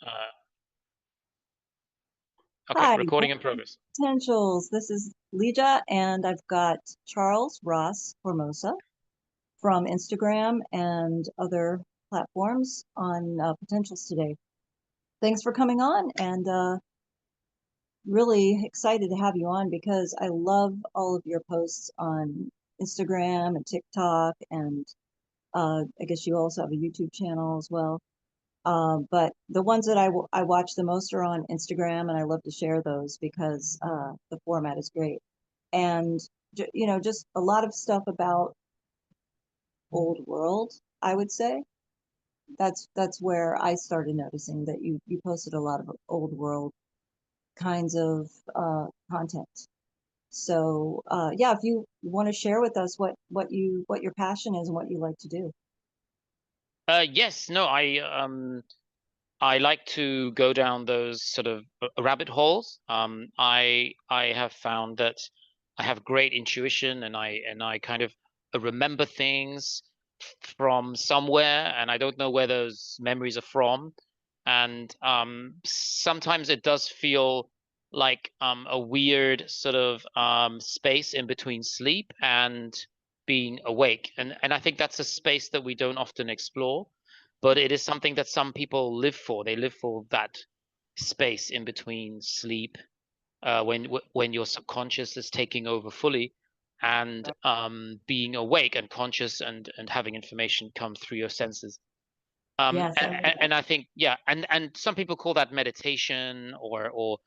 Uh, okay, Hi, recording in welcome to progress. Potentials. This is Leeja, and I've got Charles Ross Formosa from Instagram and other platforms on Potentials today. Thanks for coming on, and really excited to have you on because I love all of your posts on Instagram and TikTok, and I guess you also have a YouTube channel as well. But the ones that I watch the most are on Instagram, and I love to share those because the format is great. And just a lot of stuff about old world, I would say. That's where I started noticing that you posted a lot of old world kinds of content. So yeah, if you want to share with us what your passion is and what you like to do. Yes, no, I like to go down those sort of rabbit holes. I have found that I have great intuition, and I kind of remember things from somewhere, and I don't know where those memories are from. And sometimes it does feel like a weird sort of space in between sleep and being awake. And I think that's a space that we don't often explore, but it is something that some people live for. They live for that space in between sleep, when your subconscious is taking over fully, and being awake and conscious, and having information come through your senses. Yes, I love that. And I think, yeah, and some people call that meditation, or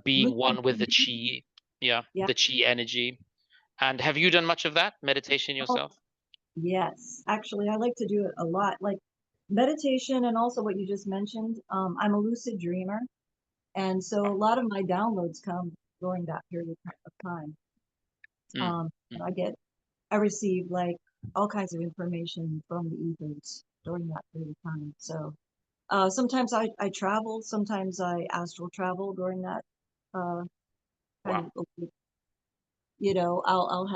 being Lunar. one with the chi, yeah, Yeah. the chi energy. And have you done much of that meditation Oh, yourself? yes. Actually, I like to do it a lot. Like meditation and also what you just mentioned. I'm a lucid dreamer. And so a lot of my downloads come during that period of time. Mm, And mm. I receive like all kinds of information from the ethers during that period of time. So sometimes I travel, sometimes I astral travel during that uh, kind Wow.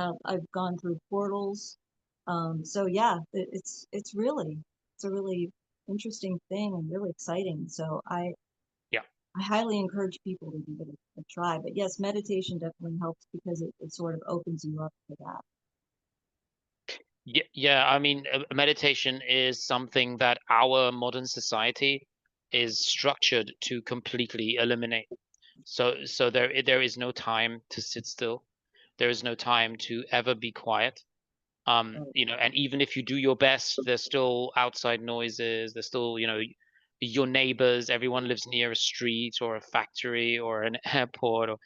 of, I've gone through portals. So yeah, it's a really interesting thing and really exciting. So Yeah. I highly encourage people to give it a try. But yes, meditation definitely helps because it sort of opens you up to that. Yeah, yeah. I mean, meditation is something that our modern society is structured to completely eliminate. So there is no time to sit still. There is no time to ever be quiet. Right. And even if you do your best, there's still outside noises. There's still, your neighbors. Everyone lives near a street or a factory or an airport, or,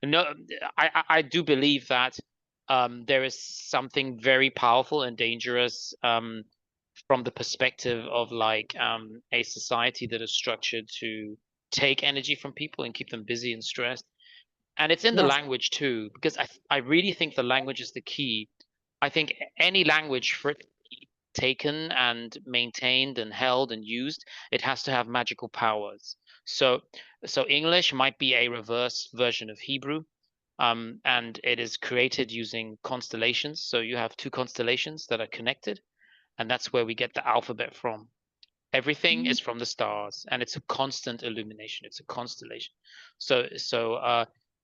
no, I do believe that there is something very powerful and dangerous, from the perspective of, like, a society that is structured to take energy from people and keep them busy and stressed. And it's in the Yes. language too, because I really think the language is the key. I think any language, for it to be taken and maintained and held and used, it has to have magical powers. So so English might be a reverse version of Hebrew, and it is created using constellations. So you have two constellations that are connected, and that's where we get the alphabet from. Everything Mhm. is from the stars, and it's a constant illumination. It's a constellation. So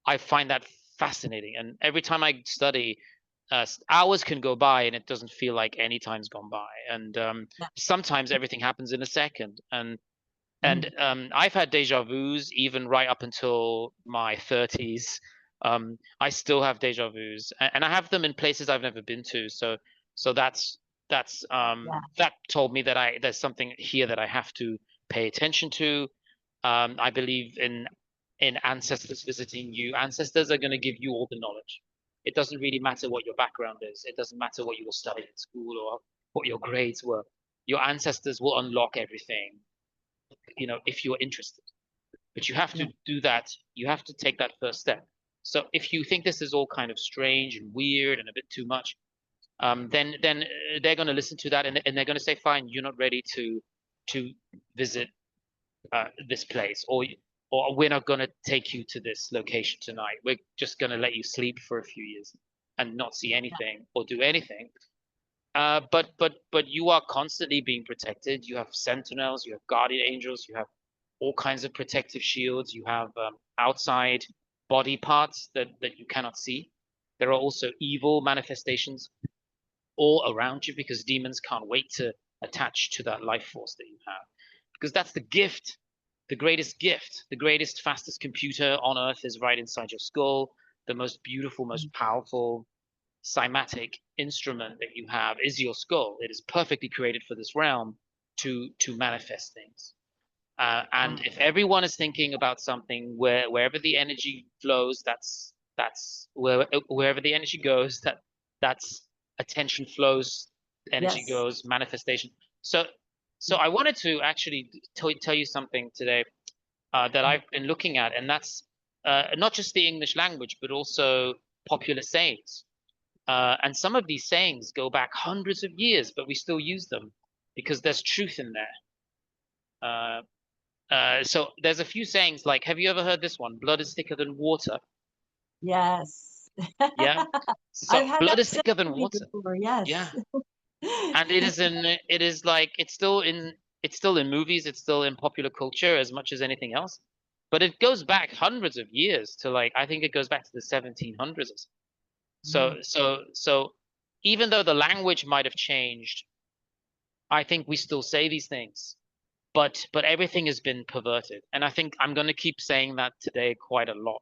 I find that fascinating, and every time I study, hours can go by, and it doesn't feel like any time's gone by. And Yeah. sometimes everything happens in a second. And Mhm. and I've had deja vus even right up until my 30s. I still have deja vus, and I have them in places I've never been to. So Yeah. that told me that I there's something here that I have to pay attention to. I believe in ancestors visiting you. Ancestors are going to give you all the knowledge. It doesn't really matter what your background is. It doesn't matter what you were studying in school or what your grades were. Your ancestors will unlock everything, if you're interested. But you have Yeah. to do that. You have to take that first step. So if you think this is all kind of strange and weird and a bit too much, then they're going to listen to that, and they're going to say, fine, you're not ready to visit this place, or we're not going to take you to this location tonight. We're just going to let you sleep for a few years and not see anything or do anything. But you are constantly being protected. You have sentinels, you have guardian angels, you have all kinds of protective shields. You have outside body parts that you cannot see. There are also evil manifestations all around you because demons can't wait to attach to that life force that you have. Because that's the gift, the greatest, fastest computer on earth is right inside your skull. The most beautiful, most powerful cymatic instrument that you have is your skull. It is perfectly created for this realm to manifest things. And if everyone is thinking about something wherever the energy flows, that's wherever the energy goes, that's attention flows, energy Yes. goes, manifestation. So I wanted to actually tell you something today that I've been looking at, and that's not just the English language, but also popular sayings. And some of these sayings go back hundreds of years, but we still use them because there's truth in there. So there's a few sayings like, have you ever heard this one? Blood is thicker than water. Yes. Yeah. I've So had blood that is said thicker to than me water. before. Yes. Yeah. And it is like it's still in movies, it's still in popular culture as much as anything else. But it goes back hundreds of years to like I think it goes back to the 1700s or so. So even though the language might have changed, I think we still say these things. But everything has been perverted. And I think I'm going to keep saying that today quite a lot.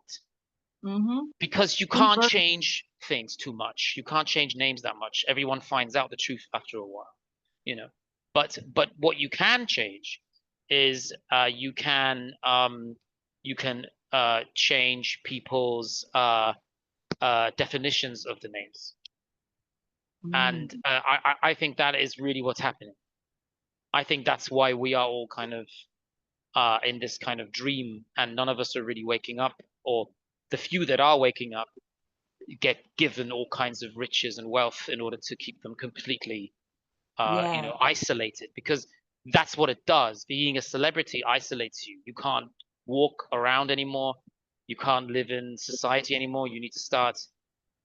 Because you can't Invert. change things too much. You can't change names that much. Everyone finds out the truth after a while, you know. But what you can change is you can change people's definitions of the names, and I think that is really what's happening. I think that's why we are all kind of in this kind of dream, and none of us are really waking up, or the few that are waking up get given all kinds of riches and wealth in order to keep them completely Yeah. isolated, because that's what it does. Being a celebrity isolates you. You can't walk around anymore. You can't live in society anymore. You need to start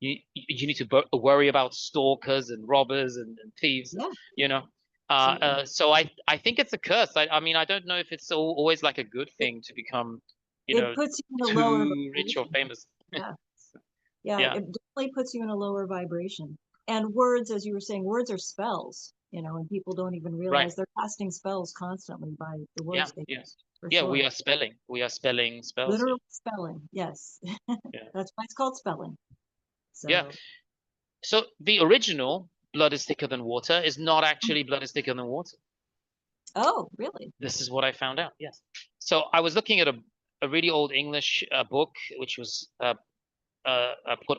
you need to worry about stalkers and robbers and thieves, Yeah. you know. Absolutely. So I think it's a curse. I mean, I don't know if it's always like a good It, thing to become, it puts you in a lower too rich or vibration. famous. Yeah. Yeah. Yeah, It definitely puts you in a lower vibration. And words, as you were saying, words are spells, and people don't even right. realize they're casting spells constantly by the Yeah, words they yes. use, for Yeah, sure. we are spelling spells. Literal spelling. Yes. Yeah, That's why it's called spelling. yeah. So, So the original blood is thicker than water is not actually blood is thicker than water. oh, really? This is what I found out. Yes. So I was looking at a really old English book, which was put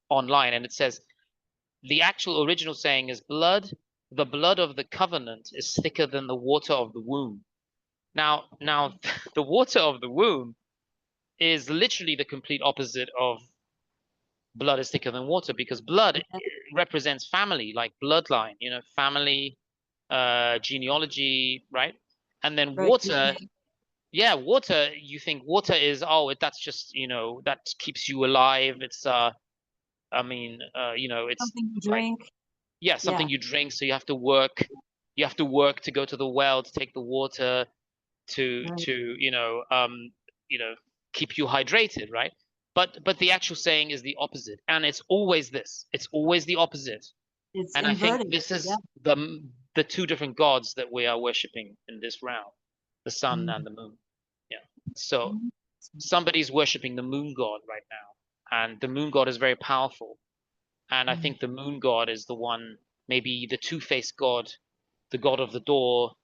online, and it says the actual original saying is the blood of the covenant is thicker than the water of the womb. Now, the water of the womb is literally the complete opposite of blood is thicker than water, because blood Yeah. represents family, like bloodline, family, genealogy, right? And then Right. water, yeah, water, you think water is, that's just, that keeps you alive. It's, I mean, it's Something you like, drink. yeah, Yeah. something you drink. So you have to work. You have to work to go to the well to take the water Right. to you know keep you hydrated, right? But the actual saying is the opposite, and it's always this. It's always the opposite. It's And I think inverted. this Yeah. is the two different gods that we are worshiping in this round, the sun Mhm. and the moon. Yeah. So Mhm. somebody's worshiping the moon god right now, and the moon god is very powerful. And I Mhm. think the moon god is the one, maybe the two-faced god, the god of the door.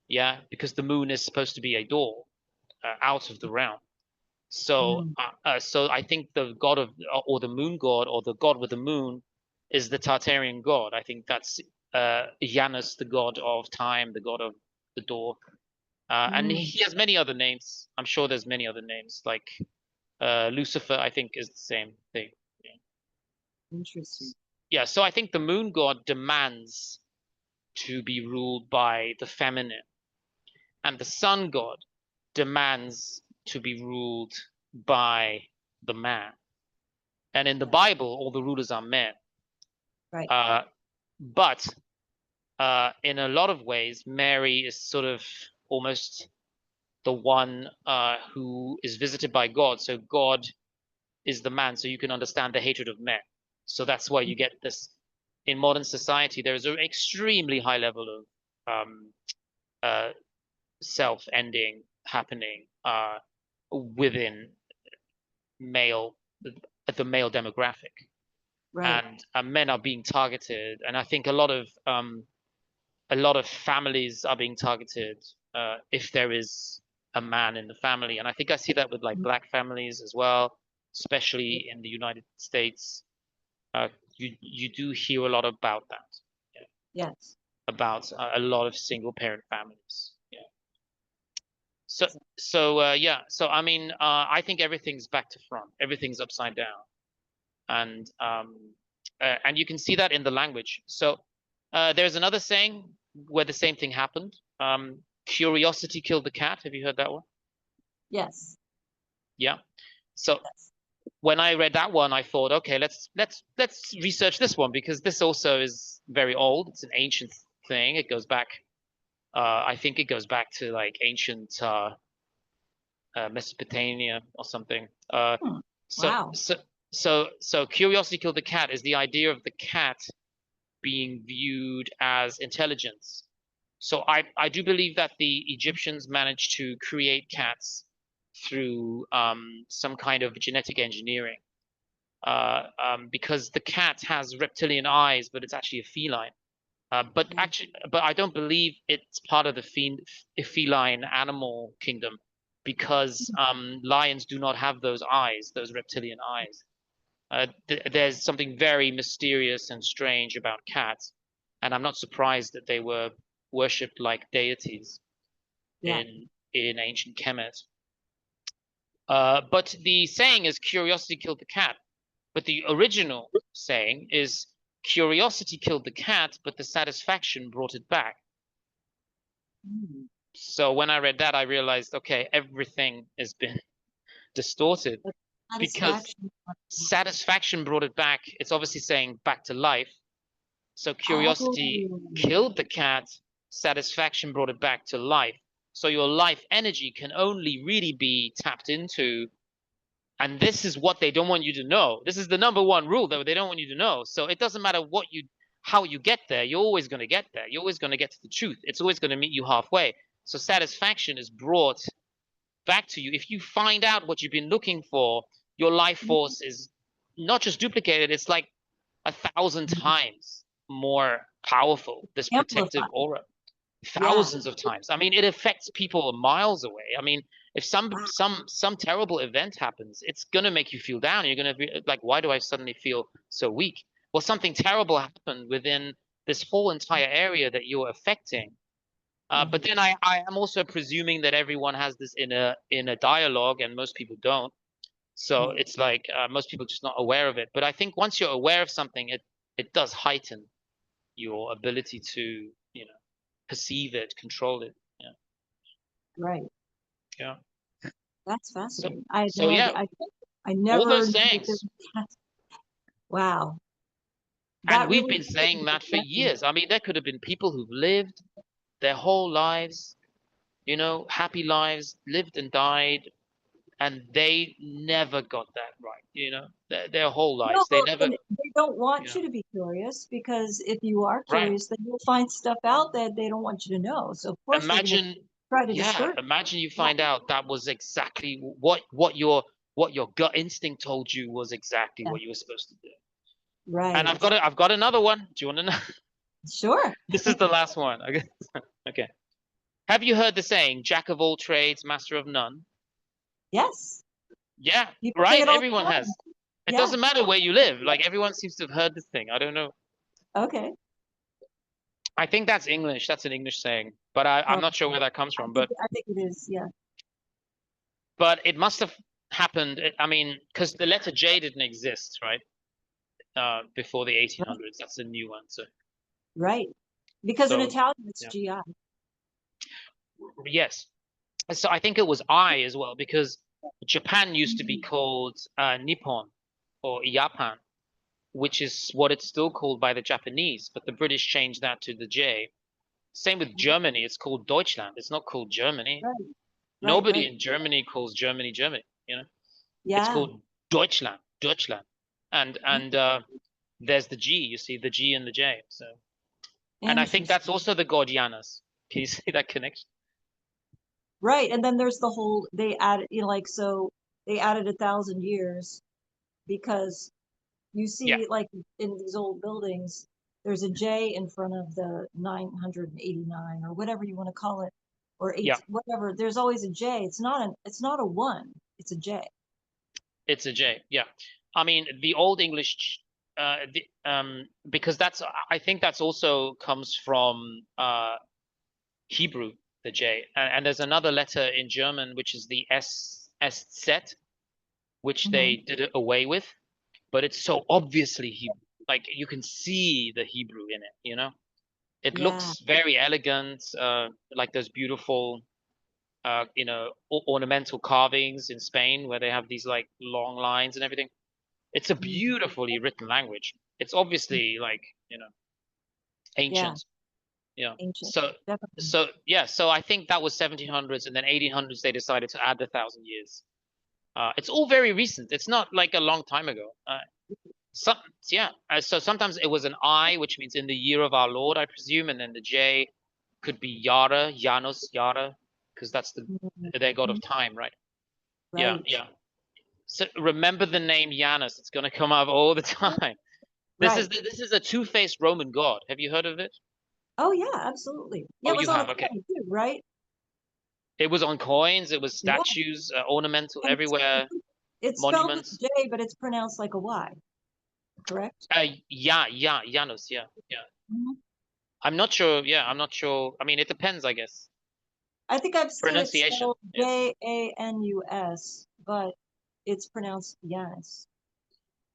Yeah, because the moon is supposed to be a door out of the realm. Mhm. So I think the god of, or the moon god, or the god with the moon, is the Tartarian god. I think that's Janus, the god of time, the god of the door, and Mhm. he has many other names. I'm sure there's many other names, like Lucifer. I think is the same thing. Yeah. Interesting. Yeah. So I think the moon god demands to be ruled by the feminine, and the sun god demands to be ruled by the man. And in the Yeah. Bible, all the rulers are men. Right. Uh, but in a lot of ways, Mary is sort of almost the one who is visited by God. So God is the man, so you can understand the hatred of men. So that's why you get this in modern society. There is an extremely high level of self-ending happening within male the male demographic, Right. and men are being targeted, and I think a lot of families are being targeted if there is a man in the family, and I think I see that with like black families as well, especially in the United States. You do hear a lot about that. Yeah. Yes. About a lot of single parent families. Yeah. So I mean, I think everything's back to front. Everything's upside down, and you can see that in the language. So there's another saying where the same thing happened. Curiosity killed the cat. Have you heard that one? Yes. Yeah. So Yes. when I read that one, I thought, okay, let's research this one, because this also is very old. It's an ancient thing. It goes back. I think it goes back to like ancient Mesopotamia or something. Hmm. So Wow. so curiosity killed the cat is the idea of the cat being viewed as intelligence. So I do believe that the Egyptians managed to create cats through some kind of genetic engineering, because the cat has reptilian eyes, but it's actually a feline. But I don't believe it's part of the feline animal kingdom, because lions do not have those eyes, those reptilian eyes. There's something very mysterious and strange about cats, and I'm not surprised that they were worshipped like deities Yeah. in ancient Kemet. But the saying is curiosity killed the cat, but the original saying is curiosity killed the cat, but the satisfaction brought it back. Mm. So when I read that, I realized, okay, everything has been distorted, because Satisfaction. satisfaction brought it back. It's obviously saying back to life. So Oh. curiosity killed the cat, satisfaction brought it back to life. So your life energy can only really be tapped into, and this is what they don't want you to know. This is the number one rule that they don't want you to know. So it doesn't matter how you get there, you're always going to get there. You're always going to get to the truth. It's always going to meet you halfway. So satisfaction is brought back to you. If you find out what you've been looking for, your life force is not just duplicated, it's like 1,000 times more powerful, this protective Amplified. aura. Yeah. Thousands of times. I mean, it affects people miles away. I mean, if Wow. some terrible event happens, it's gonna make you feel down. You're gonna be like, why do I suddenly feel so weak? Well, something terrible happened within this whole entire area that you're affecting. But then I am also presuming that everyone has this inner dialogue, and most people don't. So it's like most people are just not aware of it. But I think once you're aware of something, it does heighten your ability to, perceive it, control it. Yeah. Right. Yeah. That's So fascinating. I had so no yeah, idea. I all never those knew that there things. was. Wow. And That we've really been put it saying into that for perspective. years. I mean, there could have been people who've lived their whole lives, happy lives, lived and died, and they never got that right, their whole No, lives. They never, and they don't you want know, you to be curious because if you are right. curious, then you'll find stuff out that they don't want you to know. So of course they're going to Imagine, try to yeah, discourage. imagine you Yeah. find out that was exactly what your gut instinct told you was exactly Yeah. what you were supposed to do. And Right. I've got another one. Do you want to know? Sure. This is the last one. Okay. Okay. Have you heard the saying, "Jack of all trades, master of none"? Yes. Yeah, People say right. it all Everyone the time. has. It Yeah. doesn't matter where you live. Like everyone seems to have heard this thing. I don't know. Okay. I think that's English. That's an English saying, but I'm Oh, not sure where that comes from. But I think it is. Yeah. it must have happened. I mean, because the letter J didn't exist, right? Before the Right. 1800s. That's a new one. So Right. Because in so Italian it's yeah. GI. Yes. So I think it was I as well, because Japan used to be called Nippon or Japan, which is what it's still called by the Japanese, but the British changed that to the J. Same with Germany, it's called Deutschland. It's not called Germany. Right. Nobody right. in Germany calls Germany Germany, you know. It's Yeah. called Deutschland, Deutschland. And there's the G, you see the G and the J. So, and I think that's Interesting. also the god Janus. Can you see that connection? Right. And then there's the whole, they added, like, so they added 1,000 years because you Yeah, see, like, in these old buildings, there's a J in front of the 989 or whatever you want to call it, or eight, yeah, whatever. There's always a J. It's not a one. It's a J. it's a J. Yeah, I mean the Old English, because I think that's also comes from Hebrew, the J, and there's another letter in German which is the SZ, which Hmm. they did it away with, but it's so obviously Hebrew. Like you can see the Hebrew in it, you know? It Yeah. looks very elegant, like those beautiful, ornamental carvings in Spain where they have these like long lines and everything. It's a Mhm. beautifully written language. It's obviously like, Yeah. ancient. Yeah. Ancient. So, Definitely. so yeah, so I think that was 1700s and then 1800s they decided to add the 1,000 years. It's all very recent. It's not like a long time ago. Some, yeah. So sometimes it was an I, which means in the year of our Lord, I presume, and then the J could be Yara, Janus, Yara, because that's their god Mhm. of time, right? Yeah, Right. yeah. So remember the name Janus. It's gonna come up all the time. Right. This is a two-faced Roman god. Have you heard of it? Oh yeah, absolutely. Yeah, Oh, it was you on a have. Okay. coin too, right? It was on coins. It was Yeah. statues, ornamental And everywhere, it's spelled with monuments. J, but it's pronounced like a Y, correct? Yeah, yeah, Janus. Yeah, yeah. Mhm. I'm not sure. Yeah, I'm not sure. I mean, it depends, I guess. I think I've seen it Pronunciation. spelled Yeah. Janus, but it's pronounced Janus.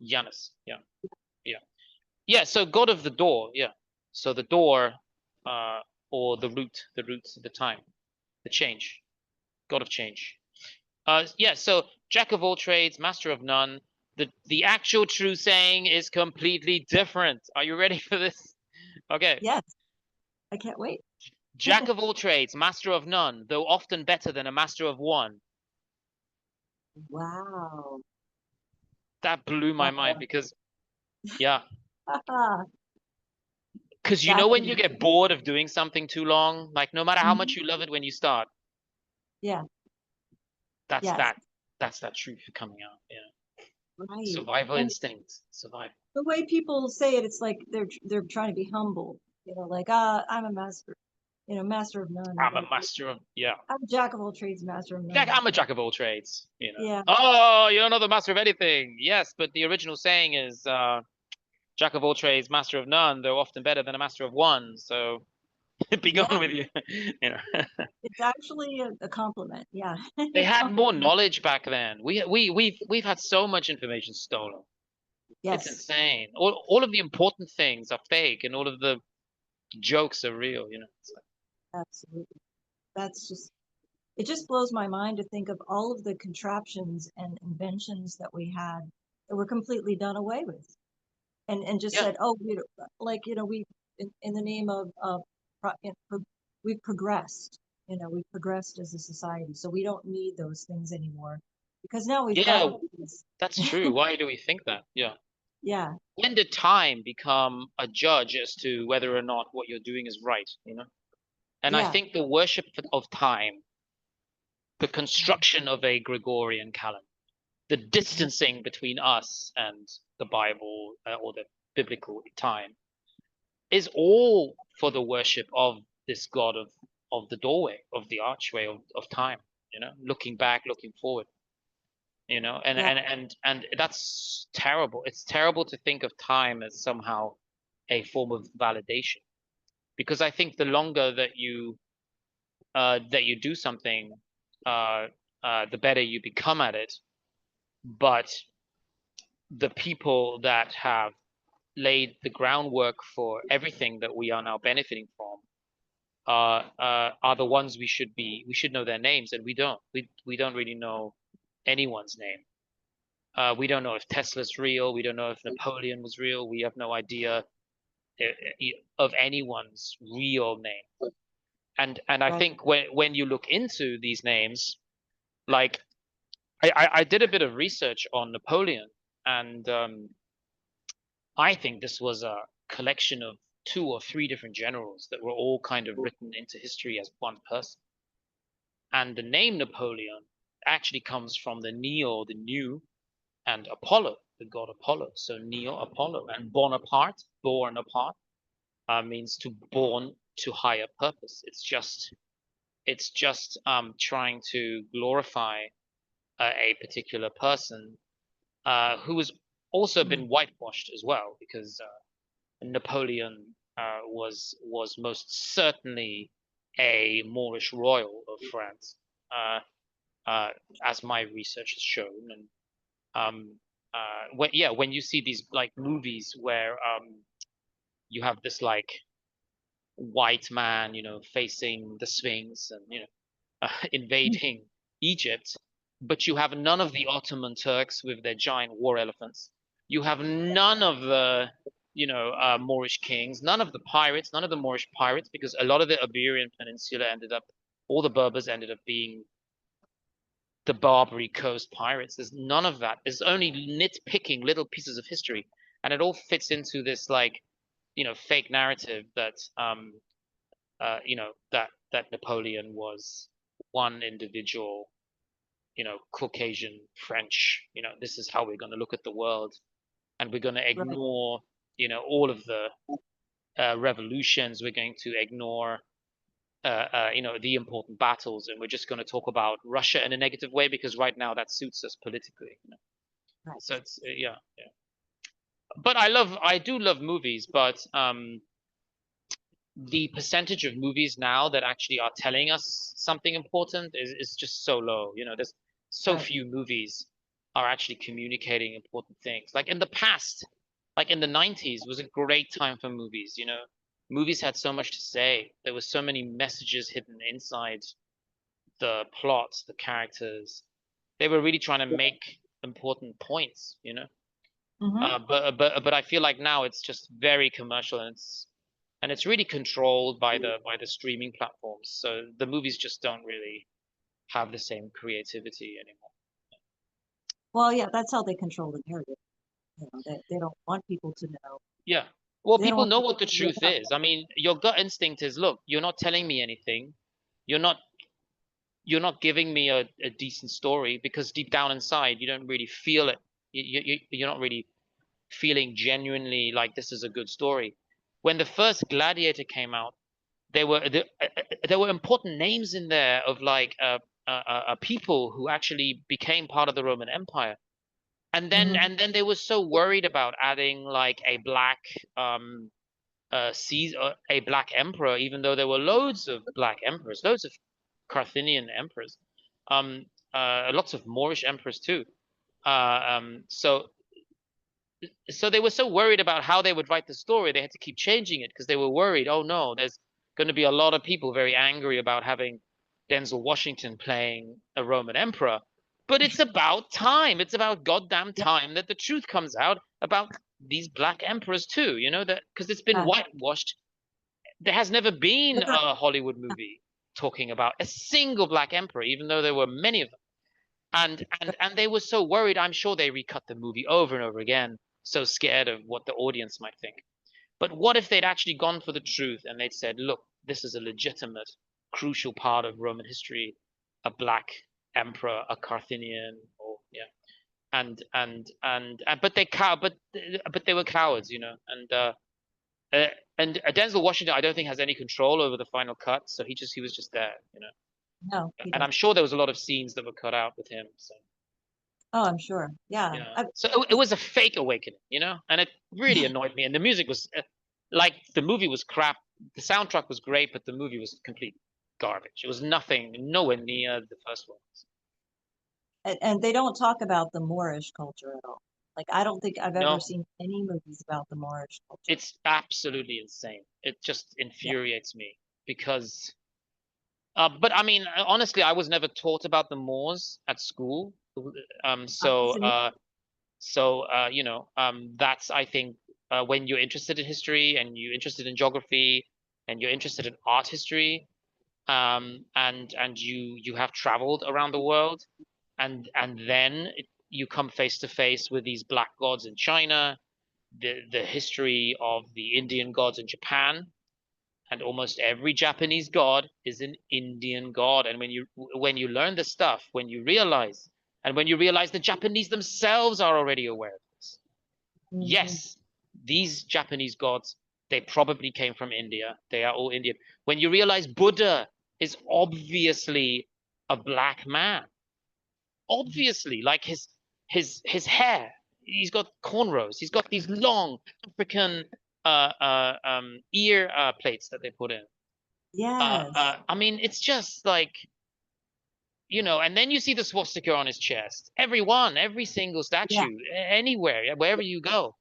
Janus. Yeah. Yeah. Yeah. So god of the door. Yeah. So the door, uh, or the root, the time, the change, god of change. Yeah. So jack of all trades, master of none. The actual true saying is completely different. Are you ready for this? Okay. Yes, I can't wait. Jack of all trades, master of none, though often better than a master of one. Wow. That blew my mind Wow. because, yeah, Ah, because you know that's when you get bored of doing something too long, like no matter how much mhm. you love it when you start, Yeah, that's yes, that truth coming out. Yeah, right. survival And instinct, survival. the way people say it, it's like they're trying to be humble, like I'm a master, master of none, I'm a but master of, yeah. I'm a jack of all trades, master of Jack, none. I'm a jack of all trades. Yeah, Oh, you're not the master of anything. Yes, but the original saying is jack of all trades, master of none, though often better than a master of one. So be yeah, gone with you. You know. it's actually a compliment. Yeah, They had more knowledge back then. We've had so much information stolen. It's yes, insane. All of the important things are fake, and all of the jokes are real. It's like, absolutely. That's just it just blows my mind to think of all of the contraptions and inventions that we had that were completely done away with, and just yeah, said, oh, like we in the name of we've progressed. We've progressed as a society, so we don't need those things anymore because now we've got yeah. these. That's true. Why do we think that? Yeah. Yeah, When did time become a judge as to whether or not what you're doing is right? And I yeah, think the worship of time, the construction of a Gregorian calendar, the distancing between us and the Bible, or the biblical time, is all for the worship of this God of the doorway, of the archway of time, looking back, looking forward, and yeah, that's terrible. It's terrible to think of time as somehow a form of validation, because I think the longer that you do something, uh, the better you become at it. But the people that have laid the groundwork for everything that we are now benefiting from are the ones we should know their names, and we don't really know anyone's name. We don't know if Tesla's real. We don't know if Napoleon was real. We have no idea of anyone's real name. And I Right. think when you look into these names, like I did a bit of research on Napoleon, and I think this was a collection of 2 or 3 different generals that were all kind of written into history as one person. And the name Napoleon actually comes from the Neo, the new, and Apollo, the god Apollo. So Neo, Apollo, and Bonaparte, born apart, means to born to higher purpose. It's just trying to glorify a particular person who has also been whitewashed as well, because Napoleon was most certainly a Moorish royal of France, uh, as my research has shown. And when you see these like movies where you have this like white man, facing the Sphinx and invading Egypt, but you have none of the Ottoman Turks with their giant war elephants. You have none of the, Moorish kings, none of the pirates, none of the Moorish pirates, because a lot of the Iberian Peninsula all the Berbers ended up being the Barbary Coast pirates. There's none of that. There's only nitpicking little pieces of history, and it all fits into this like, fake narrative that that Napoleon was one individual, Caucasian French, this is how we're going to look at the world, and we're going to Right. ignore, all of the revolutions. We're going to ignore, the important battles, and we're just going to talk about Russia in a negative way because right now that suits us politically. Right. So it's yeah, yeah. But I do love movies, but the percentage of movies now that actually are telling us something important is just so low. There's so Right. few movies are actually communicating important things. Like in the past, like in the 90s was a great time for movies. Movies had so much to say. There were so many messages hidden inside the plots, the characters. They were really trying to make important points. Mm-hmm. But I feel like now it's just very commercial, and it's really controlled by the streaming platforms. So the movies just don't really have the same creativity anymore. Well, yeah, that's how they control the narrative. They don't want people to know. Yeah. Well, They don't people want know people what the to know truth is. I mean, your gut instinct is, look, you're not telling me anything. You're not you're not giving me a decent story because deep down inside you don't really feel it. You're not really feeling genuinely like this is a good story. When the first Gladiator came out, there were important names in there of like people who actually became part of the Roman Empire, and then Mhm. and then they were so worried about adding like a black Caesar, a black emperor, even though there were loads of black emperors, loads of Carthaginian emperors, um, lots of Moorish emperors too. So they were so worried about how they would write the story, they had to keep changing it because they were worried. Oh no, there's going to be a lot of people very angry about having Denzel Washington playing a Roman emperor. But it's about time. It's about goddamn Yeah. time that the truth comes out about these black emperors too. That because it's been Yeah. whitewashed. There has never been That's right. a Hollywood movie talking about a single black emperor, even though there were many of them. And they were so worried. I'm sure they recut the movie over and over again, so scared of what the audience might think. But what if they'd actually gone for the truth and they'd said, look, this is a legitimate, crucial part of Roman history, a black emperor, a Carthaginian, or yeah, and but they were cowards, uh, and Denzel Washington, I don't think has any control over the final cut, so he was just there. No, he And I'm doesn't. sure there was a lot of scenes that were cut out with him. So Oh, I'm sure. Yeah. yeah. So it was a fake awakening, and it really annoyed me. And the music was like the movie was crap. The soundtrack was great, but the movie was complete garbage. It was nothing, nowhere near the first one. And they don't talk about the Moorish culture at all. Like, I don't think I've ever No, seen any movies about the Moorish culture. it's absolutely insane. It just Yeah. infuriates me because, but I mean, honestly, I was never taught about the Moors at school. Um, so, See? uh, that's I think when you're interested in history and you're interested in geography and you're interested in art history, and you have traveled around the world, and then you come face to face with these black gods in China, the history of the Indian gods in Japan, and almost every Japanese god is an Indian god. And when you learn this stuff, when you realize the Japanese themselves are already aware of this. Hmm. Yes, these Japanese gods, they probably came from India. They are all Indian. When you realize Buddha is obviously a black man, obviously, like his hair, he's got cornrows, he's got these long African ear plates that they put in. Yes. I mean, it's just like, and then you see the swastika on his chest. Every single Yeah. statue, anywhere, wherever you go.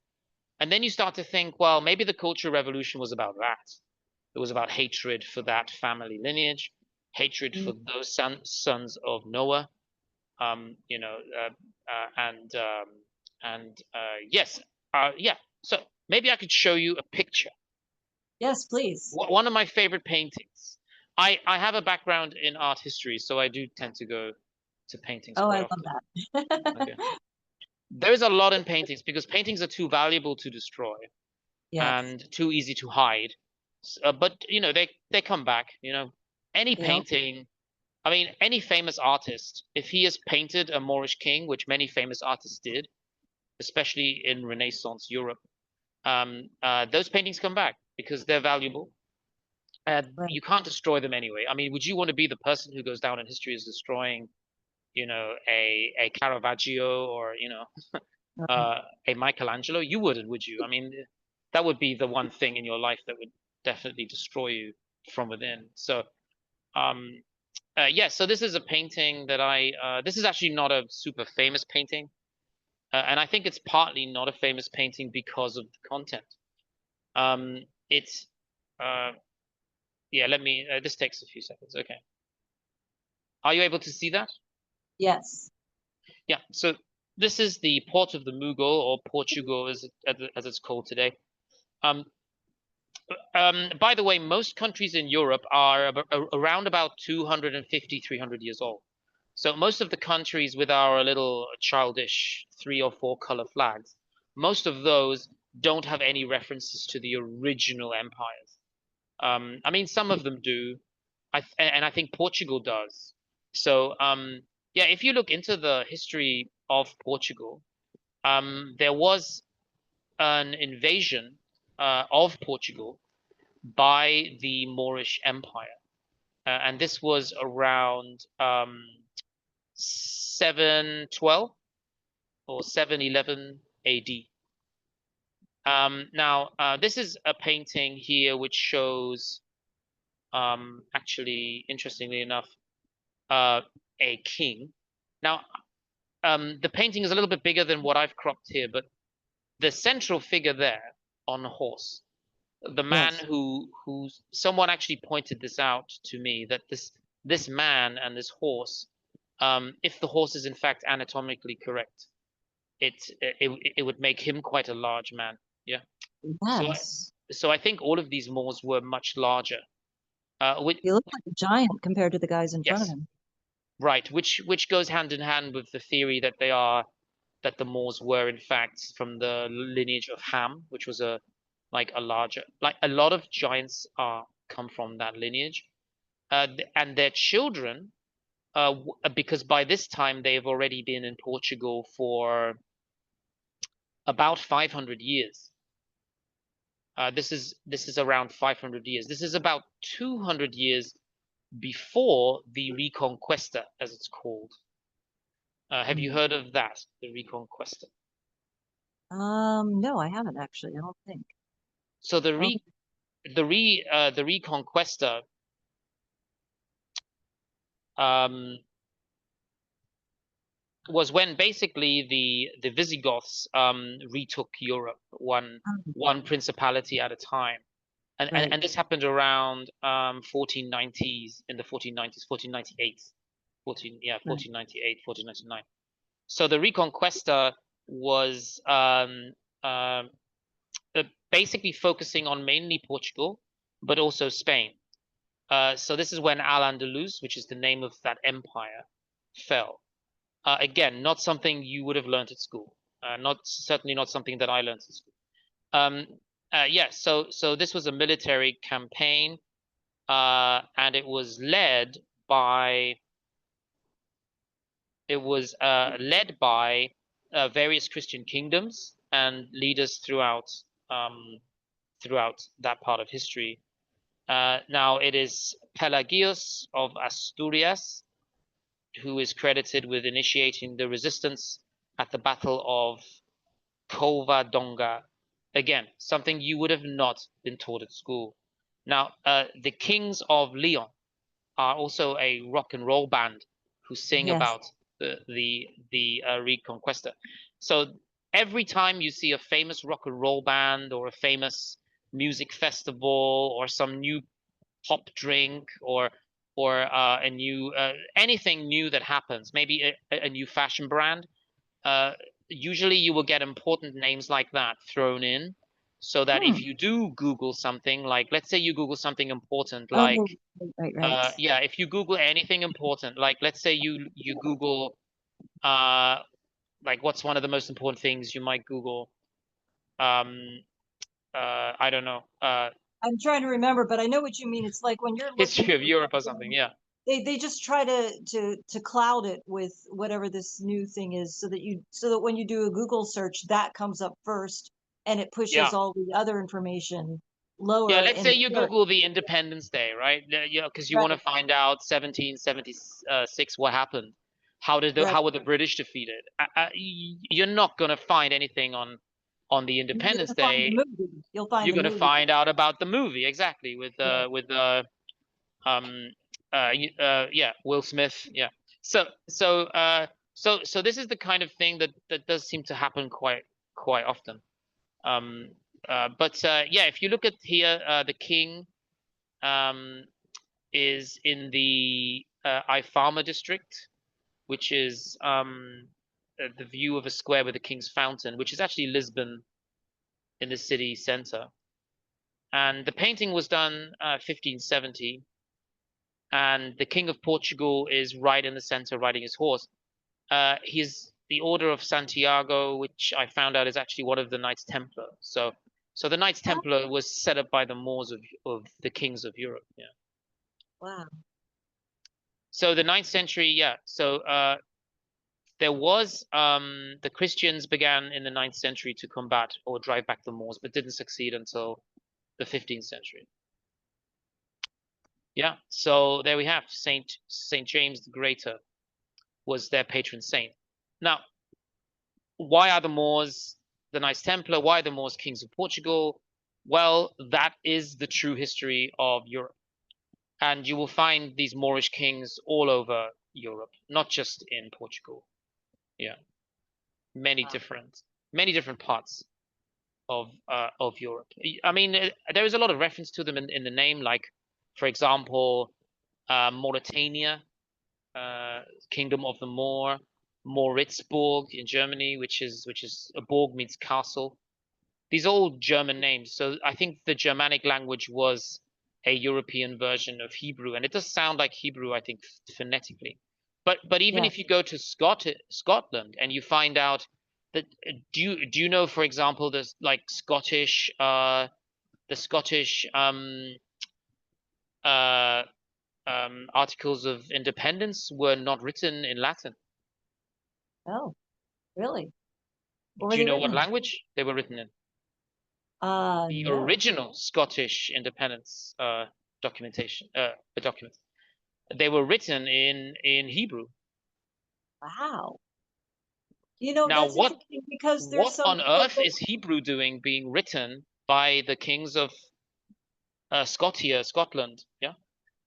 And then you start to think, well, maybe the Cultural Revolution was about that. It was about hatred for that family lineage, hatred Mm. for those sons of Noah. Um, you know, uh, yes, yeah. So maybe I could show you a picture. Yes, please. One of my favorite paintings. I have a background in art history, so I do tend to go to paintings Oh, I quite love often. that. Okay. There's a lot in paintings because paintings are too valuable to destroy Yes. and too easy to hide. But they come back. Any Yep. painting. I mean, any famous artist, if he has painted a Moorish king, which many famous artists did, especially in Renaissance Europe, those paintings come back because they're valuable. Right. You can't destroy them anyway. I mean, would you want to be the person who goes down in history as destroying, a Caravaggio or Right. a Michelangelo? You wouldn't, would you? I mean, that would be the one thing in your life that would definitely destroy you from within. So, um, yeah. So this is a painting that this is actually not a super famous painting, and I think it's partly not a famous painting because of the content. It's, uh, yeah. Let me. This takes a few seconds. Okay. Are you able to see that? Yes. Yeah. So this is the port of the Mughal, or Portugal, as it's called today. Um, by the way, most countries in Europe are around about 250, 300 years old. So most of the countries with our little childish 3 or 4 color flags, most of those don't have any references to the original empires. I mean, some of them do, and I think Portugal does. So, yeah, if you look into the history of Portugal, there was an invasion of Portugal by the Moorish Empire, and this was around 712 or 711 AD. Now, this is a painting here which shows, actually, interestingly enough, a king. Now, the painting is a little bit bigger than what I've cropped here, but the central figure there on a horse, the man Yes. who someone actually pointed this out to me, that this man and this horse, if the horse is in fact anatomically correct, it would make him quite a large man. Yeah. So Yes. so I think all of these Moors were much larger. Which, He looked like a giant compared to the guys in front of yes, him. right. Which goes hand in hand with the theory that the Moors were in fact from the lineage of Ham, which was a larger, like a lot of giants are come from that lineage, and their children, because by this time they've already been in Portugal for about 500 years. This is around 500 years. This is about 200 years before the Reconquista, as it's called. Have you Mm. heard of that, the Reconquista? No, I haven't actually. I don't think. So the I don't re think. the Reconquista, um, was when basically the Visigoths retook Europe, Oh, one principality at a time, right. and this happened around 1490s, in the 1490s, 1498, Right. 1498, 1499. So the Reconquista was, um, basically focusing on mainly Portugal, but also Spain. So this is when Al-Andalus, which is the name of that empire, fell. Again, not something you would have learned at school. Certainly not something that I learned at school. Yeah, so this was a military campaign, and it was led by various Christian kingdoms and leaders throughout that part of history. Now it is Pelagius of Asturias who is credited with initiating the resistance at the Battle of Covadonga. Again, something you would have not been taught at school. Now, the Kings of Leon are also a rock and roll band who sing Yes. about the Reconquista. So every time you see a famous rock and roll band or a famous music festival or some new pop drink or a new anything new that happens, maybe a new fashion brand, usually you will get important names like that thrown in, so that if you do Google something, like let's say you Google something important, like Oh, right. yeah, if you Google anything important, like let's say you Google like what's one of the most important things you might Google? I don't know. I'm trying to remember, but I know what you mean. It's like when you're looking History of for Europe or something. something, Yeah. they just try to cloud it with whatever this new thing is, so that when you do a Google search, that comes up first, and it pushes Yeah. all the other information Yeah, lower let's in say the you search. Google the Independence Day, right? Yeah, because you want to Right, find out 1776 what happened. right. How were the British defeated? You're not gonna find anything on the You're Independence gonna find the Day. movie. You'll find You're the gonna movie. find out about the movie exactly Yeah. with um yeah, Will Smith. Yeah. So this is the kind of thing that does seem to happen quite often. Um, but yeah, if you look at here, the king um, is in the Ifama district, which is the view of a square with the King's Fountain, which is actually Lisbon in the city center. And the painting was done 1570, and the King of Portugal is right in the center riding his horse. He's the Order of Santiago, which I found out is actually one of the Knights Templar. So the Knights Oh, Templar was set up by the Moors of the kings of Europe. Yeah. wow. So the ninth century, yeah. So there was the Christians began in the ninth century to combat or drive back the Moors, but didn't succeed until the 15th century. Yeah. So there we have Saint James the Greater was their patron saint. Now, why are the Moors the Knights Templar? Why are the Moors kings of Portugal? Well, that is the true history of Europe. And you will find these Moorish kings all over Europe, not just in Portugal. Yeah, many Wow. different parts of Europe. I mean, there is a lot of reference to them in the name, like, for example, Mauritania, Kingdom of the Moor, Moritzburg in Germany, which is a Burg means castle. These are all German names. So I think the Germanic language was a European version of Hebrew, and it does sound like Hebrew, I think, phonetically. But even Yeah. if you go to Scotland and you find out that do you know, for example, there's like the Scottish uh, articles of independence were not written in Latin. Oh, really? What were Do you they know written what in? language they were written in? The No. original Scottish independence documents. They were written in Hebrew. Wow. Now, That's interesting because there's what some on people earth is Hebrew doing being written by the kings of Scotland? Yeah.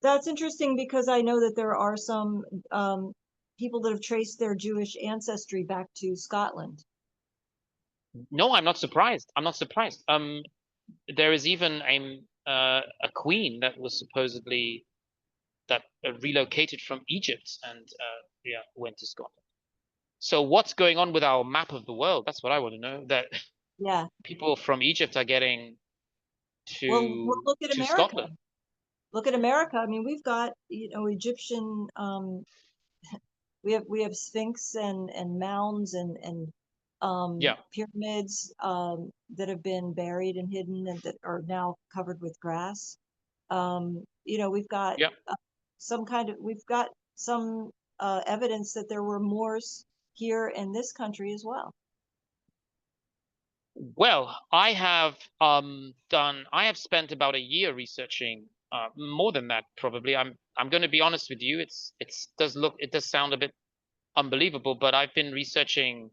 that's interesting because I know that there are some people that have traced their Jewish ancestry back to Scotland. No, I'm not surprised. I'm not surprised. There is even a queen that was supposedly that relocated from Egypt and yeah, went to Scotland. So what's going on with our map of the world? That's what I want to know. That Yeah. people from Egypt are getting Well, to look at America. Scotland. look at America. I mean, we've got, Egyptian, we have sphinx and mounds and Yeah, pyramids that have been buried and hidden and that are now covered with grass. We've got yeah. we've got some evidence that there were Moors here in this country as well. Well, I have spent about a year researching, more than that probably. I'm going to be honest with you. It does sound a bit unbelievable, but I've been researching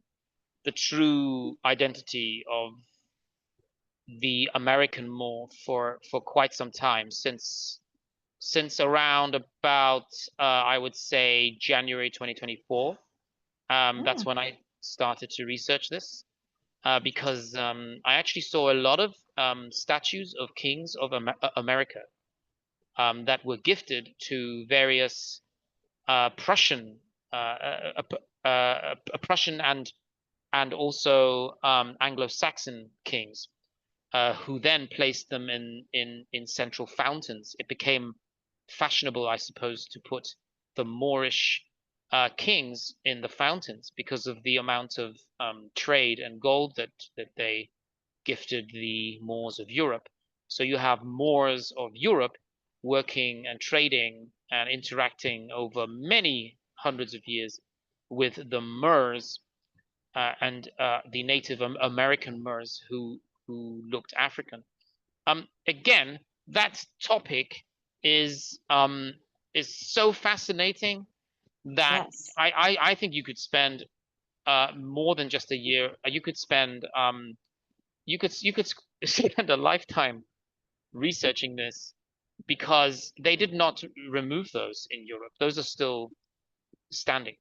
the true identity of the American Moor for quite some time, since around about I would say January 2024. That's Hmm, when I started to research this. Because I actually saw a lot of statues of kings of America that were gifted to various Prussian, Prussian and also Anglo-Saxon kings, who then placed them in central fountains. It became fashionable, I suppose, to put the Moorish kings in the fountains because of the amount of trade and gold that they gifted the Moors of Europe. So you have Moors of Europe working and trading and interacting over many hundreds of years with the Moors and the Native American Moors who looked African. Again, that topic is um, is so fascinating that yes. I think you could spend more than just a year. You could spend a lifetime researching this because they did not remove those in Europe. Those are still standing.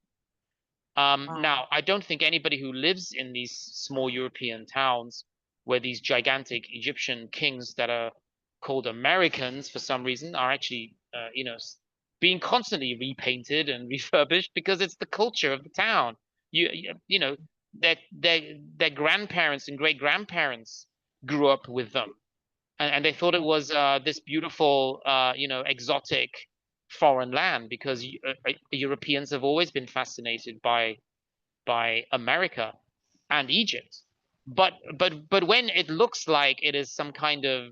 Wow. Now, I don't think anybody who lives in these small European towns where these gigantic Egyptian kings that are called Americans for some reason are actually, being constantly repainted and refurbished because it's the culture of the town. You know, their grandparents and great grandparents grew up with them, and they thought it was this beautiful, exotic foreign land because Europeans have always been fascinated by America and Egypt. But when it looks like it is some kind of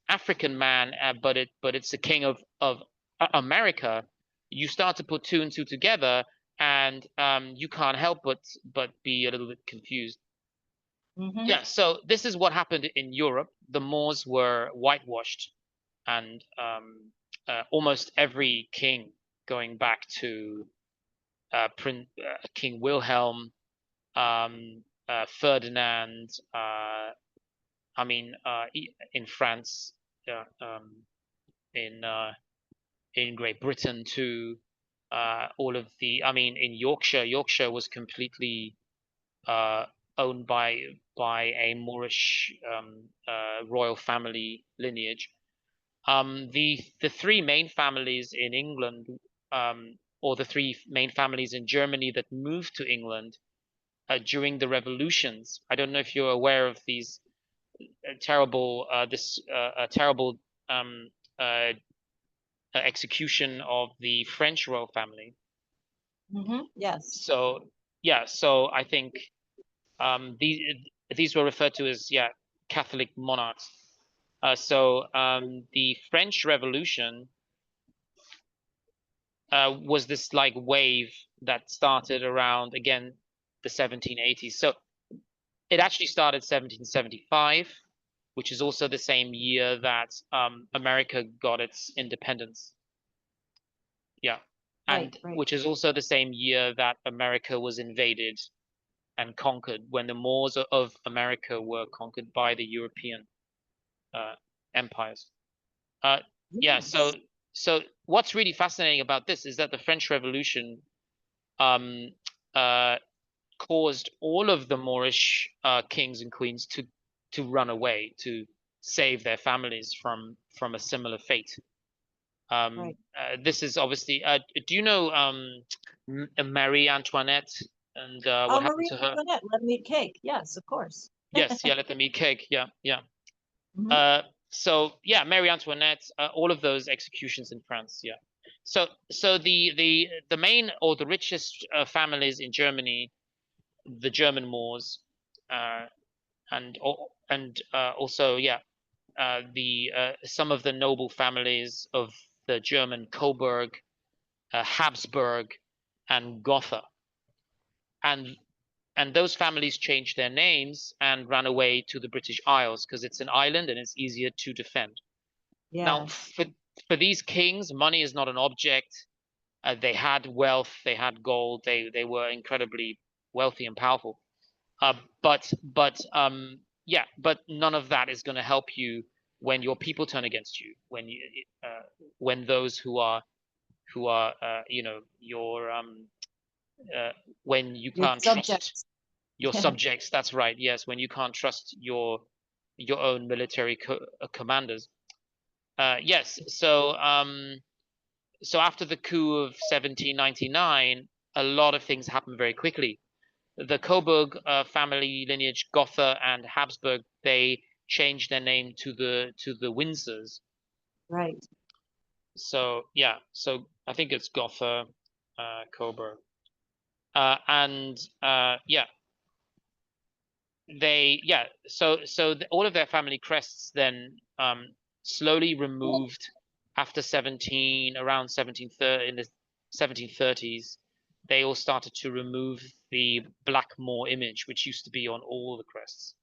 African man, but it's the king of America, you start to put two and two together, and you can't help but be a little bit confused. Hmm. Yeah, so this is what happened in Europe. The Moors were whitewashed, and almost every king, going back to King Wilhelm, Ferdinand, in France, uh, um, in Great Britain too. In Yorkshire was completely uh, owned by a Moorish royal family lineage. The three main families in England, or the three main families in Germany that moved to England during the revolutions. I don't know if you're aware of these terrible um, uh, execution of the French royal family. Hmm. Yes. So yeah, so I think these were referred to as, yeah, Catholic monarchs. The French Revolution was this like wave that started around again the 1780s. So it actually started 1775, which is also the same year that America got its independence. Yeah. Right. And Right. which is also the same year that America was invaded and conquered, when the Moors of America were conquered by the European uh, empires. Uh, yeah, Yes. so what's really fascinating about this is that the French Revolution um, uh, caused all of the Moorish kings and queens to run away, to save their families from a similar fate. Right. This is obviously. Do you know Marie Antoinette and what happened Marie to her? Antoinette, let me eat cake. Yes, of course. Yes, yeah, let them eat cake. Yeah, yeah. Hmm. Uh, So yeah, Marie Antoinette, all of those executions in France. Yeah. So the main or the richest families in Germany, the German Moors, and also yeah, the some of the noble families of the German Coburg, Habsburg, and Gotha, and those families changed their names and ran away to the British Isles because it's an island and it's easier to defend. Now, Yes. for these kings, money is not an object. They had wealth, they had gold, they were incredibly wealthy and powerful. Yeah, but none of that is going to help you when your people turn against you. When those who are your when you Your can't trust subjects. your Yeah. subjects. That's right. Yes, when you can't trust your own military commanders. Yes. So after the coup of 1799, a lot of things happened very quickly. The Coburg family lineage, Gotha and Habsburg, they changed their name to the Windsors. Right. So yeah, so I think it's Gotha, Coburg, and yeah, all of their family crests then slowly removed after around 1730 in the 1730s. They all started to remove the Blackmore image, which used to be on all the crests.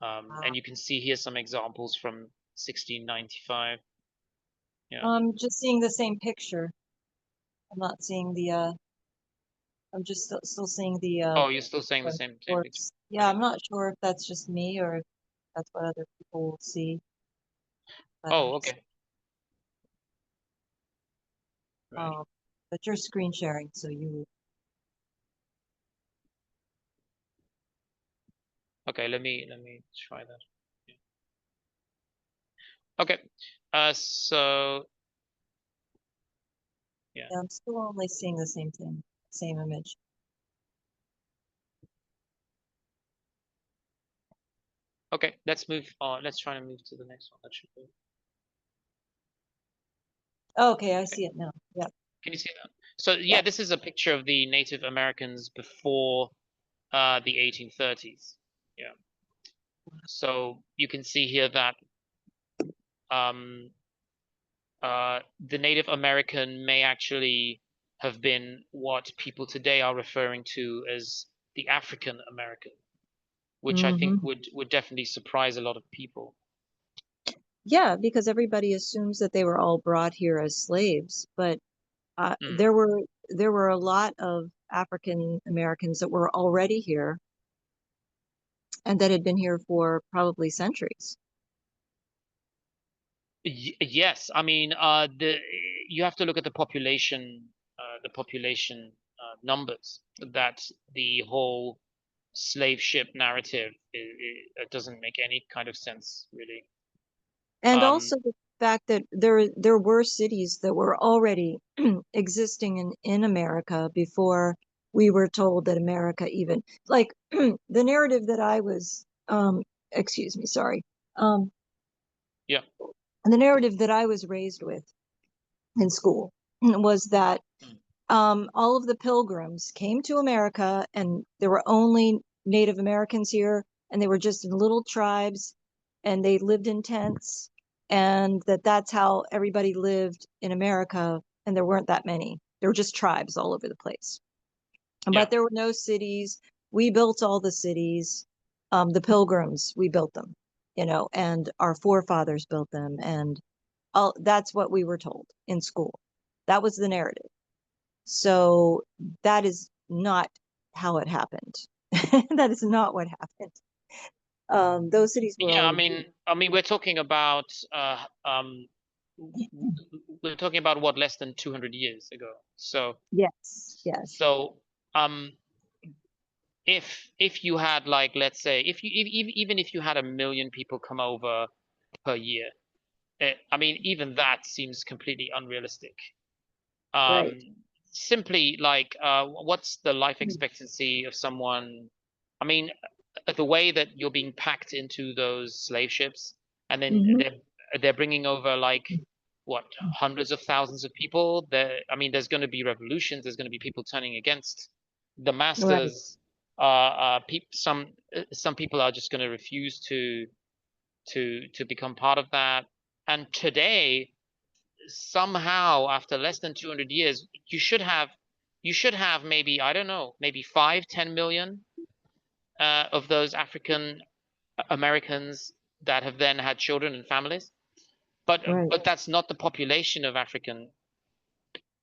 And you can see here some examples from 1695. Yeah. I'm just seeing the same picture. I'm not seeing the I'm just still seeing Oh, you're still saying the the same picture. corpse. Yeah, Okay. I'm not sure if that's just me or if that's what other people will see. But I'm Oh, just okay. Right. but you're screen sharing, so you Okay, let me try that. Okay. So yeah. yeah, I'm still only seeing the same thing, same image. Okay, let's move on. Let's try to move to the next one. That should be Oh, okay, I okay. see it now. Yeah. Can you see that? So Yeah. yeah, this is a picture of the Native Americans before the 1830s. Yeah. So you can see here that um, the Native American may actually have been what people today are referring to as the African American, which I think Hmm. would definitely surprise a lot of people. Yeah, because everybody assumes that they were all brought here as slaves, but Mm. there were a lot of African Americans that were already here and that had been here for probably centuries. Yes, I mean, you have to look at the population numbers. That the whole slave ship narrative it doesn't make any kind of sense, really. And Um, also the fact that there were cities that were already existing in America before we were told that America even like the narrative that I was excuse me, sorry. Um yeah. the narrative that I was raised with in school was that Mm. all of the pilgrims came to America and there were only Native Americans here and they were just in little tribes and they lived in tents and that's how everybody lived in America and there weren't that many. There were just tribes all over the place. Yeah. But there were no cities. We built all the cities. The pilgrims, we built them, and our forefathers built them and all that's what we were told in school. That was the narrative. So that is not how it happened. That is not what happened. Those cities were Yeah, already. I mean, we're talking about what, less than 200 years ago. So, Yes, yes. so um, if you had, like, let's say, even if you had 1 million people come over per year, I mean, even that seems completely unrealistic. Right. Um, Simply like, what's the life expectancy of someone? I mean, the way that you're being packed into those slave ships, and then Mm-hmm. they're bringing over like what, hundreds of thousands of people. I mean, there's going to be revolutions. There's going to be people turning against the Right, masters. Some people are just going to refuse to become part of that. And today, somehow, after less than 200 years, you should have maybe, I don't know, maybe 5, 10 million of those African Americans that have then had children and families. right, But that's not the population of African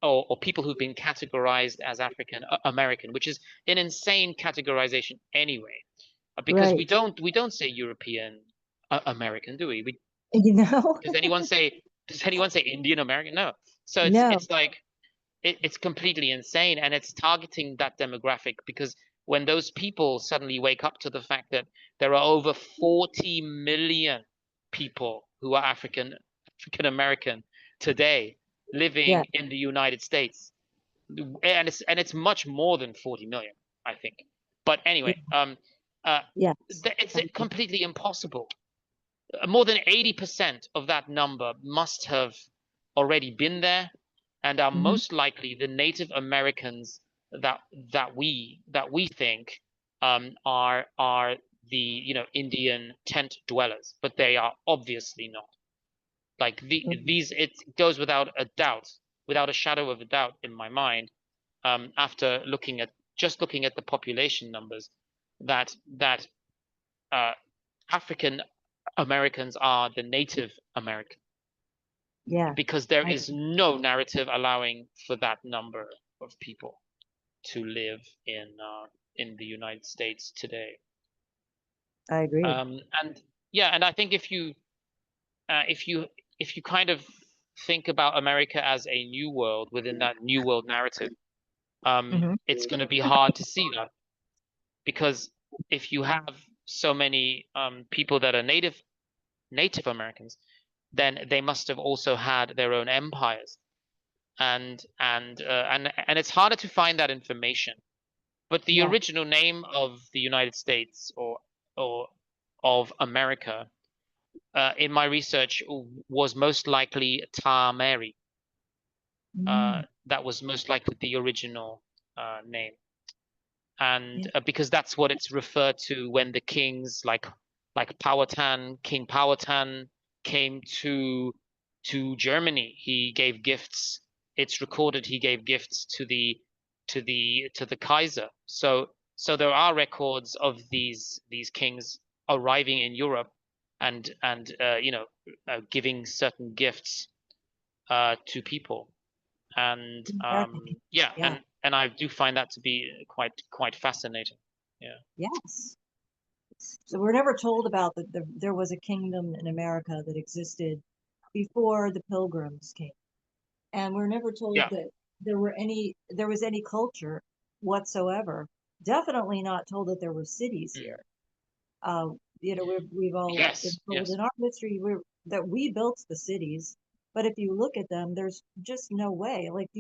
or people who've been categorized as African American, which is an insane categorization anyway, because right. we don't say European American, do we? You know? Does anyone say Indian American? No. So No. it's like it's completely insane, and it's targeting that demographic because when those people suddenly wake up to the fact that there are over 40 million people who are African American today Yeah, living in the United States, and it's much more than 40 million, I think. But yeah, anyway, yes. it's completely impossible. More than 80% of that number must have already been there and are Hmm. most likely the Native Americans that we think are the Indian tent dwellers, but they are obviously not. Like these, it goes without a doubt, without a shadow of a doubt in my mind, after looking at the population numbers, that uh, African Americans are the Native American, Yeah, because there I is no narrative allowing for that number of people to live in the United States today. I agree. And yeah, and I think if you uh, if you if you kind of think about America as a new world within that new world narrative, Hmm. it's going to be hard to see that, because if you have so many people that are Native Americans, then they must have also had their own empires, and it's harder to find that information. But the Yeah. original name of the United States or of America, in my research, was most likely Tameri. Mm, That was most likely the original name, and yeah. because that's what it's referred to when the kings like Powhatan, King Powhatan came to Germany. He gave gifts. It's recorded he gave gifts to the Kaiser. So there are records of these kings arriving in Europe and giving certain gifts to people. And American. yeah, Yeah. and I do find that to be quite fascinating. Yeah. Yes. So we're never told about that there was a kingdom in America that existed before the Pilgrims came, and we're never told Yeah. that there was any culture whatsoever. Definitely not told that there were cities Mm. here. Uh, we've all been Yes, told yes. in our history that we built the cities, but if you look at them, there's just no way. Like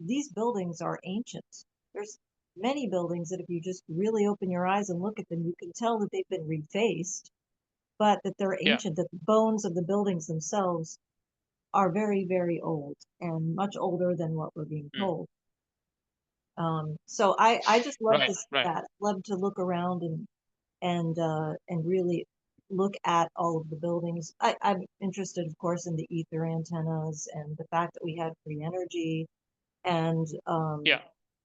these buildings are ancient. There's many buildings that if you just really open your eyes and look at them, you can tell that they've been refaced, but that they're Yeah. ancient, that the bones of the buildings themselves are very, very old and much older than what we're being Mm. told. So I just love Right, to see right. that. Love to look around and really look at all of the buildings. I'm interested, of course, in the ether antennas and the fact that we had free energy and Yeah.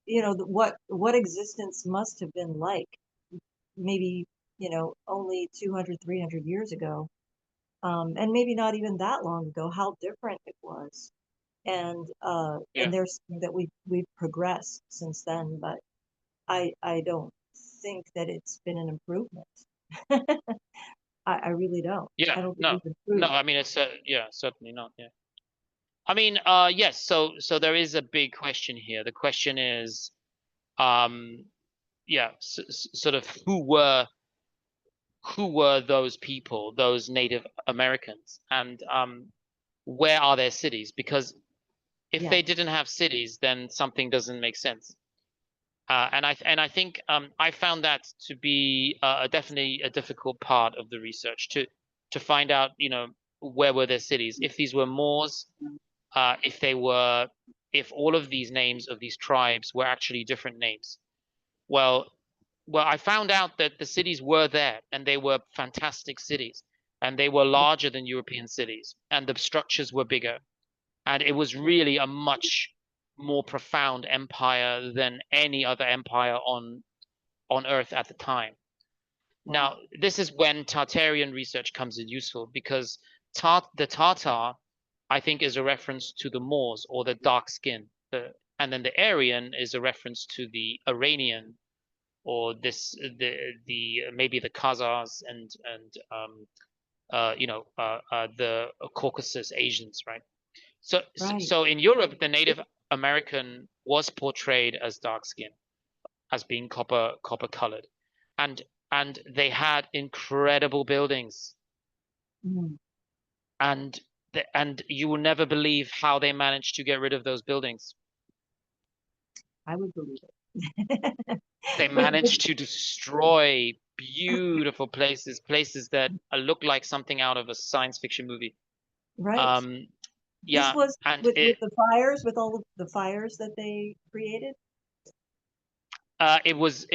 what existence must have been like maybe only 200, 300 years ago, and maybe not even that long ago, how different it was. And Yeah. there's that we've progressed since then, but I don't think that it's been an improvement. I really don't. Yeah. I don't think No. we've No, improved. I mean it's yeah, certainly not. Yeah. I mean, yes, so there is a big question here. The question is, um, yeah, sort of who were those people, those Native Americans, and where are their cities? Because if Yeah, they didn't have cities, then something doesn't make sense. And I think I found that to be definitely a difficult part of the research to find out, where were their cities? If these were Moors, if all of these names of these tribes were actually different names. Well, I found out that the cities were there, and they were fantastic cities, and they were larger than European cities, and the structures were bigger, and it was really a much more profound empire than any other empire on Earth at the time. Now, this is when Tartarian research comes in useful, because the Tartar, I think, is a reference to the Moors, or the dark skin, and then the Aryan is a reference to the Iranian, or the maybe the Khazars and the Caucasus Asians, right? So in Europe, the Native American was portrayed as dark skin, as being copper colored, and they had incredible buildings, and you will never believe how they managed to get rid of those buildings. I would believe it. They managed to destroy beautiful places that look like something out of a science fiction movie. Right. Yeah, this was and with the fires, with all of the fires that they created. It was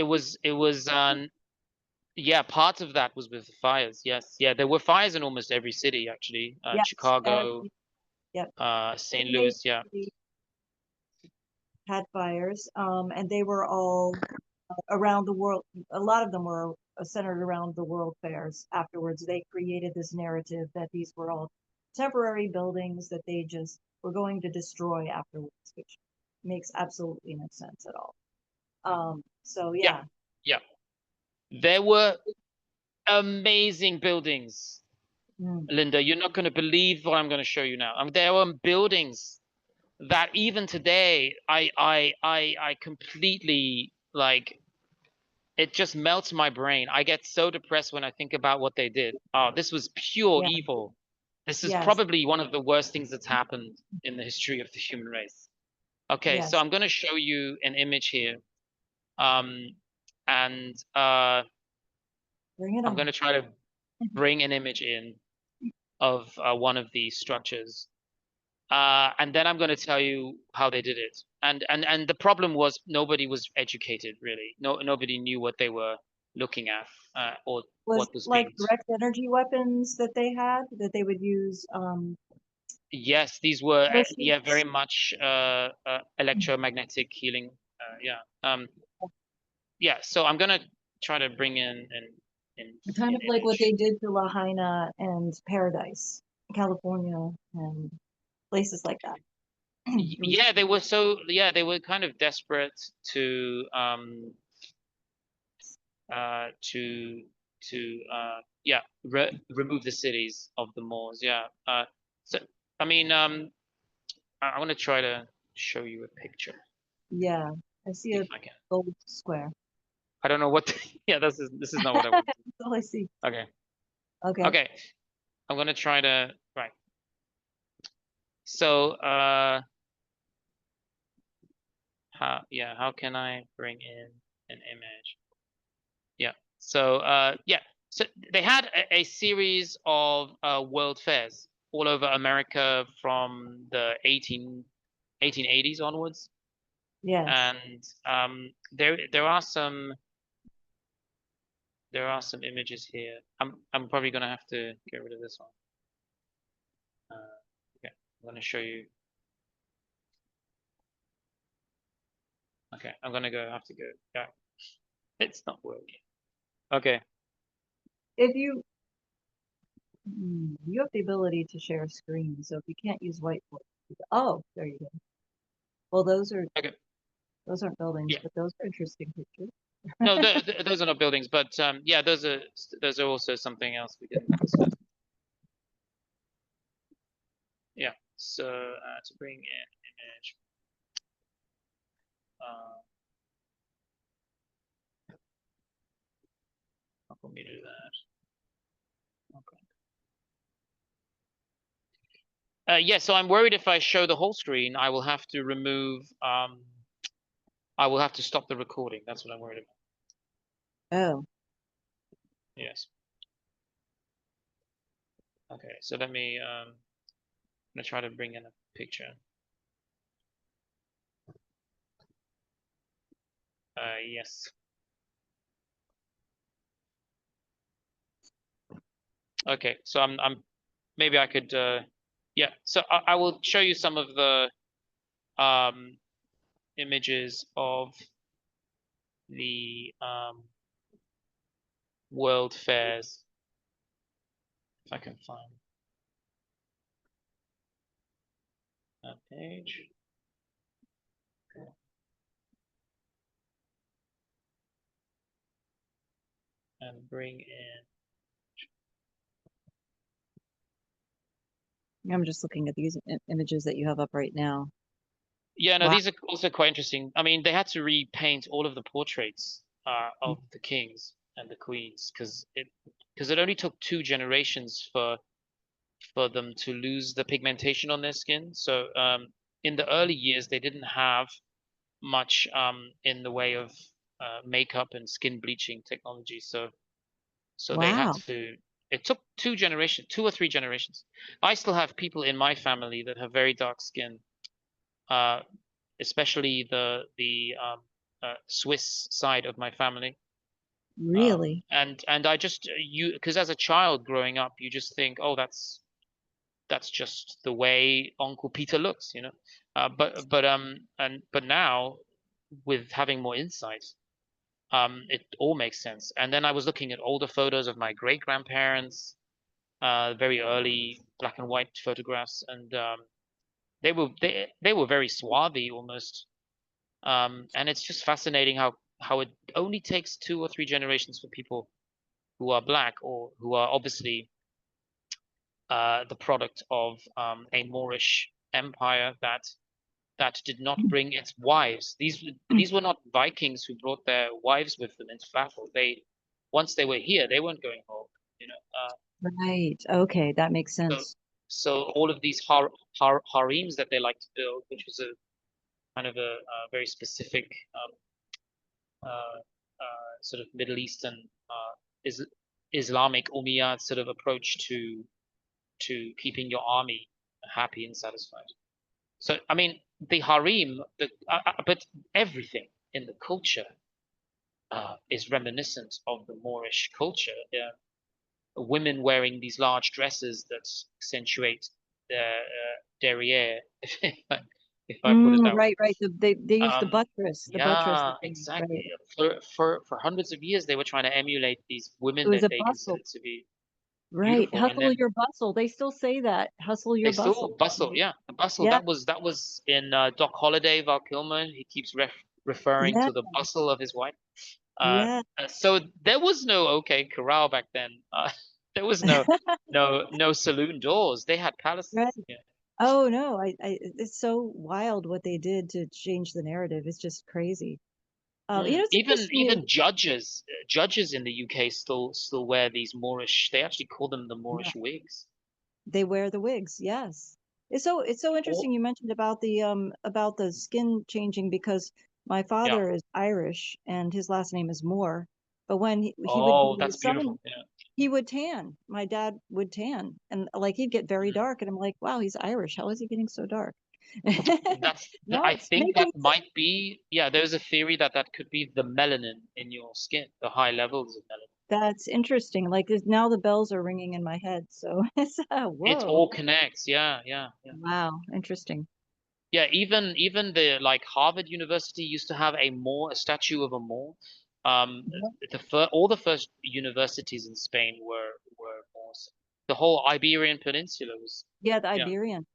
yeah, part of that was with the fires. Yes, yeah, there were fires in almost every city actually. Yes, Chicago, yep. St. Louis, yeah. Had fires, and they were all around the world. A lot of them were centered around the world fairs. Afterwards, they created this narrative that these were all temporary buildings that they just were going to destroy afterwards, which makes absolutely no sense at all. So yeah. Yeah. There were amazing buildings. Linda, you're not going to believe what I'm going to show you now. There were buildings that even today I completely, like, it just melts my brain. I get so depressed when I think about what they did. Oh, this was pure evil. This is probably one of the worst things that's happened in the history of the human race. Okay, so I'm going to show you an image here. And Bring it I'm on. going to try to bring an image in of one of these structures. And then I'm going to tell you how they did it. And the problem was nobody was educated, really. Nobody knew what they were looking at, or what was like being. direct energy weapons that they had, that they would use. Yes, these were very much electromagnetic healing. So I'm gonna try to bring in kind of like image. what they did to Lahaina and Paradise, California, and places like that. Yeah, they were kind of desperate to remove the cities of the Moors. So I mean, I want to try to show you a picture. Yeah, I see a gold square. I don't know what. This is not what I want. That's all I see. Okay. Okay. I'm gonna try to So how can I bring in an image? So so they had a series of world fairs all over America from the 1880s onwards. Yes. And there are some images here. I'm probably gonna have to get rid of this one. Okay, I'm gonna show you. Okay, I'm gonna have to go. Yeah, it's not working. Okay. If you have the ability to share screen, so if you can't use whiteboard, there you go. Well, those aren't buildings, but those are interesting pictures. No, those are not buildings, but yeah, those are also something else we didn't discuss. Yeah, so to bring in image. How can we do that? Okay. Yeah, so I'm worried if I show the whole screen, I will have to remove. I will have to stop the recording. That's what I'm worried about. Oh. Yes. Okay, so let me I'm gonna try to bring in a picture. Yes. Okay, so I'm maybe I could yeah. So I will show you some of the images of the world fairs if I can find that page. Okay. And bring in. I'm just looking at these images that you have up right now. Yeah, no, Wow. these are also quite interesting. I mean, they had to repaint all of the portraits of the kings and the queens because it only took 2 generations for them to lose the pigmentation on their skin. So in the early years, they didn't have much in the way of makeup and skin bleaching technology. So they had Wow. to. It took 2 generations, 2 or 3 generations. I still have people in my family that have very dark skin, especially the Swiss side of my family. Really? And I just because as a child growing up, you just think, oh, that's just the way Uncle Peter looks, you know. But now with having more insight, it all makes sense. And then I was looking at older photos of my great grandparents, very early black and white photographs, and they were very swarthy almost. And it's just fascinating how it only takes 2 or 3 generations for people who are black or who are obviously the product of a Moorish empire that did not bring its wives. These were not Vikings who brought their wives with them into battle. They once they were here, they weren't going home. You know, Right. Okay, that makes so sense. so all of these harems that they like to build, which was a kind of a very specific sort of Middle Eastern is Islamic Umayyad sort of approach to keeping your army happy and satisfied. So I mean, the harem, but everything in the culture is reminiscent of the Moorish culture. Women wearing these large dresses that accentuate their derriere, if I put it that way. Right, right. They use Um, the buttress yeah, thing, right? exactly. For hundreds of years, they were trying to emulate these It women was that a they bustle, considered to be right? beautiful, and Hustle then your bustle. They still say that. Hustle they your still bustle. bustle. Yeah, the bustle Yeah, that was in Doc Holliday, Val Kilmer. He keeps referring yeah, to the bustle of his wife. Uh, yeah. so there was no OK Corral back then. There was no saloon doors. They had Right. palaces. Yeah. Oh no, it's so wild what they did to change the narrative. It's just crazy. It's interesting. Even judges in the UK still wear these Moorish. They actually call them the Yeah, Moorish wigs. they wear the wigs. Yes, it's so Or interesting. You mentioned about the skin changing because my yeah. father is Irish and his last name is Moore. But when he would Oh, be the that's sun, beautiful. Yeah. he would tan. My dad would tan, and like he'd get very Mm. dark, and I'm like, wow, he's Irish. How is he getting so dark? No, I it's think that making sense. might be, yeah, there's a theory that that could be the melanin in your skin, the high levels of melanin. That's interesting. Like now the bells are ringing in my head. So it's It whoa. all connects. Yeah, yeah, yeah. Wow, interesting. Yeah, even the like Harvard University used to have a statue of a Moor. Yeah, All the first universities in Spain were Moors. The whole Iberian Peninsula was, yeah, the yeah, Iberian.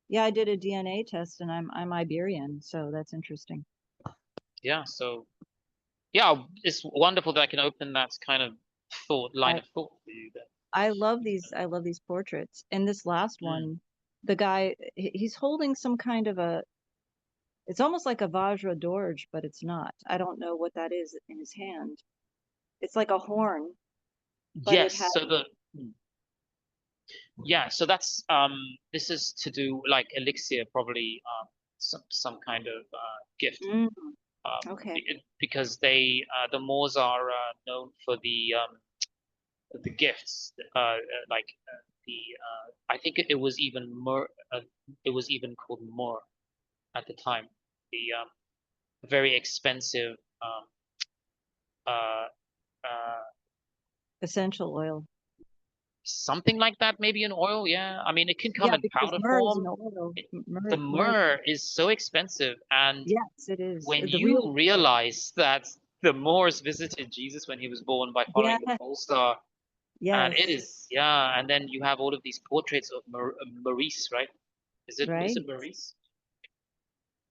Yeah, I did a DNA test and I'm Iberian, so that's interesting. yeah. So yeah, it's wonderful that I can open that kind of line I of thought for you there. I love these portraits. And this last Mm. one, the guy he's holding some kind of a it's almost like a Vajra Dorj, but it's not. I don't know what that is in his hand. It's like a horn, but it Yes, has so the yeah, so that's this is to do like elixir, probably some kind of gift. mm, okay. Because the Moors are known for the gifts, like I think it was even more. It was even called more at the time. The very expensive uh, uh, Essential oil. something like that, maybe an oil. Yeah, I mean, it can come Yeah, in because powder myrrh is an form. oil. The Myrrh. myrrh is so expensive, and Yes, it is. when The real. you realize that the Moors visited Jesus when he was born by Yeah. following the pole star, and it Yes. is, yeah, and then you have all of these portraits of Maurice, right? Is Right. it Maurice?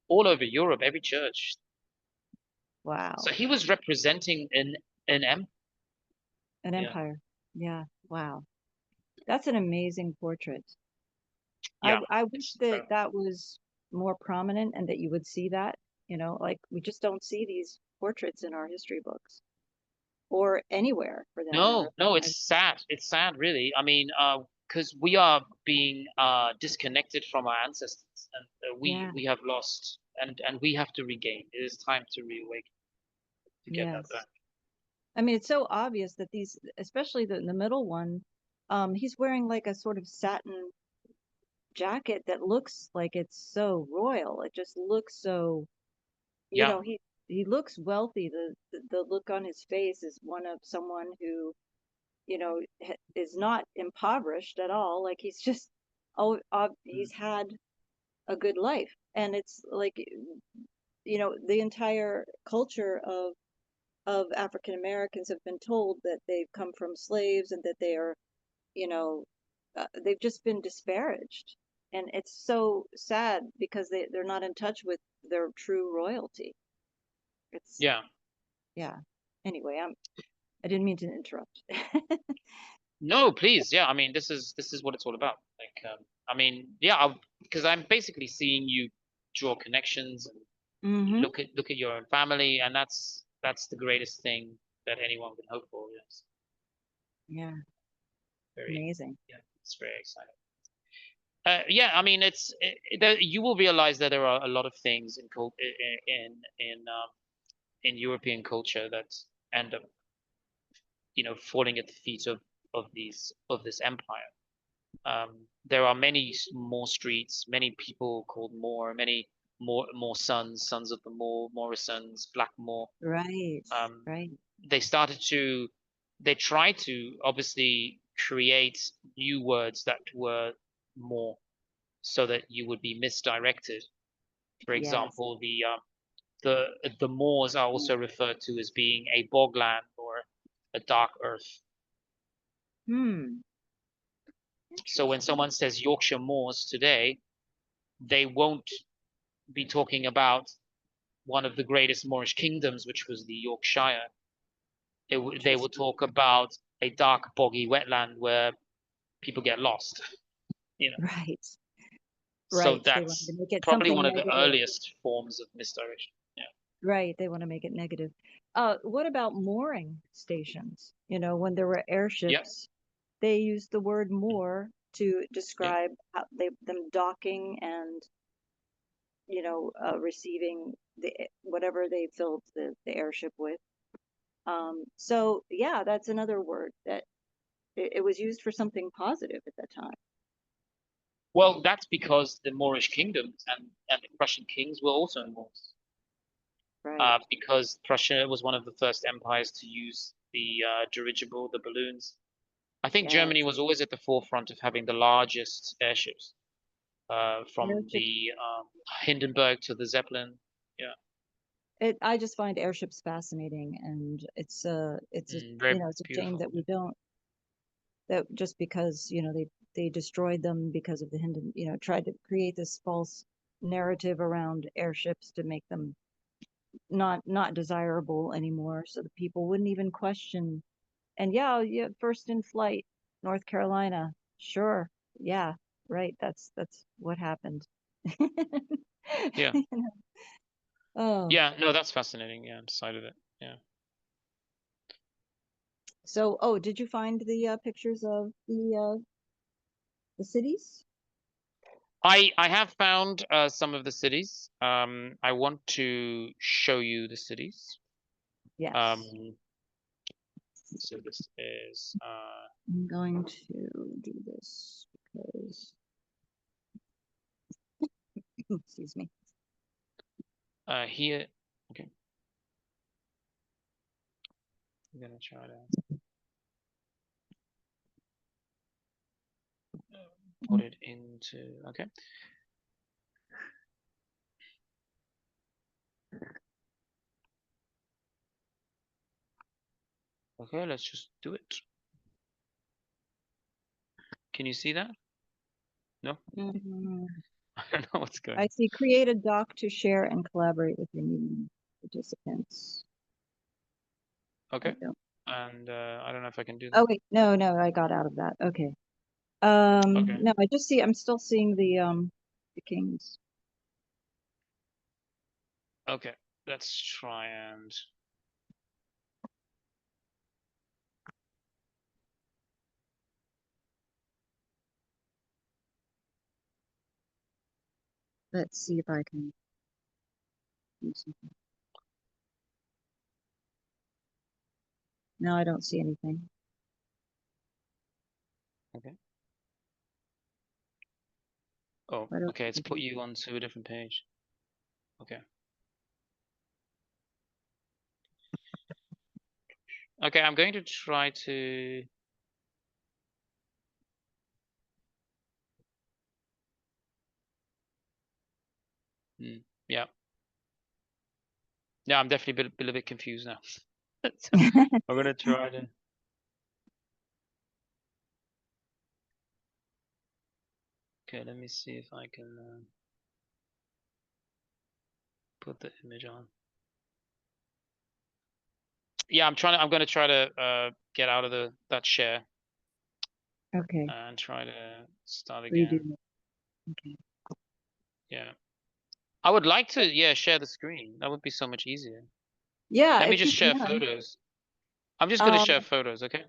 All over Europe, every church. So Wow. he was representing an M. An Yeah, empire. Yeah. Wow. That's an amazing portrait. yeah, I wish it's that incredible. that was more prominent and that you would see that, like we just don't see these portraits in our history books or anywhere for that matter. No, no, I- it's sad. It's sad, really. I mean, because we are being disconnected from our ancestors, and Yeah. we have lost, and we have to regain. It is time to reawaken to get that Yes. back. I mean, it's so obvious that these, especially the middle one, he's wearing like a sort of satin jacket that looks like it's so royal. It just looks so, Yeah, he looks wealthy. The look on his face is one of someone who, is not impoverished at all. Like he's just, mm, he's had a good life. And it's like, the entire culture of African Americans have been told that they've come from slaves and that they are, you know, they've just been disparaged. And it's so sad because they're not in touch with their true royalty. It's, yeah. yeah. Anyway, I didn't mean to interrupt. No, please. Yeah, I mean, this is what it's all about. Like, I mean, yeah, because I'm basically seeing you draw connections and Hmm. look at your own family, and that's the greatest thing that anyone can hope for. Yes, Yeah, very, amazing. yeah, it's very exciting. Yeah, I mean, you will realize that there are a lot of things in European culture that end up, falling at the feet of this empire. There are many more streets, many people called Moor, many more sons of the Moor, Morrisons, Blackmore. Right, Um, right. they started to, they tried to obviously create new words that were more, so that you would be misdirected. For Yes. example, the moors are also referred to as being a bogland or a dark earth. Hmm. So when Interesting. someone says Yorkshire Moors today, they won't be talking about one of the greatest Moorish kingdoms, which was the Yorkshire. They will Interesting. talk about a dark, boggy wetland where people get lost. You know, Right. so Right. They wanted to that's make it probably something one of the negative. earliest forms of misdirection. Yeah. Right. They want to make it negative. What about mooring stations? When there were Yeah. airships, they used the word moor to Yeah. describe them docking and, receiving whatever they filled the airship with. So yeah, that's another word that it was used for something positive at that time. Well, that's because the Moorish kingdoms and the Prussian kings were also Moors. Right. Because Prussia was one of the first empires to use the dirigible, the balloons. I think Germany Yes. was always at the forefront of having the largest airships, from Airships. the Hindenburg to the Zeppelin. Yeah, I just find airships fascinating, and it's a very it's a shame beautiful. that we don't, that just because they destroyed them because of the Hinden, tried to create this false narrative around airships to make them not desirable anymore, so the people wouldn't even question. And yeah, yeah, first in flight, North Carolina, sure, yeah, right, that's what happened. Yeah, You know? Oh, yeah. No, that's fascinating. Yeah, side of it. Yeah. so did you find the pictures of the cities? I have found some of the cities. I want to show you the cities. Yes. Um, So this is I'm going to do this because excuse me. here. Okay. I'm gonna try to put it into, okay. Okay, let's just do it. Can you see that? No? I don't know what's going on. I see create a doc to share and collaborate with your meeting participants. Okay. And I don't know if I can do that. Oh wait, no, I got out of that. Okay. Okay. No, I'm still seeing the kings. Okay, let's try and Let's see if I can do something. No, I don't see anything. okay. Oh, I don't okay, it's see put anything. you onto a different page. Okay. Okay, I'm going to try to yeah. Yeah, I'm definitely a bit confused now. So I'm gonna try to okay, let me see if I can put the image on. Yeah, I'm gonna try to get out of that share. Okay. And try to start Redo. again. Okay. Yeah. I would like to, yeah, share the screen. That would be so much easier. Yeah, Let me if you just share can. photos. I'm just gonna Um, share photos, okay?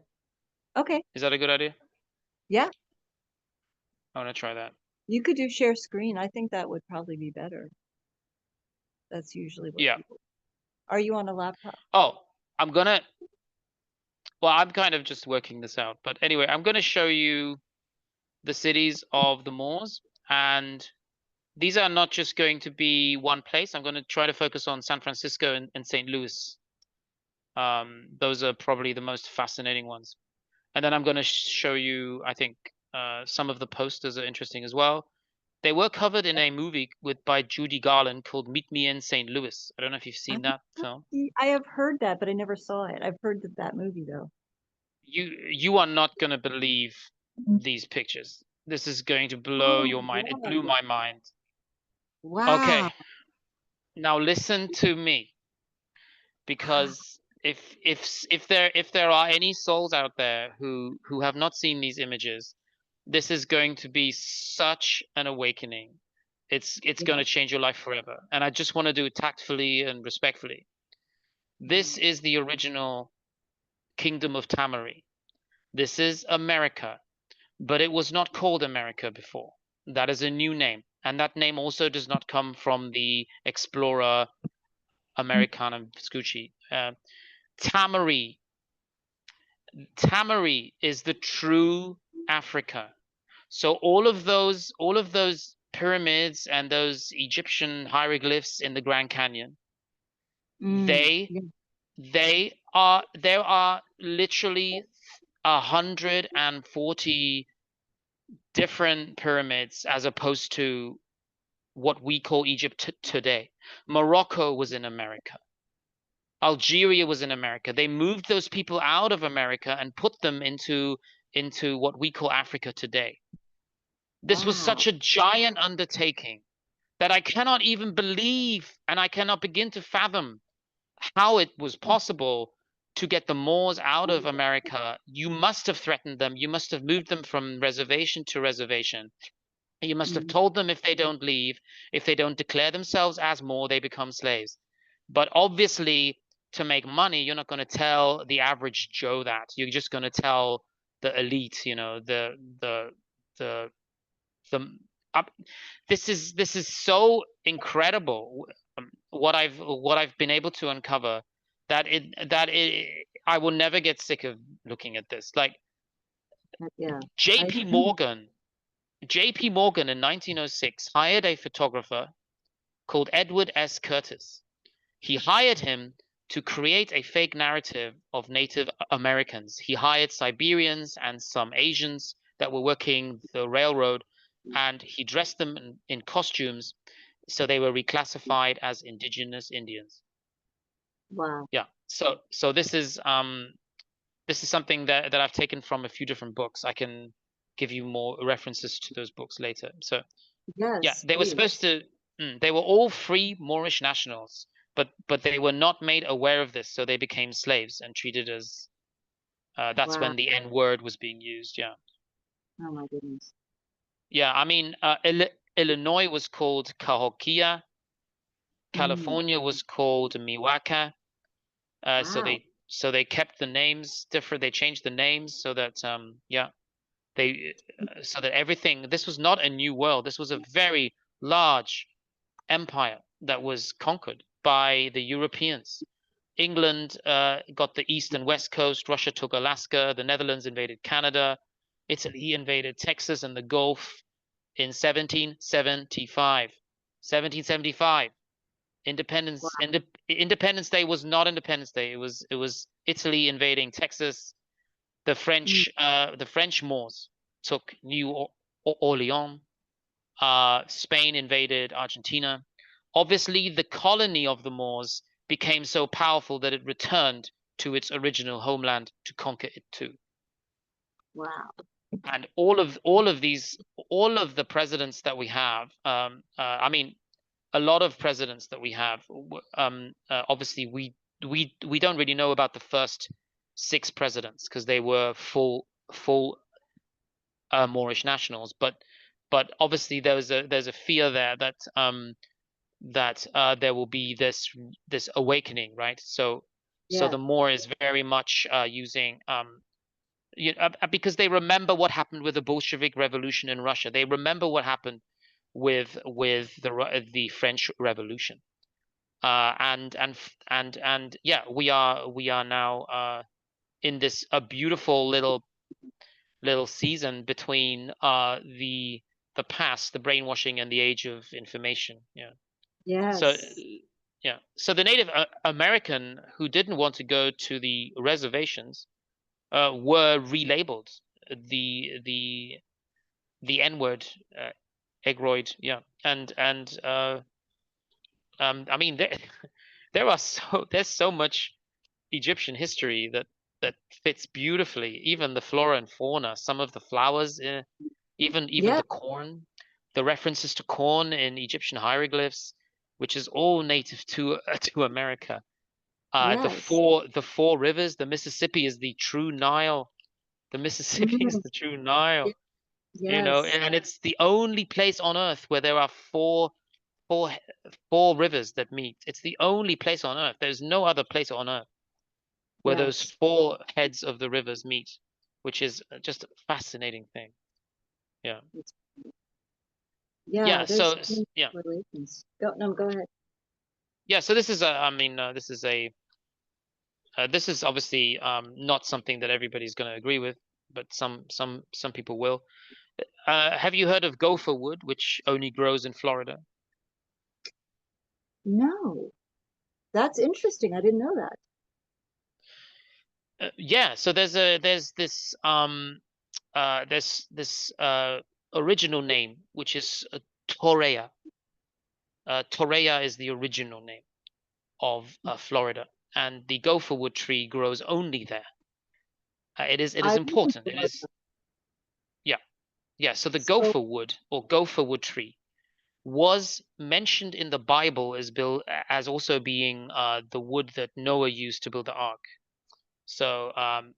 okay. Is that a good idea? Yeah, I wanna try that. you could do share screen. I think that would probably be better. That's usually what Yeah. people. Are you on a laptop? Oh, well, I'm kind of just working this out. But anyway, I'm gonna show you the cities of the Moors. And these are not just going to be one place. I'm gonna try to focus on San Francisco and St. Louis. Those are probably the most fascinating ones. And then I'm going to show you, I think, some of the posters are interesting as well. They were covered in a movie by Judy Garland called Meet Me in St. Louis. I don't know if you've seen that film. I have heard that, but I never saw it. I've heard that movie though. You are not going to believe these pictures. This is going to blow your mind. It blew my mind. Wow. Okay, now listen to me, because if there are any souls out there who have not seen these images, this is going to be such an awakening. It's going to change your life forever. And I just want to do it tactfully and respectfully. This is the original Kingdom of Tamari. This is America, but it was not called America before. That is a new name. And that name also does not come from the explorer Americana Vespucci. Tamari is the true Africa. So all of those pyramids and those Egyptian hieroglyphs in the Grand Canyon, they there are literally 140 different pyramids as opposed to what we call Egypt today. Morocco was in America. Algeria was in America. They moved those people out of America and put them into what we call Africa today. This was such a giant undertaking that I cannot even believe, and I cannot begin to fathom how it was possible to get the Moors out of America. You must have threatened them. You must have moved them from reservation to reservation. You must have told them if they don't leave, if they don't declare themselves as Moor, they become slaves. But obviously, to make money, you're not going to tell the average Joe that. You're just going to tell the elite, the this is so incredible, what I've been able to uncover. I will never get sick of looking at this. Like Yeah. JP Morgan, JP Morgan in 1906 hired a photographer called Edward S. Curtis. He hired him to create a fake narrative of Native Americans. He hired Siberians and some Asians that were working the railroad, and he dressed them in costumes so they were reclassified as indigenous Indians. Wow. Yeah. So this is something that I've taken from a few different books. I can give you more references to those books later. So yeah, Yes, they were supposed to. They were all free Moorish nationals, but they were not made aware of this, so they became slaves and treated as. That's wow. when the N word was being used. Yeah. Oh my goodness. Yeah, I mean, Illinois was called Cahokia. California was called Miwaka. So Wow. they kept the names different. They changed the names so that yeah, so that everything. This was not a new world. This was a very large empire that was conquered by the Europeans. England got the east and west coast. Russia took Alaska. The Netherlands invaded Canada. Italy invaded Texas and the Gulf in 1775. 1775. Independence Wow. Independence Day was not Independence Day. It was Italy invading Texas. The French Moors took New Orleans. Spain invaded Argentina. Obviously, the colony of the Moors became so powerful that it returned to its original homeland to conquer it too. Wow. And all of the presidents that we have, I mean, a lot of presidents that we have, obviously we don't really know about the first 6 presidents because they were full Moorish nationals, but obviously there's a fear there that there will be this awakening, right? So Yeah. the Moor is very much using because they remember what happened with the Bolshevik Revolution in Russia. They remember what happened with the French Revolution. And yeah, we are now in this a beautiful little season between the past, the brainwashing, and the age of information. Yeah. So Yes. yeah, so the Native American who didn't want to go to the reservations were relabeled the N-word, egroid. Yeah, and I mean there's so much Egyptian history that fits beautifully. Even the flora and fauna, some of the flowers, even Yeah. the corn, the references to corn in Egyptian hieroglyphs, which is all native to to America. Yes. The 4 rivers. The Mississippi is the true Nile. The Mississippi is Mm. the true Nile. You know, Yes. and it's the only place on Earth where there are four, 4 rivers that meet. It's the only place on Earth. There's no other place on Earth where those Yes. 4 heads of the rivers meet, which is just a fascinating thing. Yeah. It's, yeah. Yeah. There's So so many yeah. correlations. Go. No. Go ahead. Yeah. So this is I mean, this is obviously not something that everybody's going to agree with, but some people will. Have you heard of gopher wood, which only grows in Florida? No. That's interesting. I didn't know that. Yeah. So there's this original name which is Torreya. Torreya is the original name of Florida, and the gopher wood tree grows only there. It is I didn't important. It know is, yeah, yeah. So the that. So gopher wood or gopher wood tree was mentioned in the Bible as also being the wood that Noah used to build the ark. So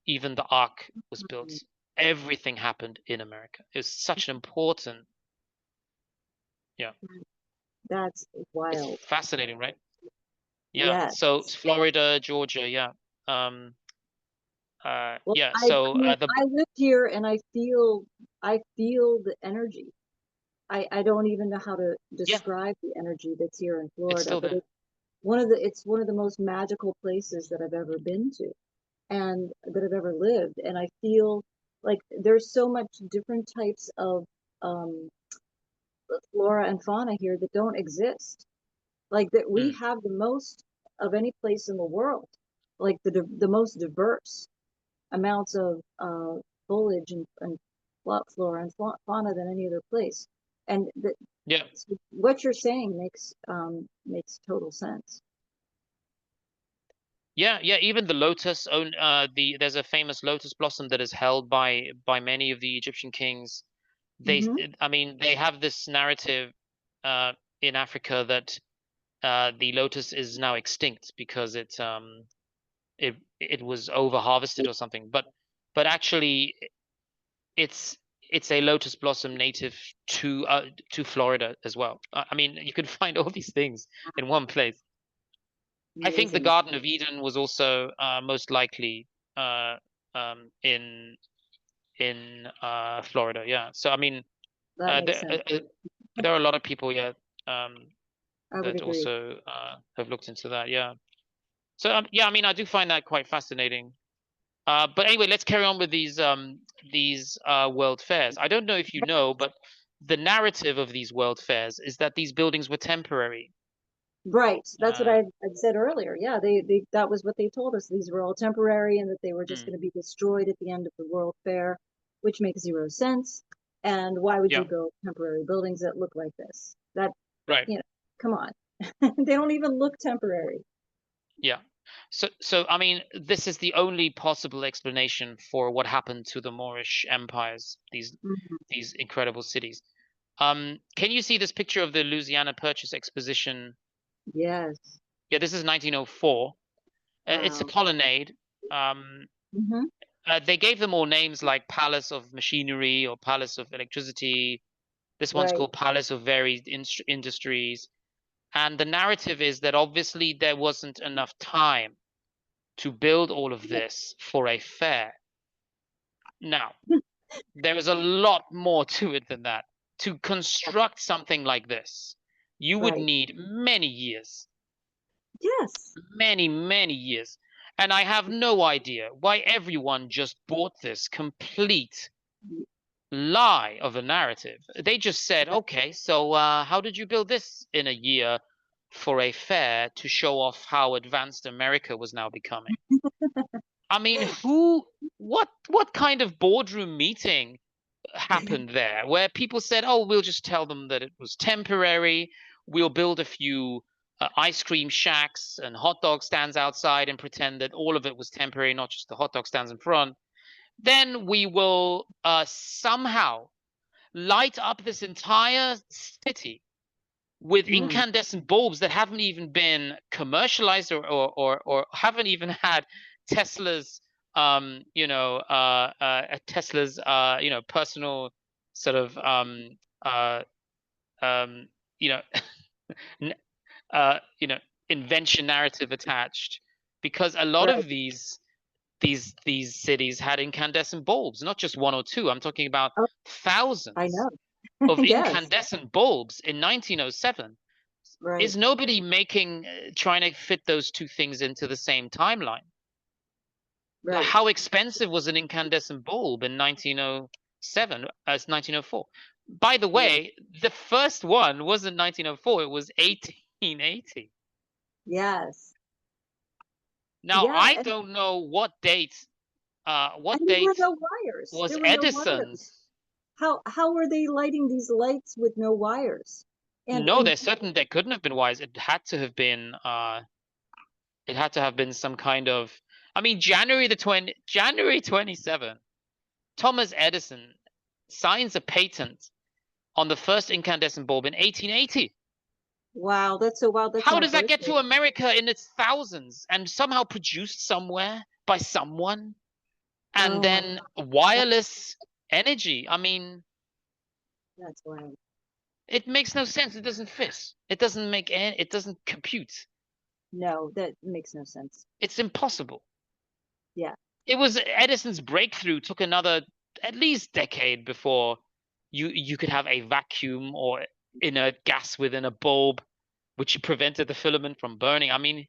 even the ark was built. Everything happened in America. It's such an important, yeah. that's It's wild. fascinating, right? Yeah. Yes. So Florida, Georgia, yeah. Well, Yeah. I So mean, the I live here and I feel the energy. I don't even know how to yeah, describe the energy that's here in it's Florida, still but there. it's one of the most magical places that I've ever been to and that I've ever lived. And I feel like there's so much different types of um, flora and fauna here that don't exist. Like that we Mm. have the most of any place in the world, like the most diverse amounts of foliage and flora and fauna than any other place. And that Yeah. what you're saying makes total sense. Yeah, yeah. Even the lotus own there's a famous lotus blossom that is held by many of the Egyptian kings. Hmm. I mean, they have this narrative uh in Africa that the lotus is now extinct because it was over harvested or something. But actually it's a lotus blossom native to Florida as well. I mean, you can find all these things in one place. I think the Amazing. Garden of Eden was also most likely uh, in Florida. Yeah. So I mean, That makes there sense. there are a lot of people, yeah, I would that agree. also have looked into that. Yeah. So yeah, I mean, I do find that quite fascinating. But anyway, let's carry on with these world fairs. I don't know if you know, but the narrative of these world fairs is that these buildings were temporary. Right. That's what Uh, I'd said earlier. Yeah, they that was what they told us. These were all temporary and that they were just mm, going to be destroyed at the end of the World Fair, which makes zero sense. And why would yeah, you build temporary buildings that look like this? That, right. you know, come on. They don't even look temporary. Yeah. So I mean, this is the only possible explanation for what happened to the Moorish empires, Mhm. these incredible cities. Can you see this picture of the Louisiana Purchase Exposition? Yes. Yeah, this is 1904. It's a Wow. colonnade. Um, Hmm. they gave them all names like Palace of Machinery or Palace of Electricity. This one's Right. called Palace of Varied Industries. And the narrative is that obviously there wasn't enough time to build all of this for a fair. Now, there is a lot more to it than that. To construct something like this, you would Right. need many years, Yes. many, many years. And I have no idea why everyone just bought this complete lie of a narrative. They just said, okay, so how did you build this in a year for a fair to show off how advanced America was now becoming? I mean, what kind of boardroom meeting happened there where people said, oh, we'll just tell them that it was temporary. We'll build a few ice cream shacks and hot dog stands outside and pretend that all of it was temporary, not just the hot dog stands in front. Then we will somehow light up this entire city with Mm. incandescent bulbs that haven't even been commercialized or haven't even had Tesla's Tesla's personal sort of uh um you know you know invention narrative attached, because a lot Right. of these cities had incandescent bulbs, not just one or two. I'm talking about Oh, I thousands know. of Yes. incandescent bulbs in 1907. Right. Is nobody making trying to fit those two things into the same timeline? Right. How expensive was an incandescent bulb in 1907 as 1904? By the Yeah. way, the first one wasn't 1904, it was 1880. Yes. Now, Yeah. I don't know And what there were date no wires. was There were no wires. Edison's. How were they lighting these lights with no wires? No, And there's certain there couldn't have been wires. It had to have been some kind of, I mean, January 27, Thomas Edison signs a patent on the first incandescent bulb in 1880. wow, that's so wild. That's How my does that get birthday. to America in its thousands and somehow produced somewhere by someone? And Oh my, then that, wireless energy. I mean, that's wild. it makes no sense. It doesn't fit. It doesn't compute. No, that makes no sense. It's impossible. Yeah. It was Edison's breakthrough took another at least decade before you could have a vacuum or inert gas within a bulb. which prevented the filament from burning. I mean,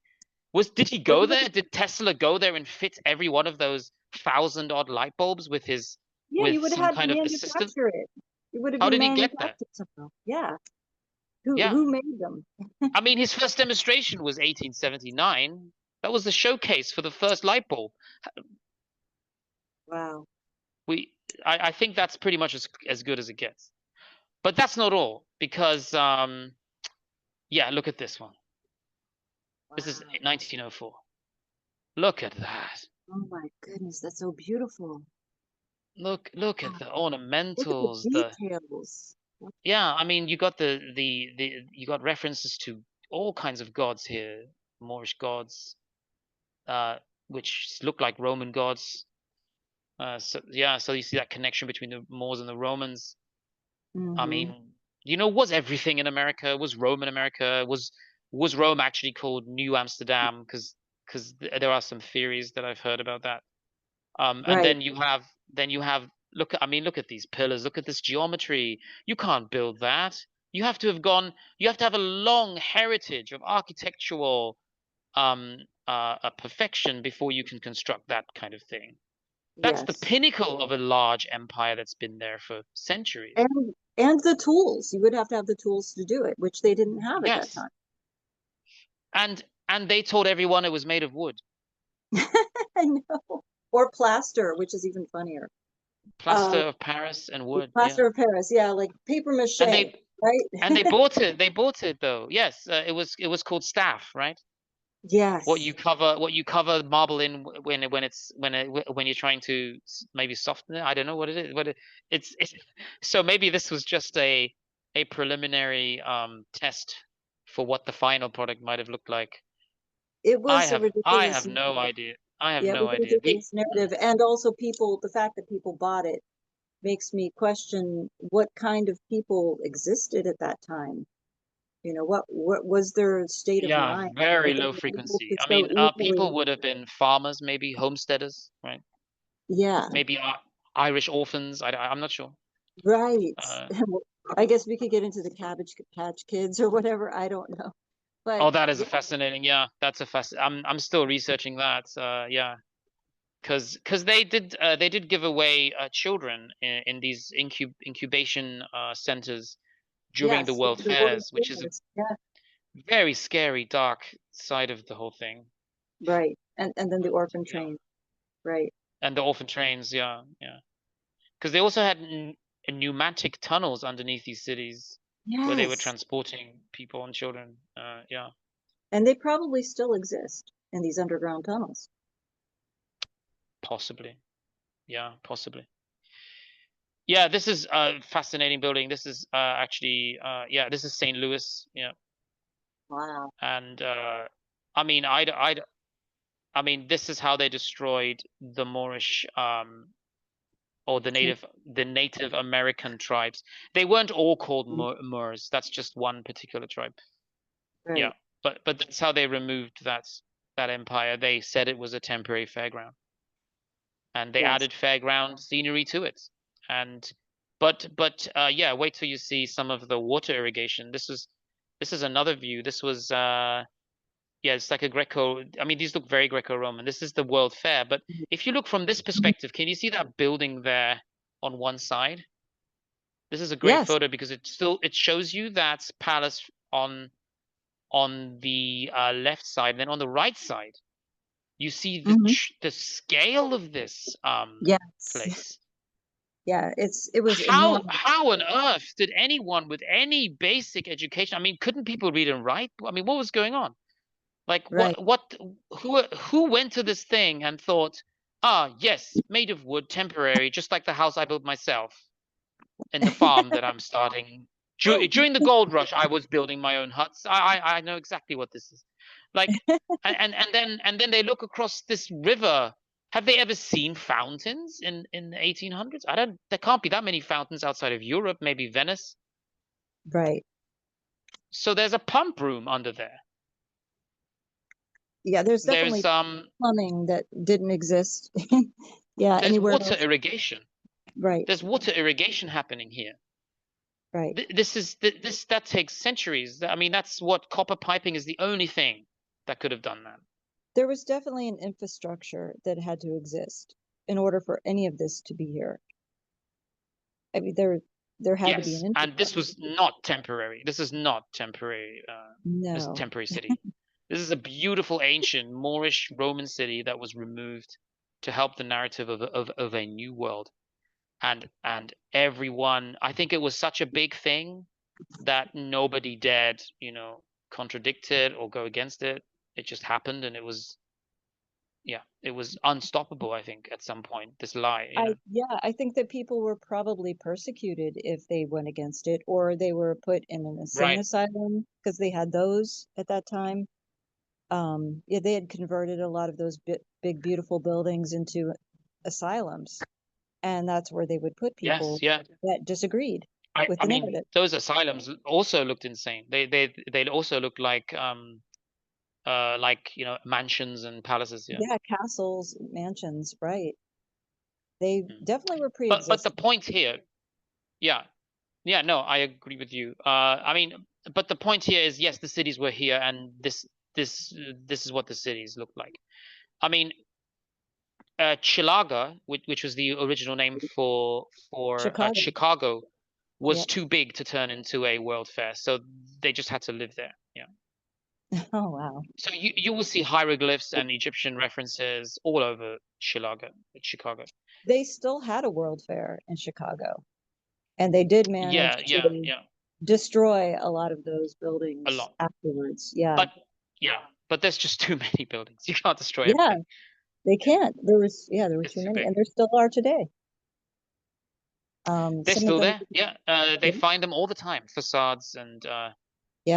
did he Or go even, there? Did Tesla go there and fit every one of those 1,000-odd light bulbs yeah, you with would have some had to kind of assistant? manufacture it. It would have How been did he get there? manufactured somehow. Yeah. Yeah. Who made them? I mean, his first demonstration was 1879. That was the showcase for the first light bulb. Wow. We, I think that's pretty much as good as it gets. But that's not all, because yeah, look at this one. This is Wow. 1904. Look at that. Oh my goodness, that's so beautiful. Look Wow. at the Look at the ornamentals. details. Yeah, I mean, you got you got references to all kinds of gods here, Moorish gods, uh, which look like Roman gods. So yeah, so you see that connection between the Moors and the Romans. I Mm-hmm. mean, was everything in America? Was Rome in America? Was Rome actually called New Amsterdam? Because there are some theories that I've heard about that. And Right. then you have I mean, look at these pillars. Look at this geometry. You can't build that. You have to have gone. You have to have a long heritage of architectural perfection before you can construct that kind of thing. That's the Yes. pinnacle of a large empire that's been there for centuries. And the tools. You would have to have the tools to do it, which they didn't have at that Yes, time. and they told everyone it was made of wood, I know. Or plaster, which is even funnier. plaster of Paris and wood. Yeah, Plaster of Paris, yeah, like paper mache, and they and right? they bought it. They bought it though. Yes, it was called staff, right? Yes, What you cover marble in when you're trying to maybe soften it. I don't know what it is. It's so maybe this was just a preliminary test for what the final product might have looked like. it was a I ridiculous have no narrative. idea. I have Yeah, it no was a idea. ridiculous narrative. And also people, the fact that people bought it makes me question what kind of people existed at that time. What was their state of Yeah, mind very that they low were able frequency. to I so mean, people easily, would have been farmers, maybe homesteaders, right? yeah, Maybe Irish orphans. I'm not sure. right. Uh, I guess we could get into the Cabbage Patch Kids or whatever. I don't know. But oh, that is a yeah, fascinating. Yeah, that's a I'm still researching that. Yeah, because they did give away children in these incubation centers during the yes, World the World Fairs, which is a Fairs. Yeah, very scary, dark side of the whole thing. right. And then the But orphan yeah, train, right. and the orphan trains. Yeah, yeah. Because they also had pneumatic tunnels underneath these cities where they were Yes. transporting people and children. Yeah, And they probably still exist in these underground tunnels. possibly. Yeah, possibly. Yeah, this is a fascinating building. This is actually yeah, this is St. Louis. Yeah, Wow. and I mean, I mean, this is how they destroyed the Moorish or the Native American tribes. They weren't all called Moors. That's just one particular tribe. Yeah, Right. but that's how they removed that empire. They said it was a temporary fairground, and they Yes. added fairground scenery to it. And but yeah, wait till you see some of the water irrigation. This is another view. This was yeah, it's like a Greco. I mean, these look very Greco-Roman. This is the World Fair, but if you look from this perspective, can you see that building there on one side? This is a great Yes. photo because it shows you that palace on the left side, and then on the right side you see Hmm. the scale of this Yes. place. Yeah. It was enormous. How on earth did anyone with any basic education? I mean, couldn't people read and write? I mean, what was going on? Like Right. who went to this thing and thought, ah, yes, made of wood, temporary, just like the house I built myself in the farm that I'm starting. During the gold rush, I was building my own huts. I know exactly what this is. Like, and then they look across this river. Have they ever seen fountains in the 1800s? I don't. There can't be that many fountains outside of Europe. Maybe Venice. Right. So there's a pump room under there. Yeah. There's There's definitely plumbing that didn't exist. Yeah. there's Anywhere water else. irrigation. Right. There's water irrigation happening here. right. That takes centuries. I mean, that's what copper piping is the only thing that could have done that. There was definitely an infrastructure that had to exist in order for any of this to be here. I mean, there had to be an Yes, and this infrastructure. was not temporary. This is not temporary. This is No, temporary city. This is a beautiful ancient Moorish Roman city that was removed to help the narrative of a new world. And everyone, I think it was such a big thing that nobody dared, contradict it or go against it. It just happened, and it was unstoppable, I think, at some point, this lie. yeah, I think that people were probably persecuted if they went against it, or they were put in an insane Right. asylum because they had those at that time. Yeah, they had converted a lot of those big, beautiful buildings into asylums, and that's where they would put Yes, people yeah. that disagreed with I the mean, narrative. those asylums also looked insane. They also looked like, mansions and palaces, yeah. Yeah, castles, mansions, right? They Mm. definitely were But the pre-existing. point here, yeah, yeah, no, I agree with you. I mean, but the point here is, yes, the cities were here, and this is what the cities looked like. I mean, Chilaga, which was the original name for Chicago. Chicago, was Yep. too big to turn into a world fair, so they just had to live there. Yeah. Oh, wow. So you will see hieroglyphs and Egyptian references all over Chicago. They still had a World Fair in Chicago, and they did manage Yeah, yeah, to yeah, destroy a lot of those a buildings lot. afterwards. Yeah. But yeah, but there's just too many buildings. You can't destroy Yeah, everything. they can't. There were It's too too many, big. and there still are today. They're Some of still them, there. Yeah, they yeah, find them all the time. Facades and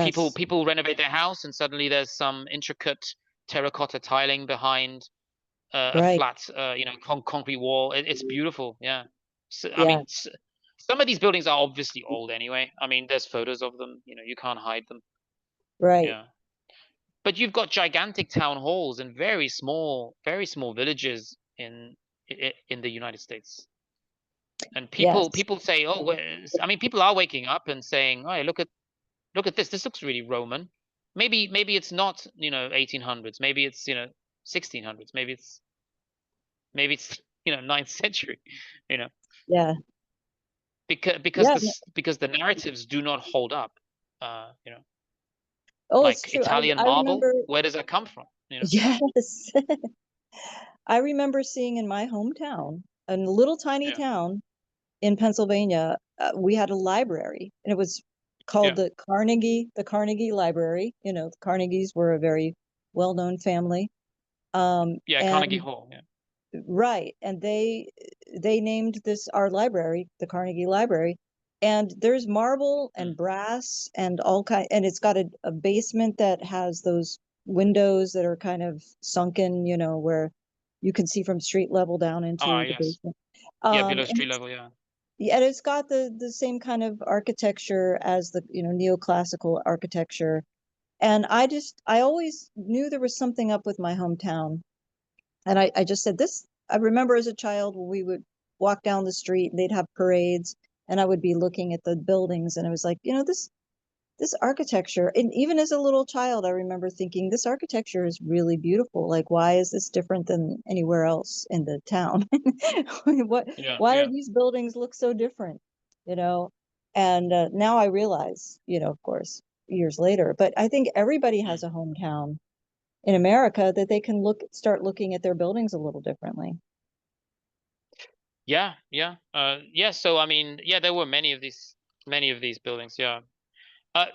people yes, people renovate their house, and suddenly there's some intricate terracotta tiling behind a right. flat, concrete wall. It's beautiful. Yeah. So, I Yeah, mean, some of these buildings are obviously old anyway. I mean, there's photos of them. You can't hide them. right. Yeah. But you've got gigantic town halls and very small villages in the United States. And people Yes, people say, oh, I mean, people are waking up and saying, oh, look at this. This looks really Roman. Maybe it's not 1800s. Maybe it's 1600s. Maybe it's ninth century. You know yeah, because yeah. because the narratives do not hold up. Oh, it's Like true. Italian I marble. remember, Where does that come from? yes. I remember seeing in my hometown, a little tiny Yeah, town in Pennsylvania, we had a library, and it was called yeah, the Carnegie Library. The Carnegies were a very well-known family. yeah. Carnegie And Hall. Yeah, right, and they named this our library the Carnegie Library, and there's marble mm. and brass and all kind, and it's got a basement that has those windows that are kind of sunken, where you can see from street level down Ah, into the yes. basement. Yeah, below And street level. Yeah. yeah, and it's got the same kind of architecture as the neoclassical architecture. And I always knew there was something up with my hometown, and I just said this. I remember as a child when we would walk down the street and they'd have parades, and I would be looking at the buildings, and it was like, this architecture. And even as a little child, I remember thinking this architecture is really beautiful. Like, why is this different than anywhere else in the town? what Yeah, Why do yeah. these buildings look so different? You know, and now I realize, of course, years later. But I think everybody Mm. has a hometown in America that they can start looking at their buildings a little differently. Yeah, yeah. Yeah. So I mean, yeah, there were many of these buildings. Yeah.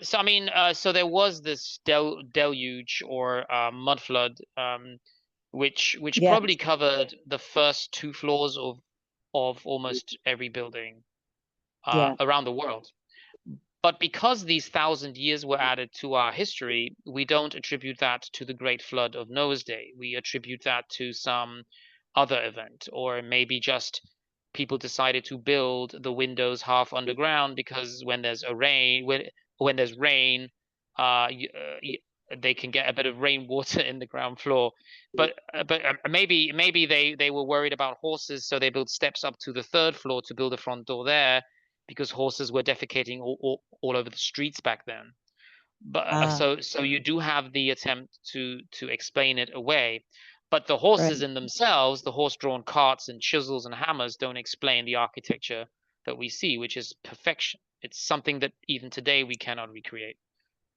So I mean, so there was this deluge or mud flood, which probably Yes, covered the first two floors of almost every building yeah, around the world. But because these 1,000 years were added to our history, we don't attribute that to the Great Flood of Noah's Day. We attribute that to some other event, or maybe just people decided to build the windows half underground because when there's rain, uh, they can get a bit of rainwater in the ground floor. But maybe they were worried about horses, so they built steps up to the third floor to build a front door there, because horses were defecating all over the streets back then. But Ah, so you do have the attempt to explain it away, but the horses right. in themselves, the horse-drawn carts and chisels and hammers, don't explain the architecture that we see, which is perfection. It's something that even today we cannot recreate.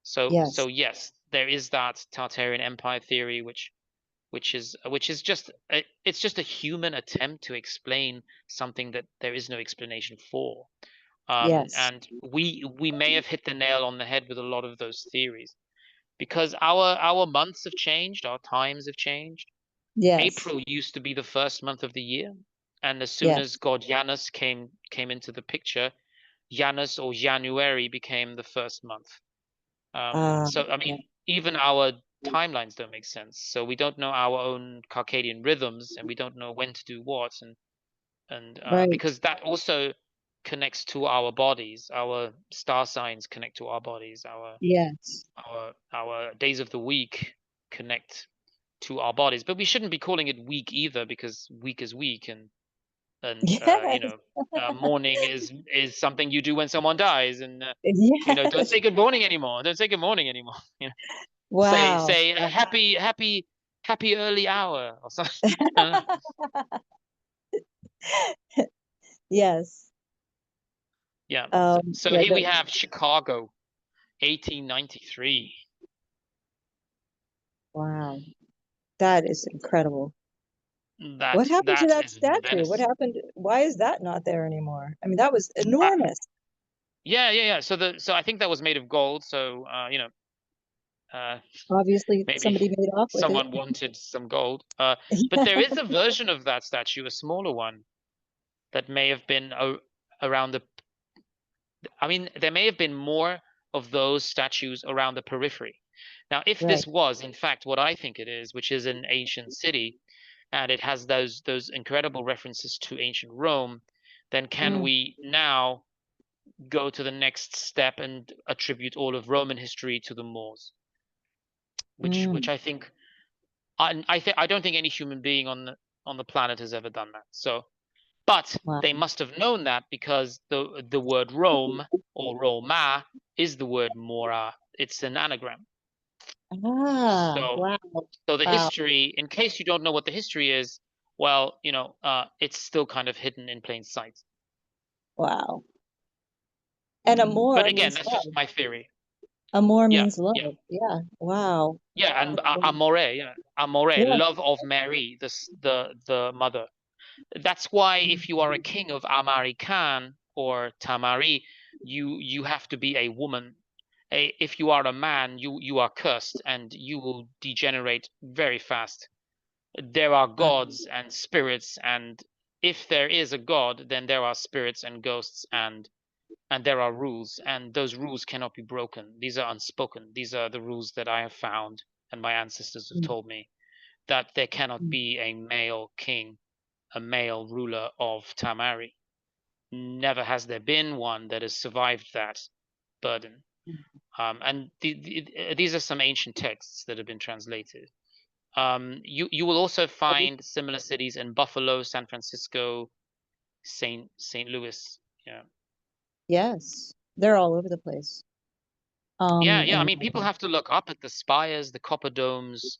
So Yes. yes, there is that Tartarian Empire theory, which is just it's just a human attempt to explain something that there is no explanation for. Yes. And we may have hit the nail on the head with a lot of those theories because our months have changed, our times have changed. Yes. April used to be the first month of the year, and as soon as Yes. god Janus came into the picture, Janus or January became the first month. Ah, So I yeah. mean, even our timelines don't make sense. So we don't know our own circadian rhythms, and we don't know when to do what, and Right. because that also connects to our bodies. Our star signs connect to our bodies. Yes. Our days of the week connect to our bodies. But we shouldn't be calling it week either, because week is week, and you Yes. know, mourning is something you do when someone dies, and you know, don't Yes. say good morning anymore. Don't say good morning anymore. You know, Wow. say a happy early hour or something. Yes. Yeah. So Yeah, here we have Chicago, 1893. wow. That is incredible. What That happened to that that is statue? What Venice. happened? Why is that not there anymore? I mean, that was Uh, enormous. yeah. So I think that was made of gold. So you know, uh, Obviously, maybe somebody made off with it. someone wanted some gold. But there is a version of that statue, a smaller one, that may have been around the. I mean, there may have been more of those statues around the periphery. Now, if Right. this was, in fact, what I think it is, which is an ancient city, and it has those incredible references to ancient Rome, then can Mm, we now go to the next step and attribute all of Roman history to the Moors, which mm. I think I don't think any human being on the planet has ever done that. So, but Wow. they must have known that because the word Rome or Roma is the word Mora. It's an anagram. Ah, So wow. so the Wow. history, in case you don't know what the history is, well, you know, it's still kind of hidden in plain sight. Wow. And But amor again, means that's just love. my theory. Amor Yeah, means yeah. love. Yeah. Wow. Yeah, and Okay. amore, yeah, amore, Yeah. love of Mary, the mother. That's why if you are a king of Amari Khan or Tamari, you have to be a woman. If you are a man, you are cursed and you will degenerate very fast. There are Uh, gods and spirits, and if there is a god, then there are spirits and ghosts, and there are rules, and those rules cannot be broken. These are unspoken. These are the rules that I have found, and my ancestors have mm, told me, that there cannot mm, be a male king, a male ruler of Tamari. Never has there been one that has survived that burden. mm. And these are some ancient texts that have been translated. You will also find similar cities in Buffalo, San Francisco, Saint Louis. Yeah. Yes. They're all over the place. Yeah. I And mean, people have to look up at the spires, the copper domes,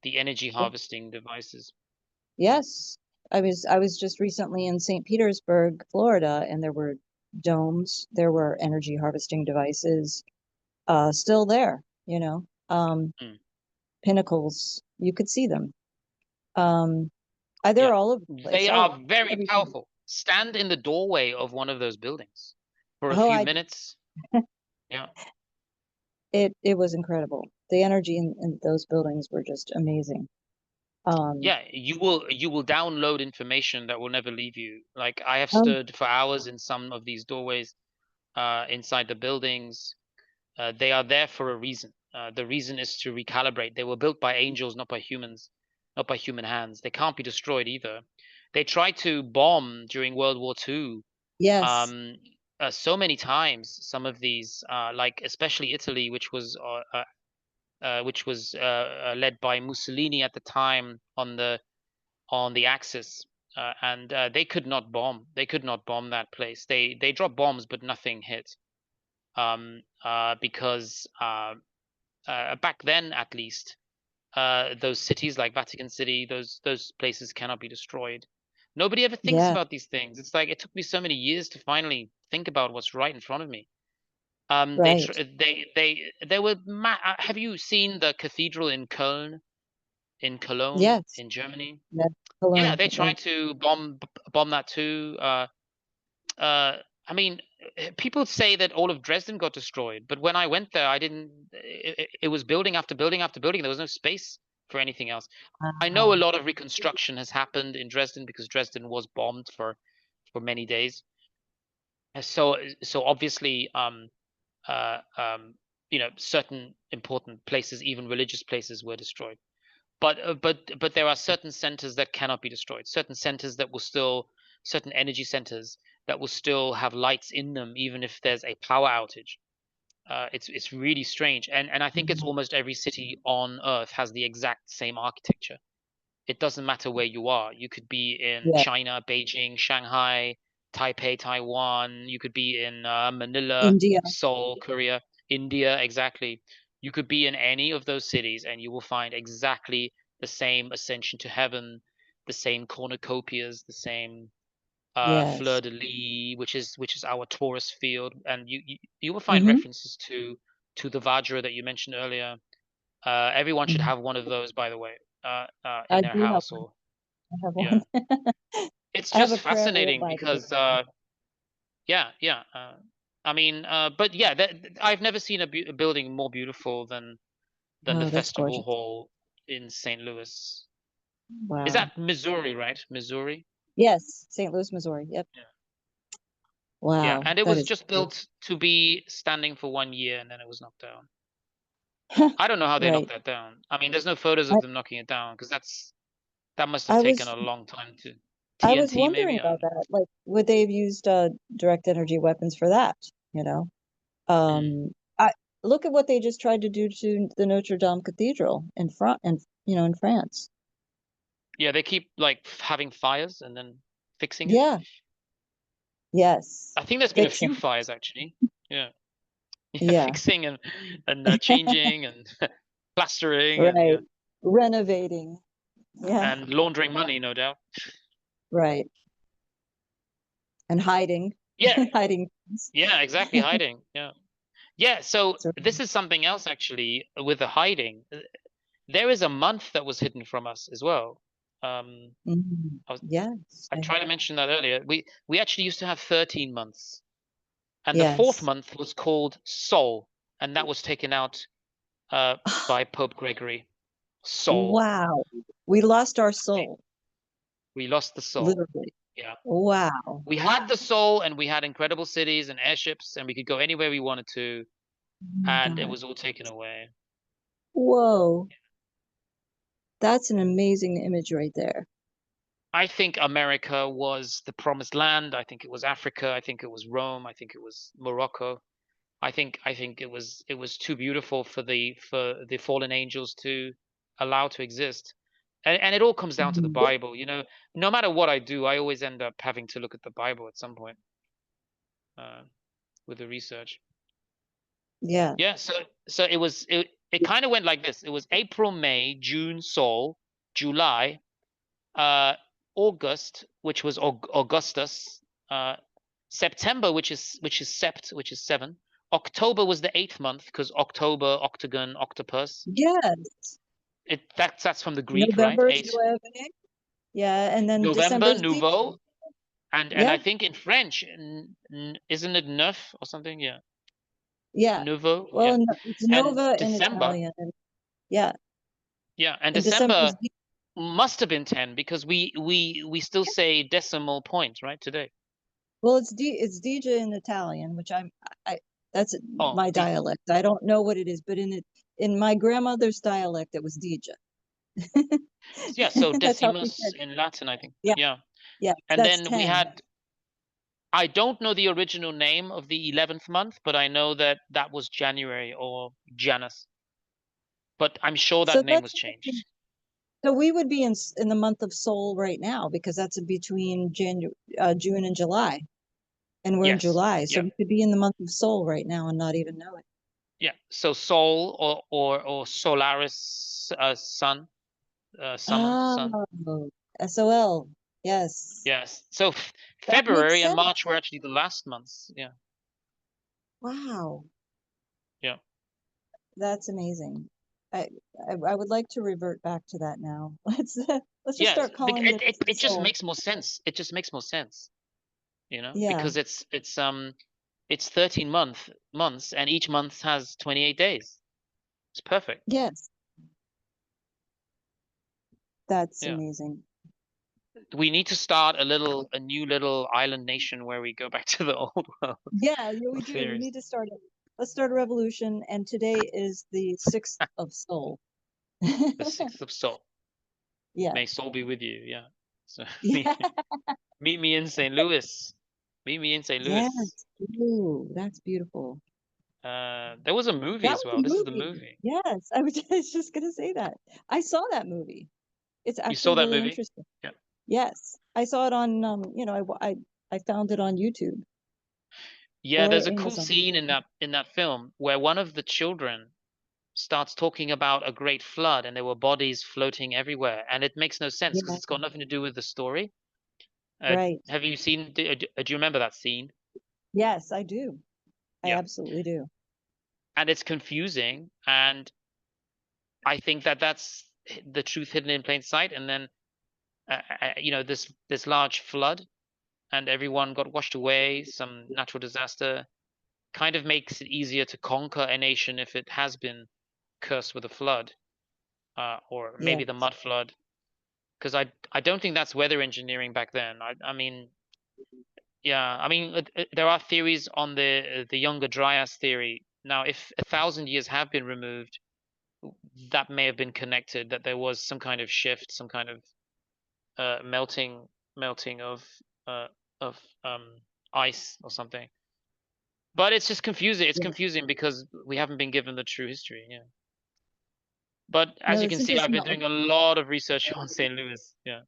the energy yeah, harvesting devices. yes. I was just recently in St. Petersburg, Florida, and there were domes, there were energy harvesting devices, still there, Mm. pinnacles. You could see them. Um, they're Yeah, all over the place. they Oh, are very everything. powerful. Stand in the doorway of one of those buildings for a Oh, few minutes. Yeah. it was incredible. The energy in those buildings were just amazing. Um, Yeah, you will download information that will never leave you. Like I have um, stood for hours in some of these doorways inside the buildings. They are there for a reason. The reason is to recalibrate. They were built by angels, not by humans, not by human hands. They can't be destroyed either. They tried to bomb during World War II yes, um, so many times. Some of these, like especially Italy, which was led by Mussolini at the time on the Axis. and they could not bomb. They could not bomb that place. They dropped bombs, but nothing hit. Because back then, at least, those cities like Vatican City, those places cannot be destroyed. Nobody ever thinks Yeah, about these things. It's like it took me so many years to finally think about what's right in front of me. right. They were. Have you seen the cathedral in Köln, in Cologne, Yes. in Germany? Yes. Yeah, Cologne. they Yeah. tried to bomb that too. I mean, people say that all of Dresden got destroyed, but when I went there, I didn't. It was building after building after building. There was no space for anything else. I know a Wow. lot of reconstruction has happened in Dresden because Dresden was bombed for many days. So obviously, uh, um, certain important places, even religious places, were destroyed. But there are certain centers that cannot be destroyed. Certain centers that will still, certain energy centers that will still have lights in them, even if there's a power outage. It's really strange, and I think it's Mhm. almost every city on Earth has the exact same architecture. It doesn't matter where you are. You could be in Yeah. China, Beijing, Shanghai, Taipei, Taiwan. You could be in Manila, India. Seoul, Korea, India, exactly. You could be in any of those cities and you will find exactly the same ascension to heaven, the same cornucopias, the same fleur Yes. de lis, which is our Taurus field, and you will find Mm-hmm. references to the Vajra that you mentioned earlier. Everyone should have one of those, by the way, in I their do have house. one. Or I have yeah, one. it's I have a just prayer wheel fascinating by the because way. yeah. I mean, but yeah, I've never seen a building more beautiful than the Oh, that's festival gorgeous. hall in St. Louis. Is Wow. that Missouri, right? Missouri. Yes, St. Louis, Missouri. Yep. Yeah. Yeah, Wow, and it that was is just great. built to be standing for 1 year, and then it was knocked down. I don't know how they knocked Right. that down. I mean, there's no photos I, of them knocking it down because that must have I taken was a long time to I was TNT wondering maybe. I about don't know. that. Like, would they have used direct energy weapons for that? You know? Mm. I look at what they just tried to do to the Notre Dame Cathedral in front and in France. Yeah, they keep like having fires and then fixing it. Yeah. Yes. I think there's been a Fixing. few fires actually. Yeah, yeah, Yeah. fixing and changing and plastering and Right. yeah, Renovating. Yeah. and laundering money, no doubt. Right. And hiding. Yeah, Hiding things. yeah, exactly, hiding. Yeah, yeah. So So, this is something else actually with the hiding. There is a month that was hidden from us as well. Um, I was yes. I tried to mention that earlier. We actually used to have 13 months, and the fourth Yes. month was called Sol, and that was taken out by Pope Gregory. Sol. Wow. We lost our soul, We lost the soul. literally. Yeah. Wow. We had the soul and we had incredible cities and airships and we could go anywhere we wanted to, Oh my and it God. was all taken away. Whoa. That's an amazing image right there. I think America was the promised land. I think it was Africa. I think it was Rome. I think it was Morocco. I think it was too beautiful for the fallen angels to allow to exist. And it all comes down to the Mhm. Bible. No matter what I do, I always end up having to look at the Bible at some point uh, with the research. Yeah. Yeah, so it kind of went like this. It was April, May, June, Sol, July, uh, August, which was Augustus, uh, September, which is Sept, which is 7. October was the 8th month because October, octagon, octopus. Yes. That's from the Greek, right? November is 8. Nueve. Yeah. And then December November, is D. Nouveau, and I Yeah. think in French, isn't it neuf or something? Yeah, Yeah. nouveau. Well, Yeah, it's and Nova in December. Italian. And yeah. Yeah, and And December is December D. must have been 10 because we still say decimal points, right, today. Well, it's Dija in Italian, which I that's Oh, my dialect. I don't know what it is, but in my grandmother's dialect, it was Dija. yeah, so That's how she decimus said. in Latin, I think. Yeah. Yeah. Yeah. And That's then we 10. had, I don't know the original name of the 11th month, but I know that was January or Janus. But I'm sure So that name that's was changed. So we would be in the month of Soul right now because that's between June and July, and we're in Yes. July, so Yeah. we could be in the month of Soul right now and not even know it. Yeah. So Sol or Solaris, sun, summer, sun. Oh, SOL. Yes. Yes. So That makes February and sense. March were actually the last months. Yeah. Wow. Yeah. That's amazing. I, I would like to revert back to that now. Let's just Yes. start calling the It just soul. makes more sense. It just makes more sense, Yeah. because it's 13 months and each month has 28 days. It's perfect. Yes. That's Yeah. amazing. We need to start a new little island nation where we go back to the old world Yeah, we of do. We theories. need to start it. Let's start a revolution. And today is the 6th of Soul. The 6th of Sol. Yeah. May Sol be with you. Yeah. So Yeah. meet me in St. Louis. Meet me in St. Yes. Louis. Ooh, that's beautiful. There was a movie That as was well. a This is the movie. movie. Yes, I was just gonna say that. I saw that movie. It's You actually saw that really movie? interesting. Yeah. Yes, I saw it on I found it on YouTube Yeah, or there's a cool Amazon. scene in that film where one of the children starts talking about a great flood and there were bodies floating everywhere, and it makes no sense because Yeah, it's got nothing to do with the story. right. Have you seen? Do you remember that scene? Yes, I do. I Yeah, absolutely do. and it's confusing, and I think that that's the truth hidden in plain sight. And then, this large flood, and everyone got washed away. Some natural disaster kind of makes it easier to conquer a nation if it has been cursed with a flood, or maybe the Yes. mud flood. Because I don't think that's weather engineering back then. I mean, yeah, I mean, there are theories on the Younger Dryas theory. Now, if 1,000 years have been removed, that may have been connected. That there was some kind of shift, some kind of melting uh, of ice or something. But it's just confusing. It's Yeah. confusing because we haven't been given the true history. Yeah. But as No, you it's can see, I've interesting. been doing a lot of research on St. Louis. Yeah.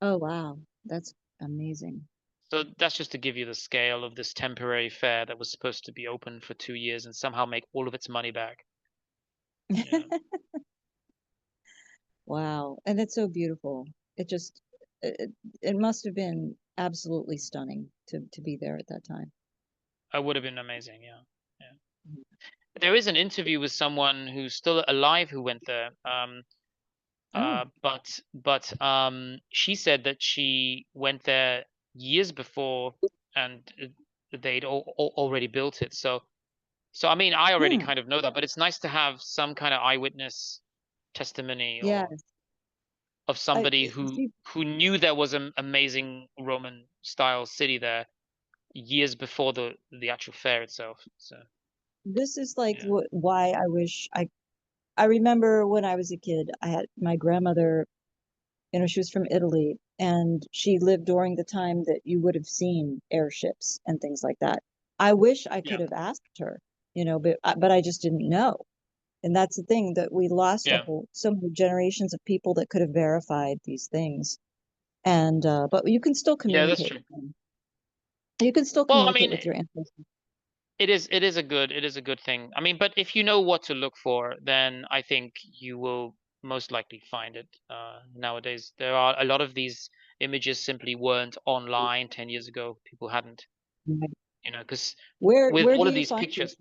Oh, wow. That's amazing. So that's just to give you the scale of this temporary fair that was supposed to be open for 2 years and somehow make all of its money back. Yeah, Wow. And it's so beautiful. It just it must have been absolutely stunning to be there at that time. it would have been amazing. Yeah, yeah. There is an interview with someone who's still alive who went there. Oh. She said that she went there years before, and they'd already built it. So I mean, I already Hmm. kind of know that, but it's nice to have some kind of eyewitness testimony or Yes. of I somebody who knew there was an amazing Roman style city there years before the actual fair itself. So this is like yeah, why I wish I remember when I was a kid, I had my grandmother, she was from Italy and she lived during the time that you would have seen airships and things like that. I wish I yeah, could have asked her, but I just didn't know. And that's the thing that we lost yeah, so many generations of people that could have verified these things. And but you can still yeah. That's communicate true. with them. You can still Well, I communicate mean, with your ancestors. it is a good thing. I mean, but if you know what to look for, then I think you will most likely find it. Nowadays, there are a lot of these images simply weren't online 10 years ago. People hadn't, Right. because with Where all do of you these find it? pictures,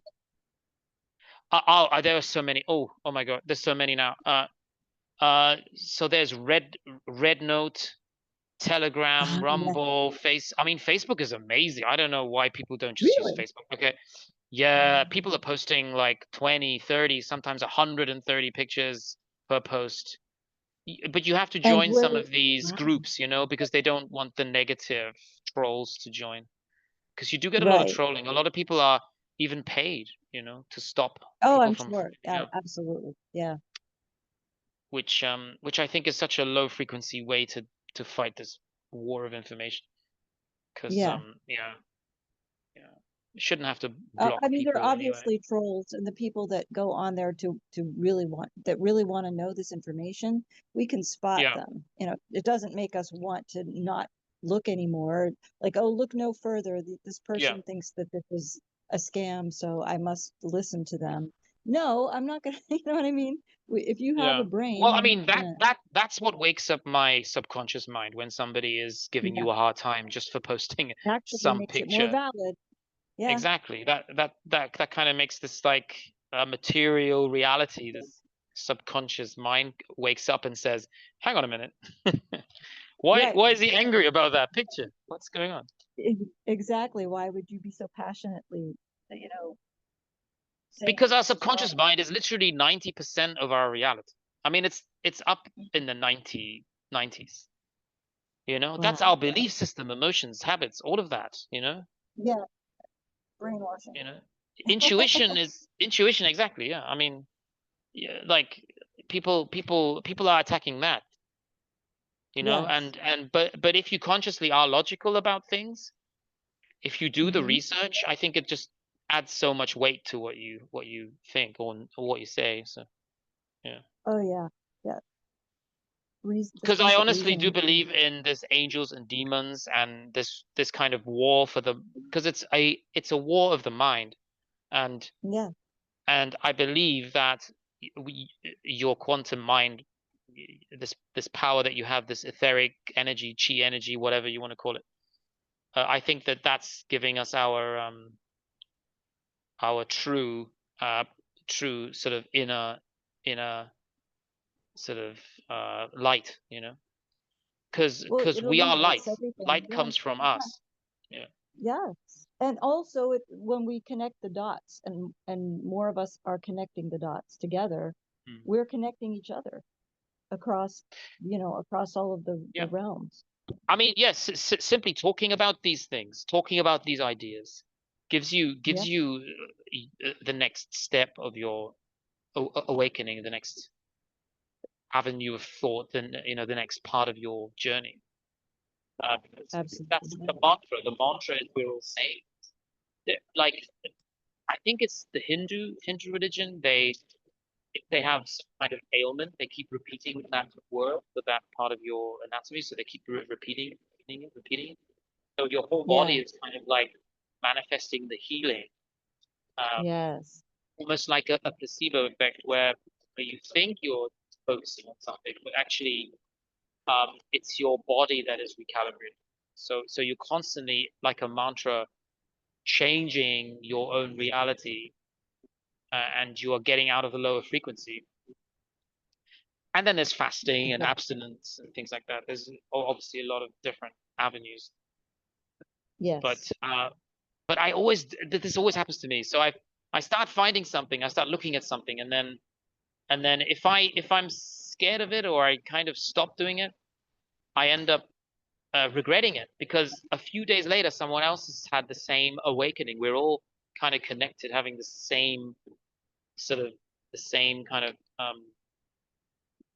there are so many. Oh my God, there's so many now. So there's Red Note, Telegram, Yeah. Rumble, I mean, Facebook is amazing. I don't know why people don't just use Really? Facebook. Okay. Yeah, people are posting like 20, 30, sometimes 130 pictures per post. But you have to And join where? some of these Wow. groups, because they don't want the negative trolls to join. Because you do get a lot of Right. trolling. A lot of people are even paid, to stop Oh, people I'm from, sure. Yeah, absolutely. Yeah. which I think is such a low frequency way to fight this war of information. Because Yeah. yeah, yeah. shouldn't have to I block mean, they're people anyway. obviously trolls, and the people that go on there to really want to know this information, we can spot Yeah, them. You know, it doesn't make us want to not look anymore. Like, oh, look no further. This yeah, person thinks that this is a scam, so I must listen to them. No, I'm not gonna. You know what I mean? If you have a yeah. brain, Well, I you're mean, not gonna. that's what wakes up my subconscious mind when somebody is giving Yeah, you a hard time just for posting actually some makes it more picture. valid. Yeah. Exactly. That kind of makes this like a material reality. This subconscious mind wakes up and says, "Hang on a minute. Why Right. why is he angry about that picture? What's going on?" Exactly. Why would you be so passionately, saying Because our something's wrong? subconscious mind is literally 90% of our reality. I mean, it's up in the 90s. You know, that's Wow. our belief system, emotions, habits, all of that, you know? Yeah, brainwashing. You know, intuition is intuition, exactly. Yeah. I mean, yeah, like people are attacking that, you know, Yes. but if you consciously are logical about things, if you do the Hmm. research, I think it just adds so much weight to what you think or what you say. So yeah. Oh yeah. Yeah. Just Because I basic honestly do reasoning. believe in this angels and demons and this kind of war for the because it's a war of the mind and Yeah. and I believe that your quantum mind, this power that you have, this etheric energy, chi energy, whatever you want to call it, I think that that's giving us our uh true sort of inner sort of light, you know, Well, because it we are light. illuminates everything. Light Yeah. comes from us. Yeah. Yes. And also, when we connect the dots, and more of us are connecting the dots together, Mm. we're connecting each other across, across all of the Yeah. realms. I mean, yes, simply talking about these things, talking about these ideas, Yeah. gives you the next step of your awakening, the next avenue of thought, then you know the next part of your journey. That's Absolutely. the mantra. The mantra is we're all saying. Like I think it's the Hindu religion. If they have some kind of ailment, they keep repeating that word for that part of your anatomy. So they keep repeating it. So your whole body Yeah. is kind of like manifesting the healing, um, Yes. almost like a placebo effect where you think you're focusing on something, but actually it's your body that is recalibrated. So you're constantly like a mantra changing your own reality, and you are getting out of the lower frequency. And then there's fasting and Yeah. abstinence and things like that. There's obviously a lot of different avenues, but Yes. I always this always happens to me. So I start finding something, I start looking at something, and then if I'm scared of it or I kind of stop doing it, I end up regretting it because a few days later someone else has had the same awakening. We're all kind of connected, having sort of the same kind of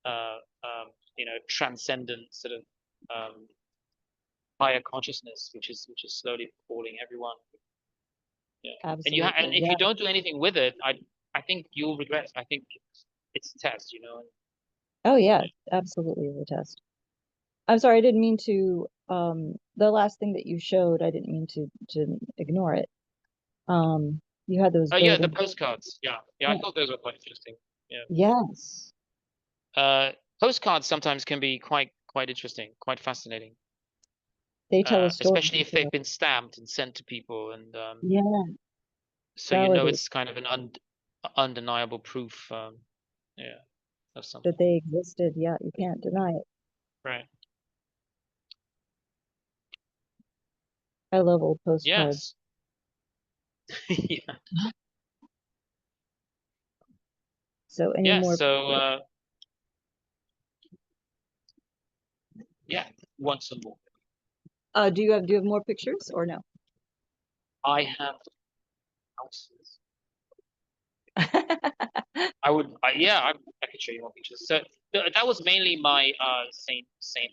uh, transcendent sort of higher consciousness, which is slowly falling everyone. Yeah. And Absolutely. if Yeah. you don't do anything with it, I think you'll regret it. I think it's a test, you know. Oh yeah, absolutely the test. I'm sorry, I didn't mean to the last thing that you showed, I didn't mean to ignore it. You had those Oh yeah, the building. postcards. Yeah, yeah, I Yeah. thought those were quite interesting. Yeah. Yes. Postcards sometimes can be quite interesting, quite fascinating, They tell a story. especially if they've been stamped and sent to people, and Yeah, so you know validate it's kind of an undeniable proof, yeah, of that something. they existed. Yeah, you can't deny it. Right. I love old postcards. Yes. Yeah. So any Yeah. more? So yeah, want some more. Do you have more pictures or no? I have houses. Yeah, I could show you more pictures. So that was mainly my Saint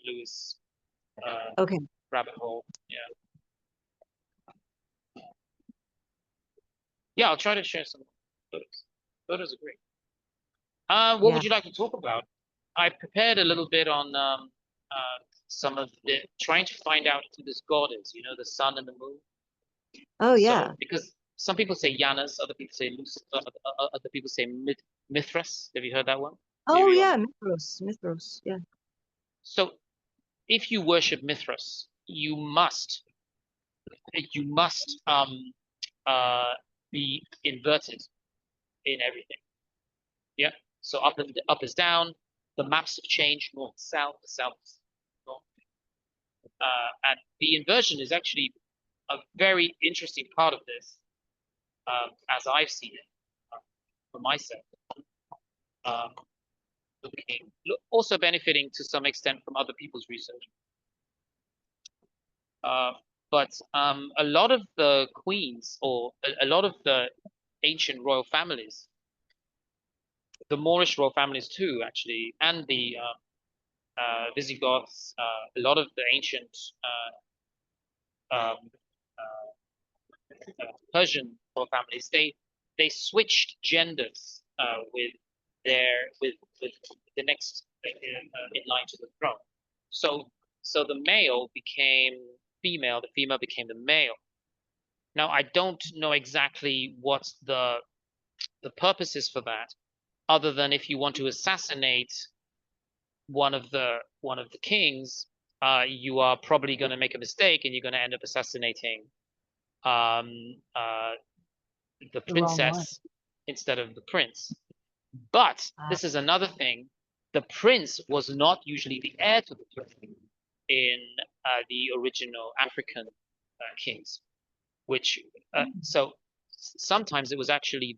Louis uh, Okay. rabbit hole. Yeah. Yeah, I'll try to share some photos. Photos are great. What Yeah. would you like to talk about? I prepared a little bit on some of the trying to find out who this god is. You know, the sun and the moon. Oh, So yeah. because some people say Janus, other people say Lucifer, other people say Mithras. Have you heard that one? Oh, Maybe yeah. on. Mithras. Mithras. Yeah. So if you worship Mithras, you must uh be inverted in everything. Yeah. So up is down. The maps have changed north south, south north. And the inversion is actually a very interesting part of this, as I've seen it for myself. Um, also benefiting to some extent from other people's research. Uh, but a lot of the queens, or a lot of the ancient royal families, the Moorish royal families too, actually, and the Visigoths, a lot of the ancient um, Persian royal families, they switched genders with the next in line to the throne. So so the male became female, the female became the male. Now I don't know exactly what the purpose is for that, other than if you want to assassinate one of the kings, you are probably going to make a mistake and you're going to end up assassinating um, uh, the The wrong one. princess instead of the prince. But Uh, this is another thing. The prince was not usually the heir to the throne in the original African kings, which so sometimes it was actually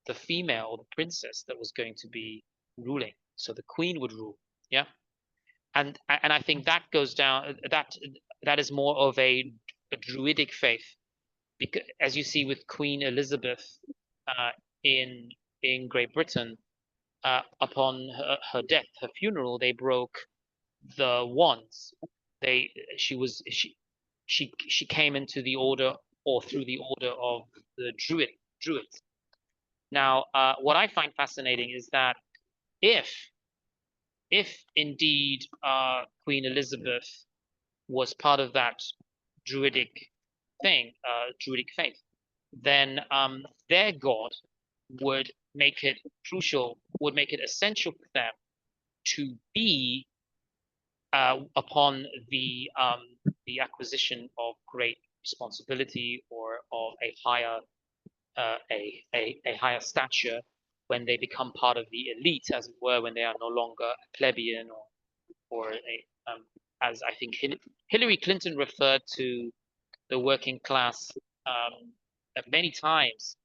the female, the princess, that was going to be ruling. So the queen would rule. Yeah. And I think that goes down that is more of a druidic faith, because as you see with Queen Elizabeth uh, in Great Britain, upon her death, her funeral, they broke the wands. They she came into the order, or through the order of the druids. Now, what I find fascinating is that if indeed Queen Elizabeth was part of that druidic druidic faith, then their god would make it would make it essential for them to be upon the acquisition of great responsibility, or of a higher stature, when they become part of the elite, as it were, when they are no longer a plebeian, or as I think Hillary Clinton referred to the working class many times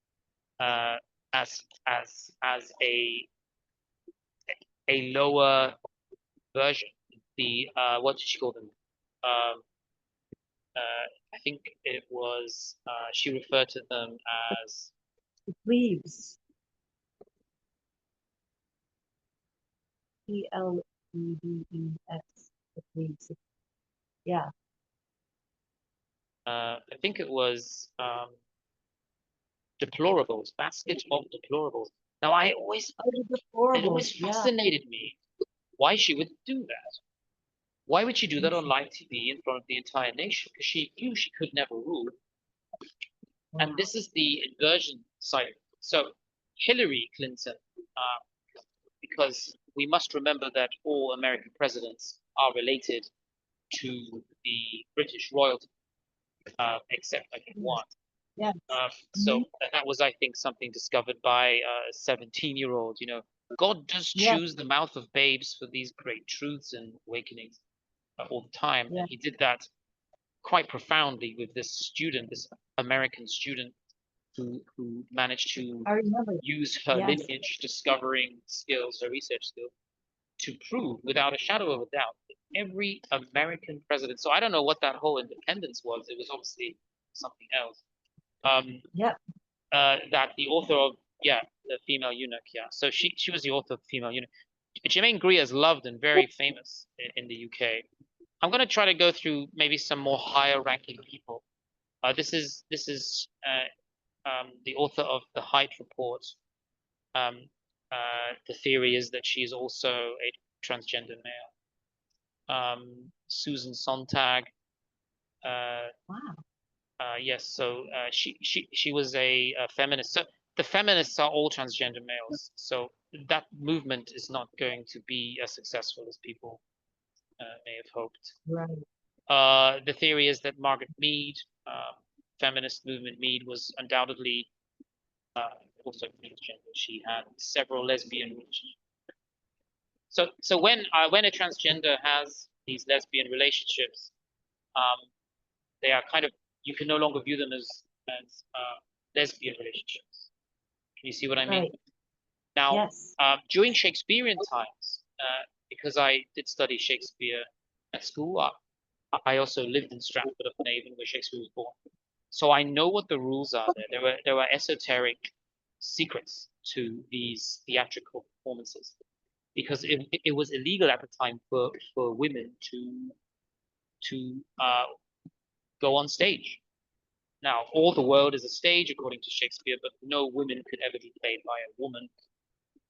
uh, as a lower version. The what did she call them? Um, I think it was she referred to them as the plebes. Plebes. The plebes. Yeah. I think it was deplorables, basket of deplorables. Now Oh, the it deplorables. always Yeah. fascinated me why she would do that. Why would she do that on live TV in front of the entire nation? Because she knew she could never rule. And this is the inversion side. So Hillary Clinton, because we must remember that all American presidents are related to the British royalty, except I think one. Yes. So that was, I think, something discovered by a 17-year-old. You know, God does Yeah. choose the mouth of babes for these great truths and awakenings all the time, Yeah. and he did that quite profoundly with this student, this American student, who managed to I remember. use her Yes. lineage discovering skills, her research skills, to prove without a shadow of a doubt that every American president. So I don't know what that whole independence was. It was obviously something else. Yep. That the author of, yeah, the female eunuch, yeah. So she was the author of the female eunuch. Germaine Greer is loved and very famous in the UK. I'm going to try to go through maybe some more higher ranking people. This is the author of the Height Report, the theory is that she is also a transgender male. Susan Sontag. Wow. Yes, so she was a feminist. So the feminists are all transgender males. So that movement is not going to be as successful as people may have hoped. Right. The theory is that Margaret Mead, feminist movement Mead, was undoubtedly also transgender. She had several lesbian relationships. So when a transgender has these lesbian relationships, they are kind of, you can no longer view them as lesbian relationships. Can you see what I mean? Right. Now, Yes. during Shakespearean times, because I did study Shakespeare at school, I also lived in Stratford-upon-Avon, where Shakespeare was born. So I know what the rules are there. There were esoteric secrets to these theatrical performances, because it was illegal at the time for women to go on stage. Now, all the world is a stage, according to Shakespeare, but no women could ever be played by a woman.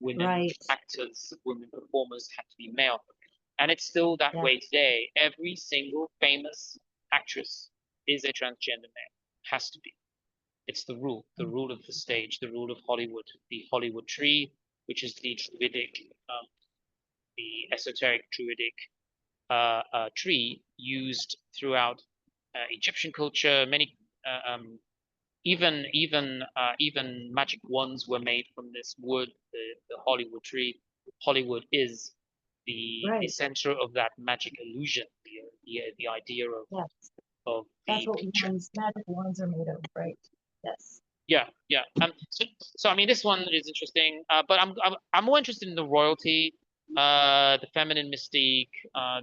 Women Right. actors, women performers had to be male. And it's still that way today. Every single famous actress is a transgender male. Has to be. It's the rule of the stage, the rule of Hollywood, the Hollywood tree, which is the Druidic, the esoteric Druidic tree used throughout Egyptian culture. Many even magic wands were made from this wood, the Hollywood tree. Hollywood is the center of that magic illusion, the idea of That's the what picture. magic wands are made of, right? Yes. Yeah. So I mean, this one is interesting, but I'm more interested in the royalty, the feminine mystique.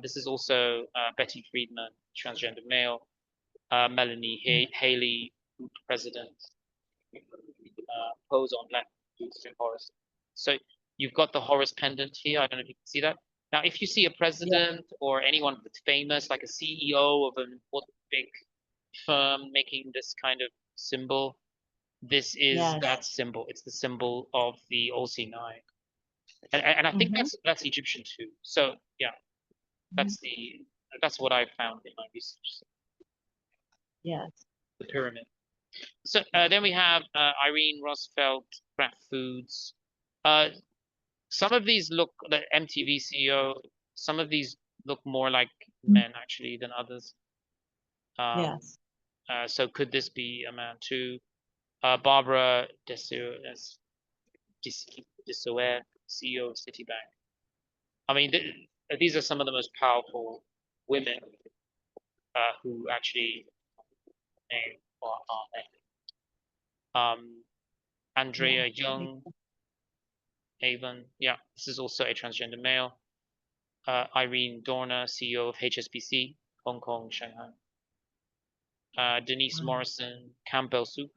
This is also Betty Friedman, transgender male, Melanie Haley, president, pose on left, Horus. So you've got the Horus pendant here. I don't know if you can see that. Now, if you see a president or anyone that's famous, like a CEO of an important big firm making this kind of symbol, this is that symbol. It's the symbol of the all-seeing eye. And I think that's Egyptian too. So yeah, that's what I found in my research. Yes. The pyramid. So then we have Irene Rosfeld, Kraft Foods. Some of these look, the MTV CEO, some of these look more like men actually than others. Yes. So could this be a man too? Barbara Dessoer, CEO of Citibank. I mean, these are some of the most powerful women who actually are Andrea Young, Avon. Yeah, this is also a transgender male. Irene Dorner, CEO of HSBC, Hong Kong, Shanghai. Denise Morrison, Campbell Soup.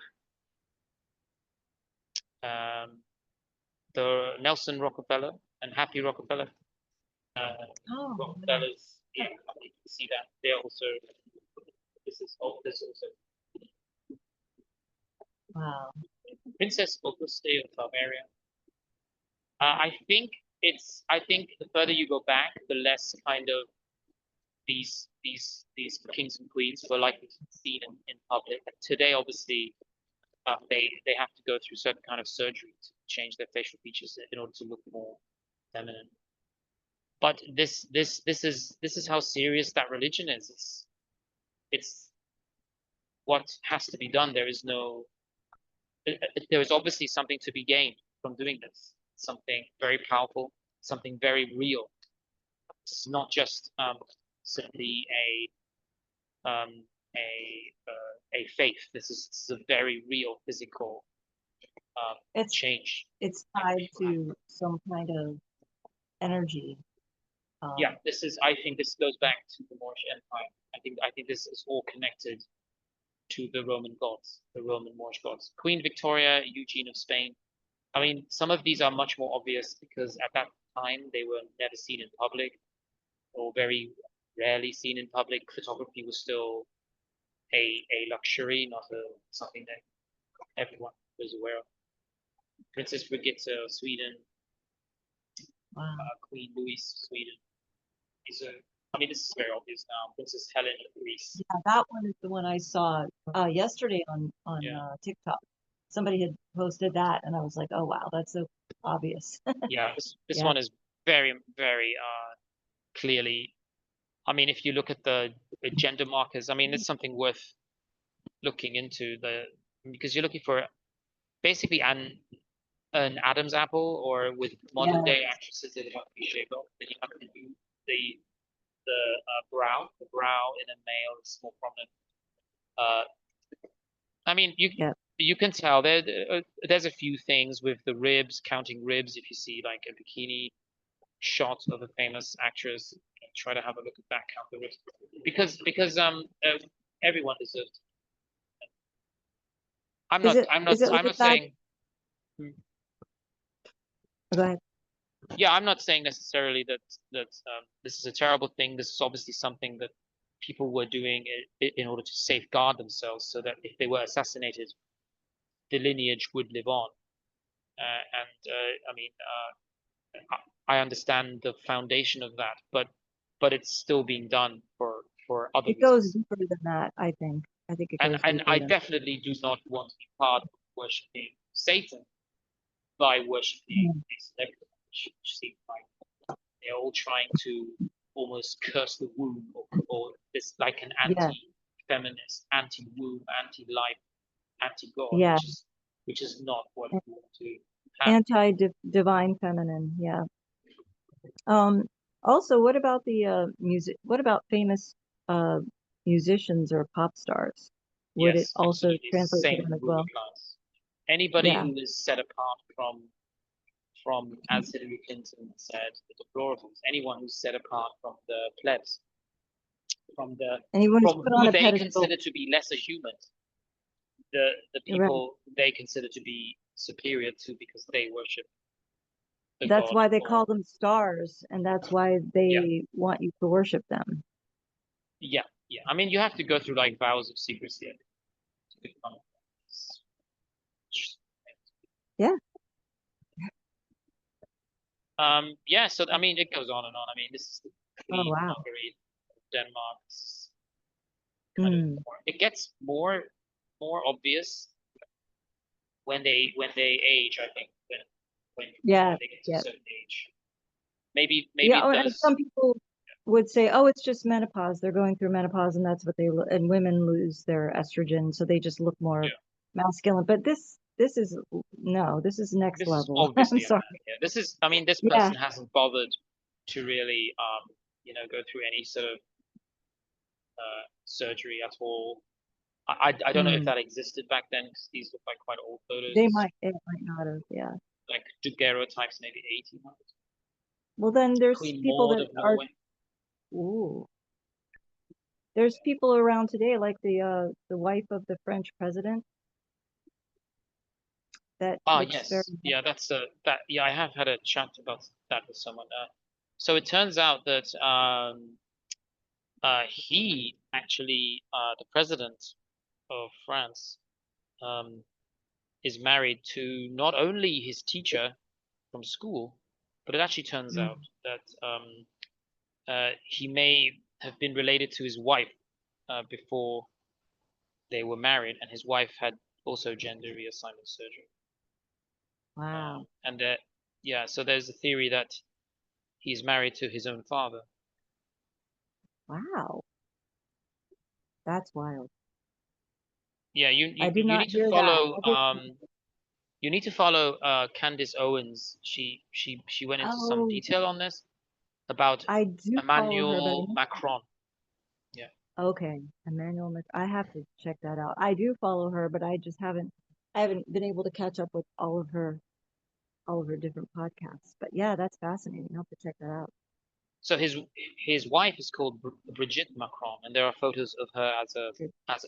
The Nelson Rockefeller and Happy Rockefeller. Rockefellers, yeah, you can see that. They're also, this also. Wow. Princess Auguste of Bavaria. I think the further you go back, the less kind of these kings and queens were likely to be seen in public. Today, obviously, they have to go through certain kind of surgery to change their facial features in order to look more feminine. But this is how serious that religion is. It's what has to be done. There is obviously something to be gained from doing this. Something very powerful, something very real. It's not just simply a faith. This is a very real physical change. It's tied to some kind of energy. Yeah, I think this goes back to the Moorish Empire. I think this is all connected to the Roman gods, the Roman Moorish gods. Queen Victoria, Eugene of Spain. I mean, some of these are much more obvious because at that time they were never seen in public or very rarely seen in public. Photography was still a luxury, not something that everyone was aware of. Princess Brigitte of Sweden, Wow. Queen Louise of Sweden. These are, I mean, this is very obvious now. Princess Helen of Greece. Yeah, that one is the one I saw yesterday on TikTok. Somebody had posted that, and I was like, "Oh wow, that's so obvious." Yeah, this Yeah. one is very, very clearly. I mean, if you look at the gender markers, I mean, it's something worth looking into because you're looking for basically an Adam's apple, or with modern day actresses that have to be shaved off. Then you have to do the brow. The brow in a male is more prominent. I mean, you can tell there's a few things with the ribs, counting ribs. If you see like a bikini shot of a famous actress, try to have a look at that, count the ribs, because everyone deserves. I'm not like saying. Go ahead. Yeah, I'm not saying necessarily that this is a terrible thing. This is obviously something that people were doing in order to safeguard themselves, so that if they were assassinated, the lineage would live on. I mean, I understand the foundation of that, but it's still being done for other It goes reasons. deeper than that, I think. I think it goes And deeper I than definitely do not want to be part of worshiping Satan by worshiping a celebrity, which seems like they're all trying to almost curse the womb, or this like an anti-feminist, anti-womb, anti-life, anti-God, Yeah. which is not what we want to have. Anti-divine feminine, yeah. Also, what about the music? What about famous musicians or pop stars? Would it Yes, also absolutely. translate to Same them as rule well? applies. Anybody Yeah. who is set apart from, as Hillary Clinton said, the deplorables, anyone who's set apart from the plebs, from Anyone who's put on who a they pedestal. consider to be lesser human, the Right. people they consider to be superior to because they worship the That's god. why they call them stars, and that's why Yeah, they want you to worship them. yeah. I mean, you have to go through like vows of secrecy to become. Yeah. Yeah. So I mean, it goes on and on. I mean, this is the Oh Queen wow. Marguerite of Denmark. Kind of, Mm. it gets more obvious when they age. I think when Yeah. they get to a Yeah. certain age. Maybe Yeah. it Oh, and does. some people would say, "Oh, it's just menopause. They're going through menopause, and that's what they and women lose their estrogen, so they just look more Yeah. masculine." But this is no, this is next This is level. I'm obviously a sorry. man. Yeah. This is. I mean, this Yeah. person hasn't bothered to really go through any sort of surgery at all. I don't know if Mm. that existed back then, because these look like quite old photos. It might not have. Yeah. Like daguerreotypes, maybe 1800s. Well, then there's Queen people Maud that of are. Norway. Ooh. There's people around today, like the wife of the French president, that looks very. Yes, yeah, that's that. Yeah, I have had a chat about that with someone. So it turns out that he actually, the president of France, um, is married to not only his teacher from school, but it actually turns Mm. out that he may have been related to his wife before they were married, and his wife had also gender reassignment surgery. Wow. And yeah, so there's a theory that he's married to his own father. Wow. That's wild. Yeah, I did you not need to hear that. follow Candace Owens. She went into some Oh, detail on this about I do follow her, but Emmanuel Macron. Yeah. okay, I have to check that out. I do follow her, but I haven't been able to catch up with all of her different podcasts. But yeah, that's fascinating. I'll have to check that out. So his wife is called Brigitte Macron, and there are photos of her as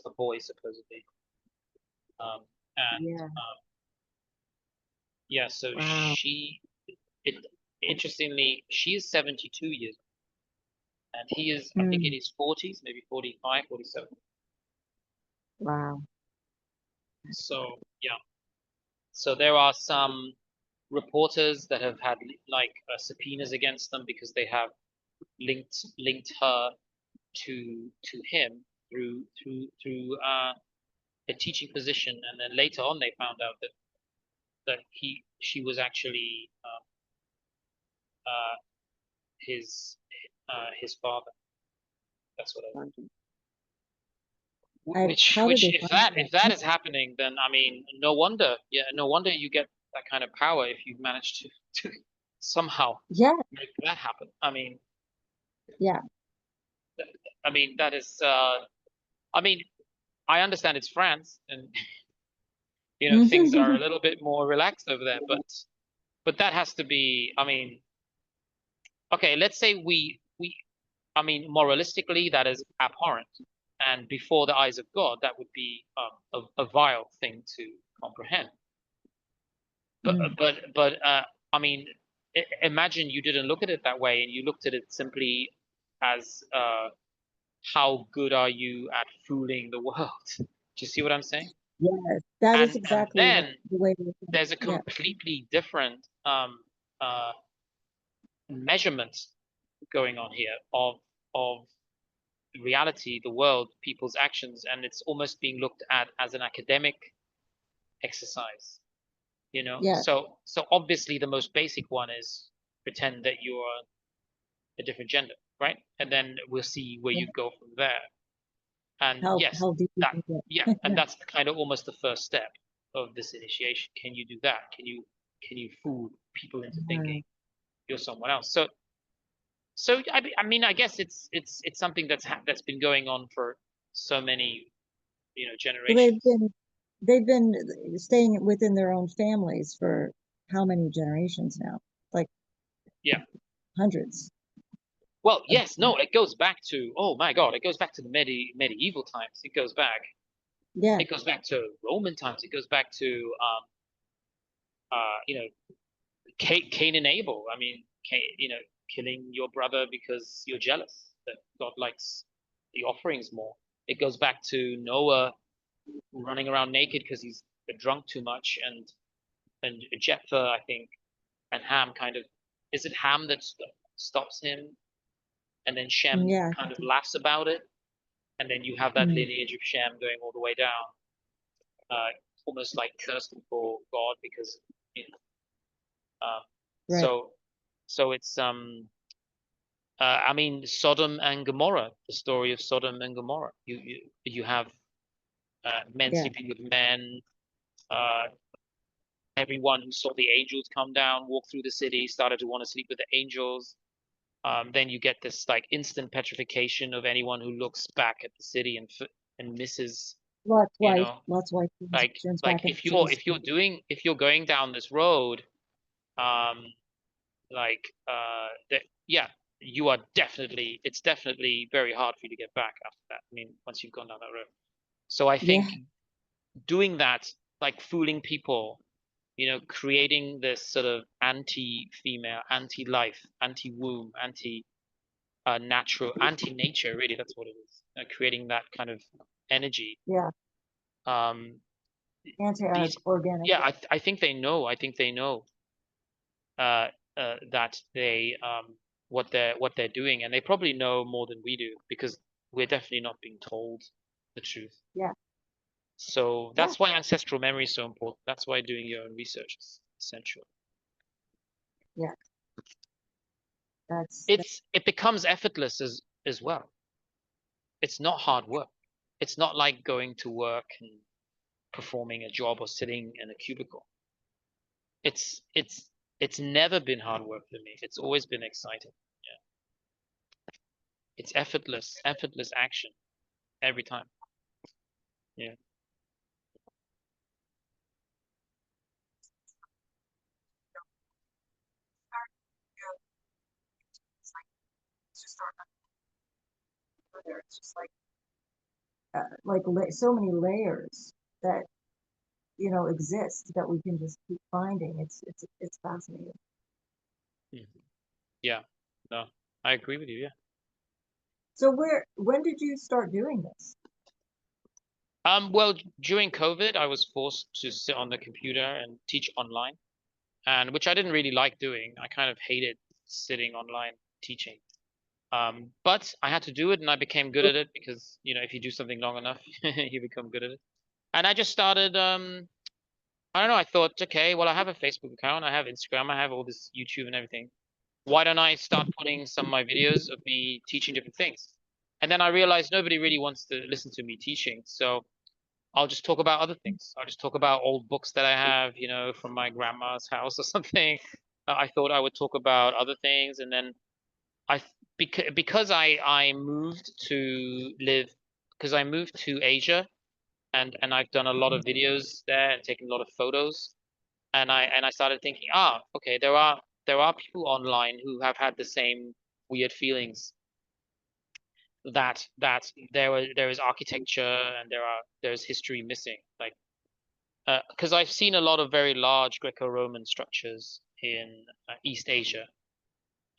a boy supposedly. And Yeah. yeah, so Wow. it interestingly, she is 72 years old, and he is, I think, in Mm. his 40s, maybe 45, 47. Wow. So So there are some reporters that have had like subpoenas against them because they have linked her to him through a teaching position, and then later on they found out that she was actually his father. That's what I think. Which if that is happening, then I mean, no wonder you get that kind of power if you manage to somehow make that happen. I mean, that is I mean, I understand it's France and things are a little bit more relaxed over there, but that has to be, I mean, okay, let's say I mean, moralistically, that is abhorrent. And before the eyes of God, that would be a vile thing to comprehend. But I mean, imagine you didn't look at it that way, and you looked at it simply as how good are you at fooling the world? Do you see what I'm saying? Yes, that is exactly and then the way there's a completely different measurement going on here of reality, the world, people's actions, and it's almost being looked at as an academic exercise. So obviously the most basic one is pretend that you're a different gender, right? And then we'll see where you go from there. And yes, and that's kind of almost the first step of this initiation. Can you do that? Can you fool people into thinking you're someone else? So I mean, I guess it's something that's been going on for so many generations. They've been staying within their own families for how many generations now? Like hundreds. Well, yes, no, it goes back to, oh my God, it goes back to the medieval times. It goes back. It goes back to Roman times. It goes back to Cain and Abel. I mean, killing your brother because you're jealous that God likes the offerings more. It goes back to Noah running around naked because he's drunk too much, and Jephthah, I think, and Ham kind of, is it Ham that stops him, and then Shem kind of laughs about it, and then you have that lineage of Shem going all the way down, almost like cursed before God because so it's I mean, Sodom and Gomorrah, the story of Sodom and Gomorrah. You have men sleeping with men. Everyone who saw the angels come down, walk through the city, started to want to sleep with the angels. Then you get this like instant petrification of anyone who looks back at the city and misses. Lots white. Like if you're going down this road, you are it's definitely very hard for you to get back after that. I mean, once you've gone down that road. So I think doing that, like fooling people, creating this sort of anti-female, anti-life, anti-womb, anti-natural, anti-nature, really, that's what it is. Creating that kind of energy. Anti-organic. I think they know. I think they know that they what they're doing, and they probably know more than we do because we're definitely not being told the truth. So that's why ancestral memory is so important. That's why doing your own research is essential. It becomes effortless as well. It's not hard work. It's not like going to work and performing a job or sitting in a cubicle. It's never been hard work for me. It's always been exciting. It's effortless action every time. It's just like so many layers that exist that we can just keep finding. It's fascinating. Yeah, no, I agree with you. Yeah. So when did you start doing this? Well, during COVID, I was forced to sit on the computer and teach online, and which I didn't really like doing. I kind of hated sitting online teaching. But I had to do it, and I became good at it because, if you do something long enough, you become good at it. And I just started, I don't know, I thought, okay, well, I have a Facebook account, I have Instagram, I have all this YouTube and everything. Why don't I start putting some of my videos of me teaching different things? And then I realized nobody really wants to listen to me teaching, so I'll just talk about other things. I'll just talk about old books that I have, from my grandma's house or something. I thought I would talk about other things, and then I because I moved to live because I moved to Asia, and I've done a lot of videos there and taken a lot of photos, and I started thinking, okay, there are people online who have had the same weird feelings, that there is architecture and there's history missing, like, because I've seen a lot of very large Greco-Roman structures in East Asia,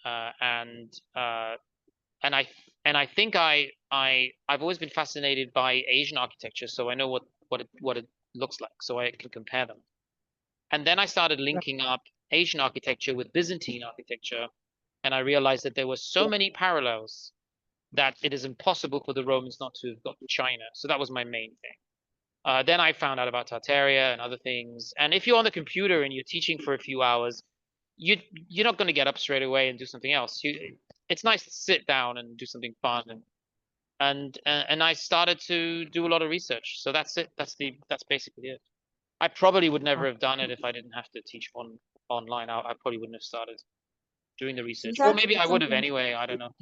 uh, and uh, and I think I've always been fascinated by Asian architecture, so I know what it looks like, so I can compare them. And then I started linking up Asian architecture with Byzantine architecture, and I realized that there were so many parallels that it is impossible for the Romans not to have got to China. So that was my main thing. Then I found out about Tartaria and other things. And if you're on the computer and you're teaching for a few hours, you're not going to get up straight away and do something else. It's nice to sit down and do something fun, and I started to do a lot of research. So that's it. That's basically it. I probably would never have done it if I didn't have to teach online. I probably wouldn't have started doing the So research, it's or maybe actually I would have something, anyway. I don't know.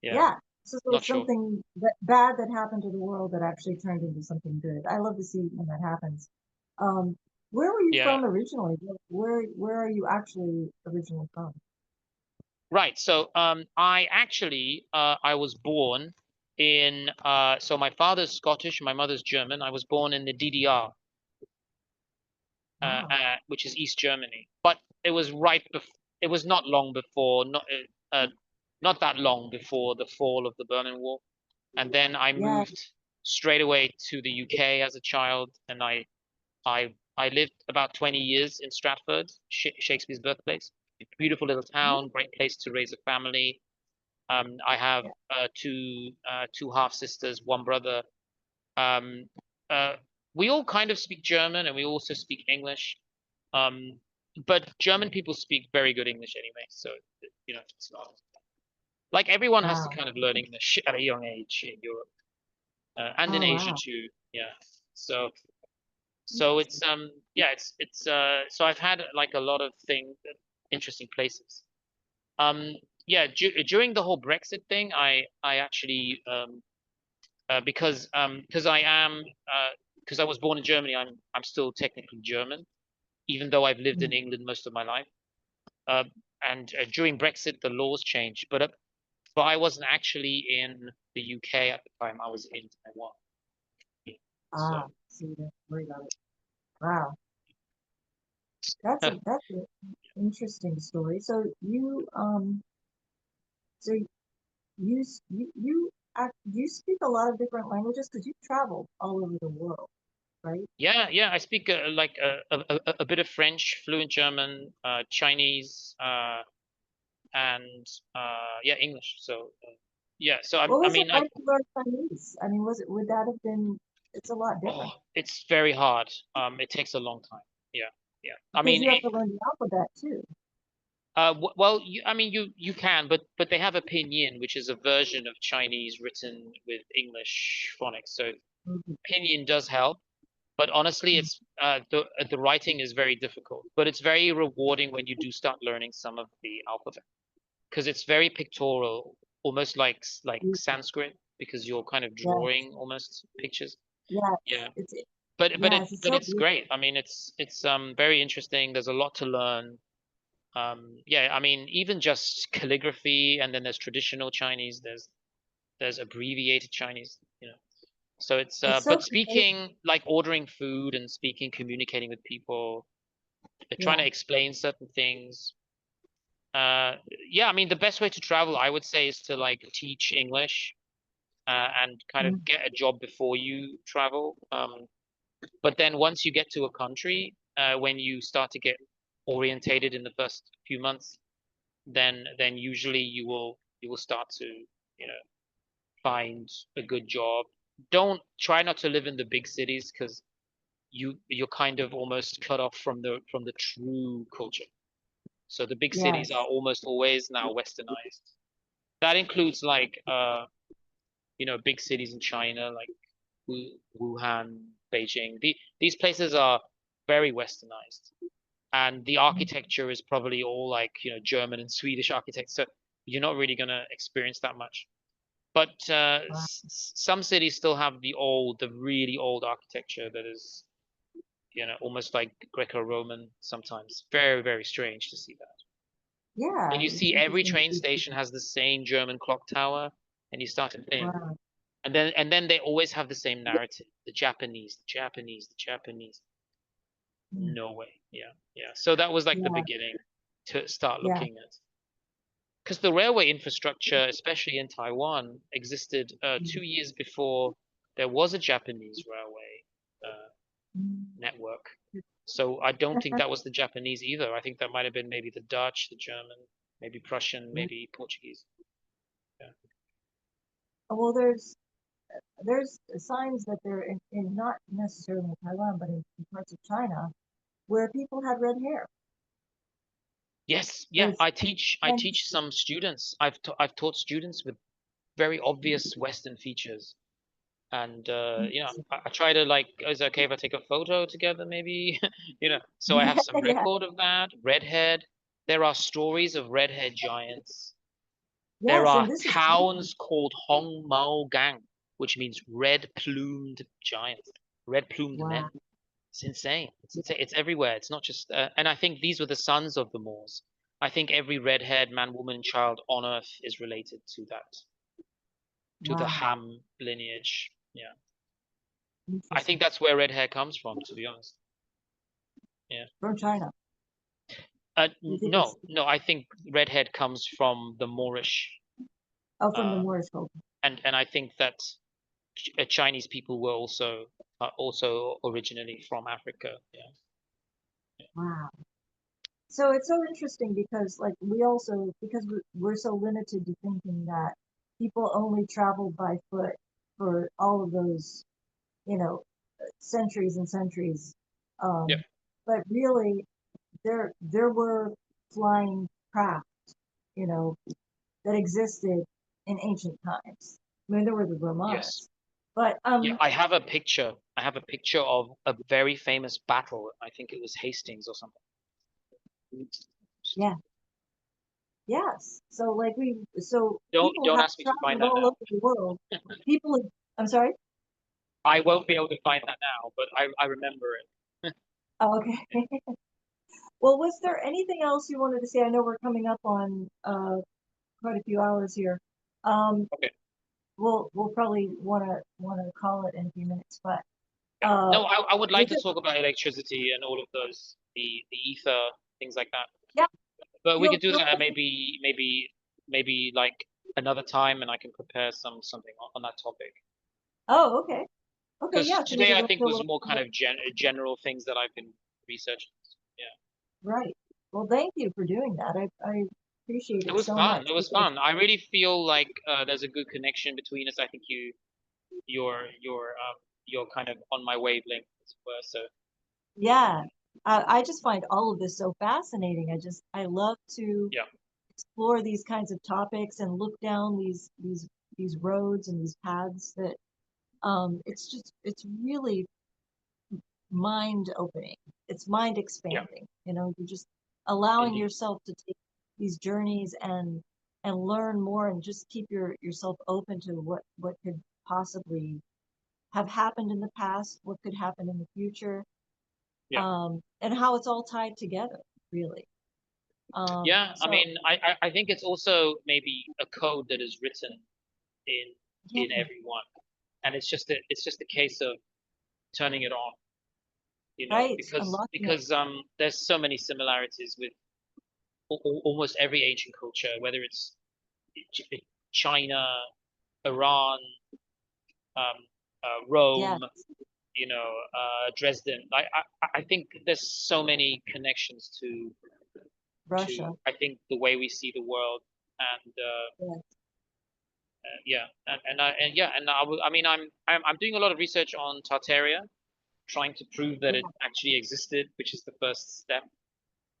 Yeah, yeah. So not it's sure. something that bad that happened to the world that actually turned into something good. I love to see when that happens. Um, where were you Yeah. from originally? Where are you actually originally from? Right. So I actually I was born in so my father's Scottish, my mother's German. I was born in the DDR, Wow. which is East Germany. But it was right before. It was not long before, not that long before the fall of the Berlin Wall. And then I Yeah. moved straight away to the UK as a child, and I lived about 20 years in Stratford, Shakespeare's birthplace. Beautiful little town, great place to raise a family. I have Yeah. two half sisters, one brother. Um, uh, we all kind of speak German, and we also speak English. Um, but German people speak very good English anyway, so it's not like everyone has to Wow. kind of learn English at a young age in Europe, and in Oh, Asia wow. too. Yeah. So it's Interesting. yeah, it's so I've had like a lot of things, interesting places. Um, yeah, during the whole Brexit thing, I actually because because I was born in Germany, I'm still technically German, even though I've lived in Mm. England most of my life. Uh, and During Brexit, the laws changed, but I wasn't actually in the UK at the time. I was in Taiwan. So See, that's worry about it. Wow. That's an interesting story. So you speak a lot of different languages because you traveled all over the world, right? yeah, I speak like a bit of French, fluent German, Chinese, and yeah, English. So yeah, so What I was it mean, like to learn Chinese? I mean, would that have been, it's a lot oh, different it's very hard. It takes a long time. Yeah, yeah. I because mean, you have to learn the alphabet too. well, I mean, you can, but they have a pinyin, which is a version of Chinese written with English phonics. So Mhm. pinyin does help, but honestly, Mhm. it's the writing is very difficult. But it's very rewarding when you do start learning some of the alphabet, because it's very pictorial, almost like Sanskrit, because you're kind of Yes, drawing almost pictures. yes, Yeah, but yes, it's but so it's beautiful. great. I mean, it's very interesting. There's a lot to learn. Yeah, I mean, even just calligraphy, and then there's traditional Chinese. There's abbreviated Chinese. So it's It's so but creative. speaking, like ordering food and speaking, communicating with people, trying Yeah. to explain certain things. Uh, yeah, I mean, the best way to travel, I would say, is to like teach English, and kind of get a job before you travel. But then once you get to a country, when you start to get orientated in the first few months, then usually you will start to, find a good job. Don't try not to live in the big cities because you're kind of almost cut off from the true culture. So the big cities are Yes. almost always now westernized. That includes like big cities in China like Wuhan, Beijing. These places are very westernized, and the architecture is probably all like German and Swedish architects. So you're not really gonna experience that much. But Wow. some cities still have the really old architecture that is, almost like Greco-Roman sometimes. Very, very strange to see that. Yeah, And you it's see every interesting to train see. station has the same German clock tower, and you start to think, Wow. and then they always have the same narrative: the Japanese, the Japanese, the Japanese. Mm. No way. Yeah, yeah. So that was like the Yeah, beginning to start yeah. looking at. Because the railway infrastructure, especially in Taiwan, existed Mm. 2 years before there was a Japanese railway uh, Mm. network. So I don't think that was the Japanese either. I think that might have been maybe the Dutch, the German, maybe Prussian, Yeah. maybe Portuguese. Yeah. Well, there's signs that they're in not necessarily in Taiwan, but in parts of China where people had red hair. Yes, yeah. There's I teach some students. I've taught students with very obvious Western features. And I try to like, is it okay if I take a photo together, maybe? So I have some yeah, record of that. Redhead. There are stories of redhead giants. There yes, and are this is towns called Hong Mao Gang, which means red plumed giants, red plumed wow. men. It's insane. It's insane. It's everywhere. It's not just, and I think these were the sons of the Moors. I think every red-haired man, woman, and child on Earth is related to the Wow, Ham lineage. Yeah. I think interesting. that's where red hair comes from, to be honest. Yeah. From China. You think it's No, no, I think redhead comes from the Moorish, from the uh, Moorish culture. and I think that Chinese people were also originally from Africa. Yeah. Wow. So it's so interesting because like we also because we're so limited to thinking that people only traveled by foot for all of those, you know, centuries and centuries. Yep. But really there were flying craft, you know, that existed in ancient times. I mean there were the Yes. Romanas. But Yeah. I have a picture. I have a picture of a very famous battle. I think it was Hastings or something. yeah, yes. So like so Don't people don't have ask me to find traveled that all over now. the world. People I'm sorry? I won't be able to find that now, but I remember it. Oh, okay. Well, was there anything else you wanted to say? I know we're coming up on quite a few hours here. Um, Okay. we'll probably wanna call it in a few minutes, but Yeah. uh, No, I would like was to it? talk about electricity and all of those, the ether, things like that. Yeah, But we could do feel that free. maybe like another time, and I can prepare something on that topic. Oh, okay, okay, Because yeah. So maybe today I go think into a was little more kind of general things that I've been researching. Yeah, right. Well, thank you for doing that. I appreciate it it was so fun. much It was because fun. I really feel like there's a good connection between us. I think you're kind of on my wavelength as it were. So yeah, I just find all of this so fascinating. I love to yeah, explore these kinds of topics and look down these roads and these paths that it's really mind opening. It's mind yeah, expanding. You know, you're just allowing indeed. yourself to take these journeys and learn more and just keep yourself open to what could possibly have happened in the past, what could happen in the future, Yeah. and how it's all tied together, really. Yeah, I So mean, I think it's also maybe a code that is written in yeah, in everyone, and it's just a case of turning it on, right, because unlocking it. there's so many similarities with almost every ancient culture, whether it's China, Iran, Rome, Yes, Dresden. I think there's so many connections to Russia. I think the way we see the world, and Yes, yeah, I mean, I'm doing a lot of research on Tartaria, trying to prove that yeah. it actually existed, which is the first step.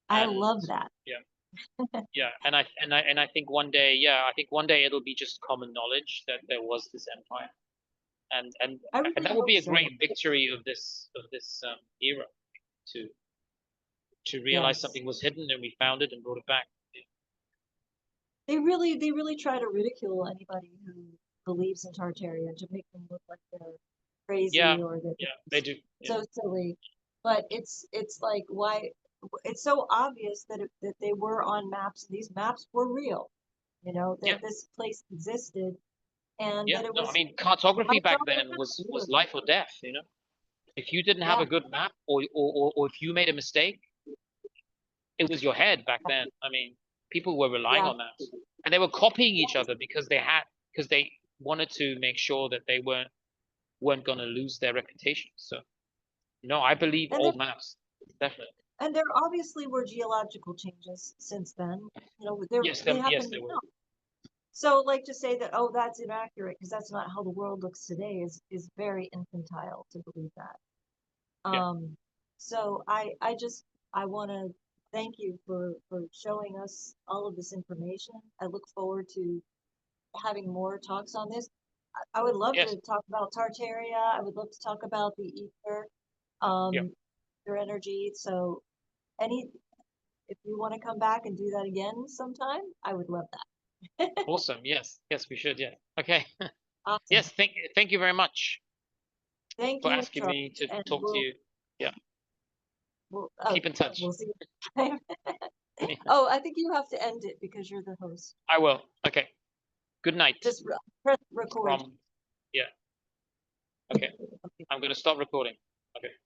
I And love that. yeah, yeah, and I think one day, yeah, I think one day it'll be just common knowledge that there was this empire, and and I and really that will hope be a so. great victory of this era to realize Yes. something was hidden and we found it and brought it back. They really try to ridicule anybody who believes in Tartaria to make them look like they're Yeah, crazy or that yeah, they it's do. Yeah, so silly. But it's like why it's so obvious that they were on maps and these maps were real, yeah, that this place existed and yeah. that it No, I was mean, cartography marked back on their then was maps. life or death. If you didn't have Yeah, a good map, or if you made a mistake, it was your head back then. I mean, people were relying yeah. on maps, and they were copying each other because they wanted to make sure that they weren't going to lose their reputation. So, no, I believe And there old maps, definitely. and there obviously were geological changes since then. They Yes, happened they were. now. So, like to say that, oh, that's inaccurate because that's not how the world looks today is very infantile to believe that. Yeah. So I want to thank you for showing us all of this information. I look forward to having more talks on this. I would love Yes. to talk about Tartaria. I would love to talk about the ether, Yeah. their energy. So, any if you want to come back and do that again sometime, I would love that. Awesome. Yes. Yes, we should. Yeah. Okay. Awesome. Yes. Thank you very much Thank for you, asking Charles. me to And talk to you. Yeah. oh, Keep in touch. we'll see you next time. Oh, I think you have to end it because you're the host. I will. Okay. Good night Just press record. from, yeah. Okay. Okay. I'm going to stop recording. Okay.